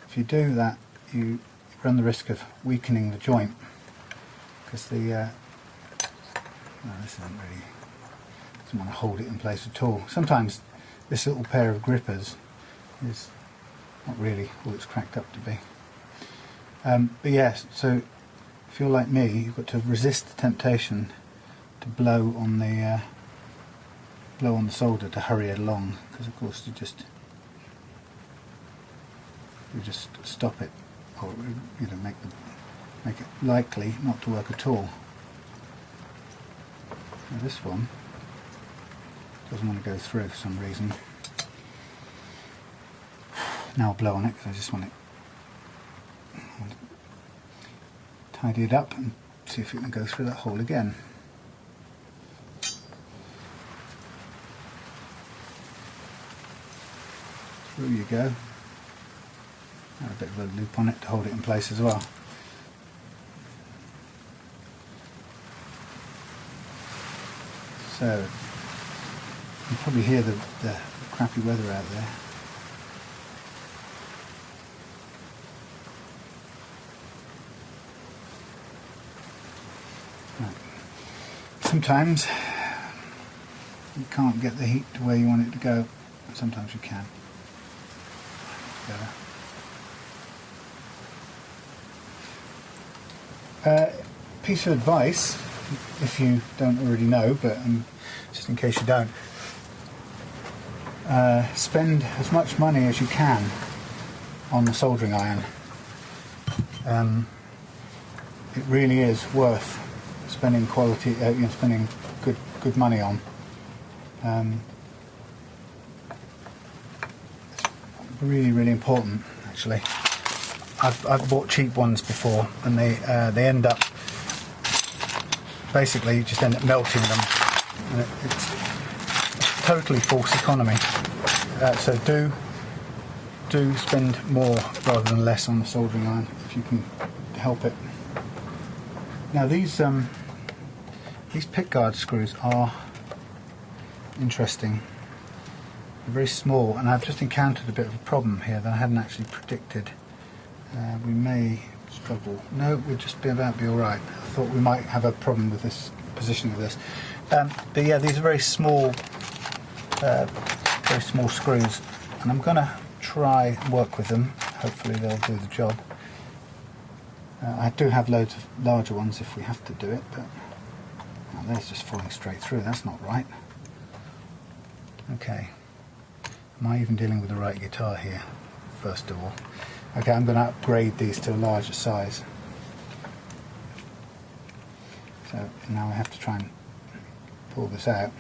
if you do that, you run the risk of weakening the joint, because the no, this isn't really, doesn't want to hold it in place at all. Sometimes this little pair of grippers is not really all it's cracked up to be. But yes, so if you're like me, you've got to resist the temptation to blow on the solder to hurry it along, because of course you just stop it, or make it likely not to work at all. Now this one doesn't want to go through for some reason. Now I'll blow on it because I just want to tidy it up and see if it can go through that hole again. Through you go. And a bit of a loop on it to hold it in place as well. So you can probably hear the crappy weather out there. Right. Sometimes you can't get the heat to where you want it to go, and sometimes you can. Piece of advice, if you don't already know, but just in case you don't, spend as much money as you can on the soldering iron. It really is worth spending quality, spending good money on. It's really important, actually. I've bought cheap ones before, and they end up basically just end up melting them, and it's totally false economy. So do spend more rather than less on the soldering iron if you can help it. Now these pickguard screws are interesting. They're very small, and I've just encountered a bit of a problem here that I hadn't actually predicted. We may struggle. No, we'll just about be all right. I thought we might have a problem with this positioning of this. But yeah, these are very small screws, and I'm going to try and work with them. Hopefully they'll do the job. I do have loads of larger ones if we have to do it, but oh, there's just falling straight through. That's not right. Okay. Am I even dealing with the right guitar here, first of all? Okay, I'm going to upgrade these to a larger size. So now I have to try and pull this out.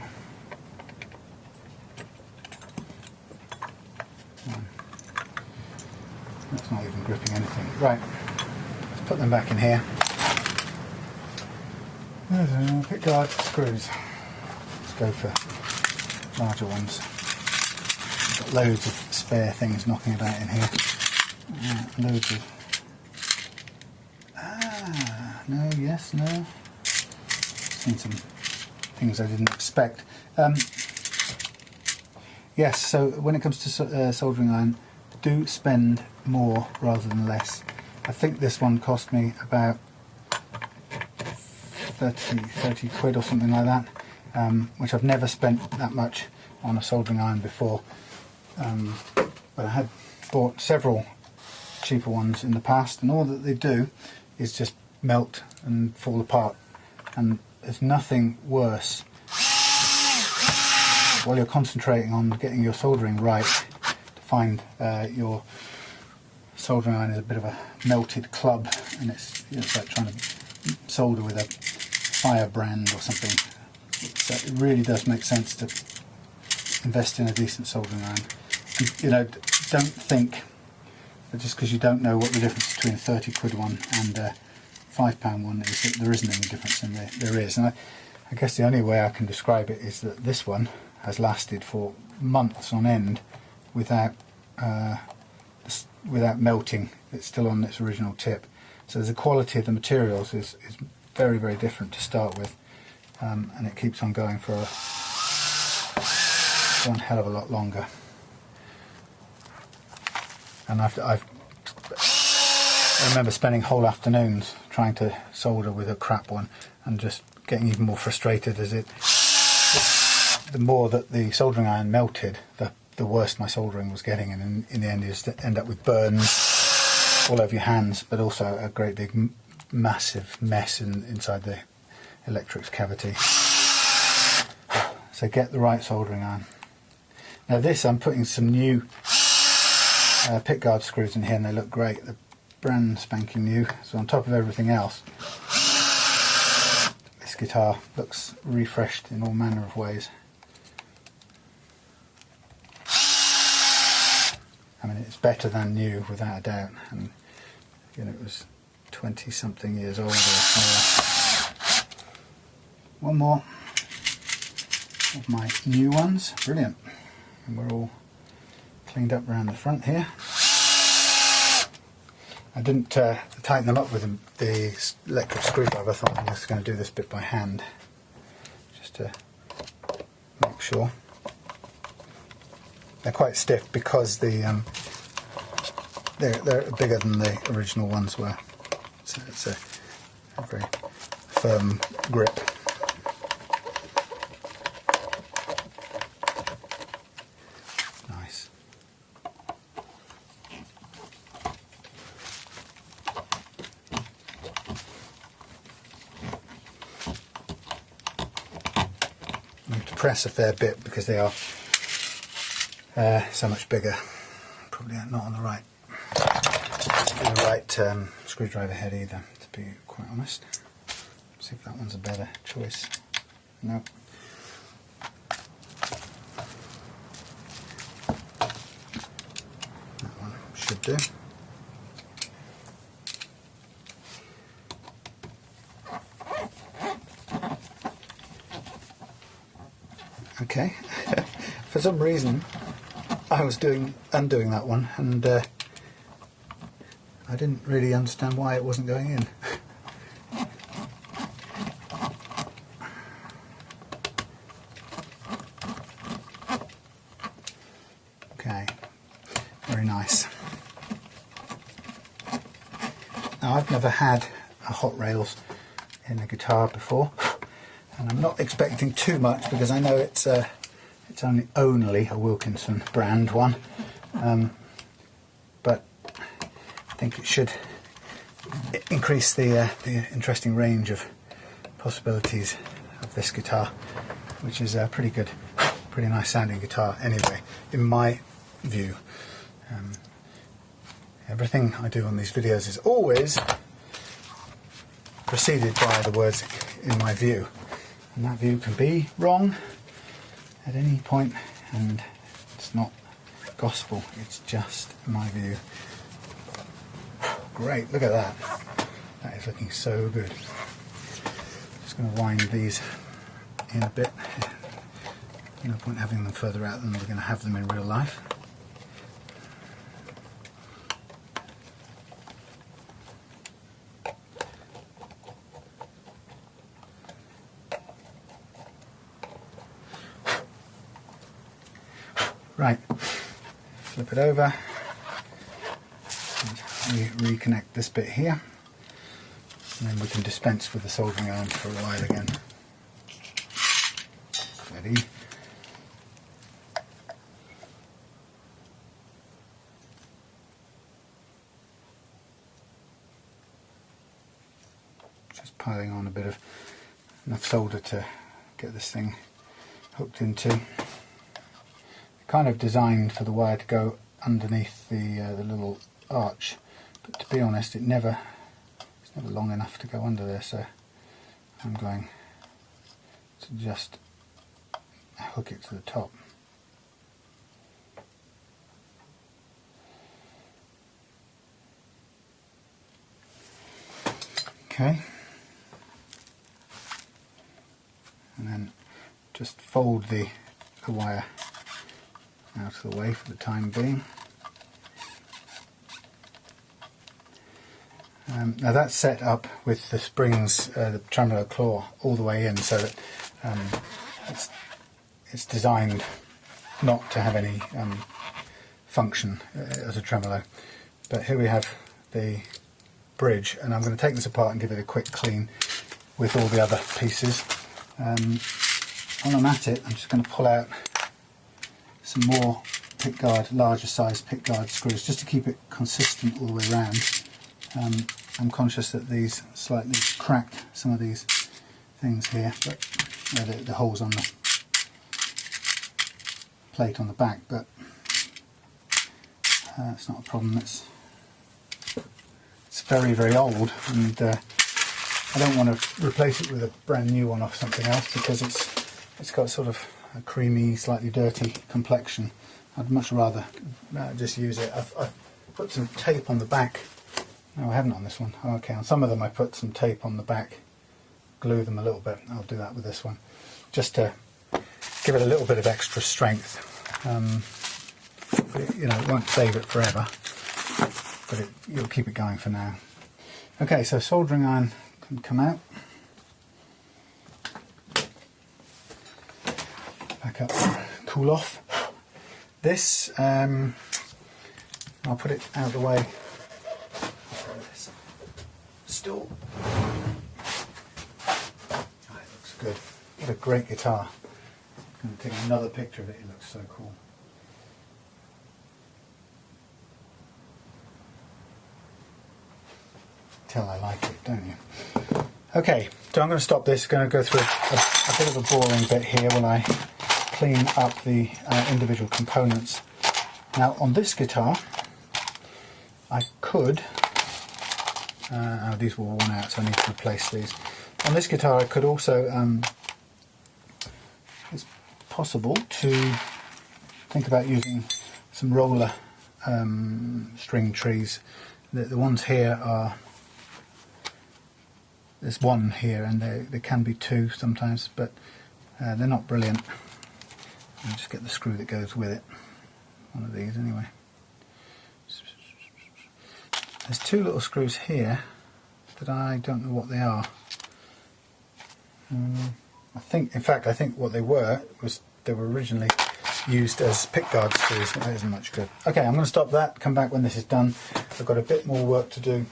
That's not even gripping anything. Right, let's put them back in here. There's pickguard screws. Let's go for larger ones. Got loads of spare things knocking about in here. Loads of... no, yes, no. Seen some things I didn't expect. Yes, so when it comes to soldering iron, do spend more rather than less. I think this one cost me about 30 quid or something like that, which I've never spent that much on a soldering iron before. But I had bought several cheaper ones in the past, and all that they do is just melt and fall apart, and there's nothing worse while you're concentrating on getting your soldering right to find your soldering iron is a bit of a melted club, and it's like trying to solder with a firebrand or something. So it really does make sense to invest in a decent soldering iron. And, don't think that just because you don't know what the difference between a 30 quid one and a £5 one is, that there isn't any difference, and there is. And I guess the only way I can describe it is that this one has lasted for months on end without melting. It's still on its original tip. So the quality of the materials is very, very different to start with, and it keeps on going for one hell of a lot longer. And I remember spending whole afternoons trying to solder with a crap one, and just getting even more frustrated as the more that the soldering iron melted, the worse my soldering was getting, and in the end you just end up with burns all over your hands, but also a great big massive mess inside the electrics cavity. So get the right soldering iron. Now this, I'm putting some new pickguard screws in here, and they look great. They're brand spanking new. So on top of everything else, this guitar looks refreshed in all manner of ways. I mean, it's better than new without a doubt, and it was 20 something years old or more. One more of my new ones. Brilliant. And we're all cleaned up around the front here. I didn't tighten them up with the electric screwdriver. I thought I'm just going to do this bit by hand, just to make sure. They're quite stiff because they're bigger than the original ones were. So it's a very firm grip. Nice. I have to press a fair bit because they are so much bigger. Probably not on the right screwdriver head either, to be quite honest. See if that one's a better choice. No. That one should do. Okay. For some reason I was undoing that one, and I didn't really understand why it wasn't going in. Okay, very nice. Now, I've never had a hot rails in a guitar before, and I'm not expecting too much because I know it's only a Wilkinson brand one, but I think it should increase the interesting range of possibilities of this guitar, which is a pretty good, pretty nice sounding guitar anyway, in my view. Everything I do on these videos is always preceded by the words "in my view," and that view can be wrong at any point, and it's not gospel, it's just my view. Great, look at that. That is looking so good. Just going to wind these in a bit. No point having them further out than we're going to have them in real life. Right, flip it over, and we reconnect this bit here, and then we can dispense with the soldering iron for a while again. Ready? Just piling on a bit of enough solder to get this thing hooked into. Kind of designed for the wire to go underneath the little arch, but to be honest, it's never long enough to go under there, so I'm going to just hook it to the top. Okay, and then just fold the wire out of the way for the time being. Now that's set up with the springs, the tremolo claw, all the way in, so that it's designed not to have any function as a tremolo. But here we have the bridge, and I'm going to take this apart and give it a quick clean with all the other pieces. While I'm at it, I'm just going to pull out some more pickguard, larger size pickguard screws, just to keep it consistent all the way around. I'm conscious that these slightly cracked some of these things here, but the holes on the plate on the back, but it's not a problem. It's very, very old, and I don't want to replace it with a brand new one off something else because it's got sort of a creamy, slightly dirty complexion. I'd much rather just use it. I've put some tape on the back. No, I haven't on this one. Okay, on some of them I put some tape on the back, glue them a little bit. I'll do that with this one, just to give it a little bit of extra strength. But it won't save it forever. but you'll keep it going for now. Okay, so soldering iron can come out. Back up, cool off. This, I'll put it out of the way. Stool. Oh, it looks good. What a great guitar. I'm going to take another picture of it. It looks so cool. Tell I like it, don't you? Okay, so I'm going to stop this. Going to go through a bit of a boring bit here while I clean up the individual components. Now on this guitar, I could. These were worn out, so I need to replace these. On this guitar, I could also. It's possible to think about using some roller string trees. The ones here are. There's one here, and there can be two sometimes, but they're not brilliant. I'll just get the screw that goes with it. One of these, anyway. There's two little screws here, but I don't know what they are. I think what they were was they were originally used as pickguard screws. That isn't much good. Okay, I'm going to stop that. Come back when this is done. I've got a bit more work to do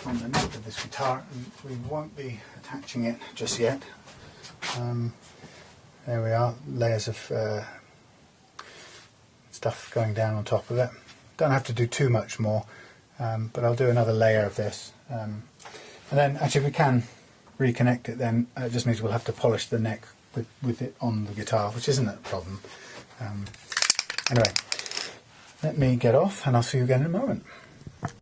on the neck of this guitar, and we won't be attaching it just yet. There we are, layers of stuff going down on top of it. Don't have to do too much more, but I'll do another layer of this. And then actually we can reconnect it then. It just means we'll have to polish the neck with it on the guitar, which isn't a problem. Anyway, let me get off and I'll see you again in a moment.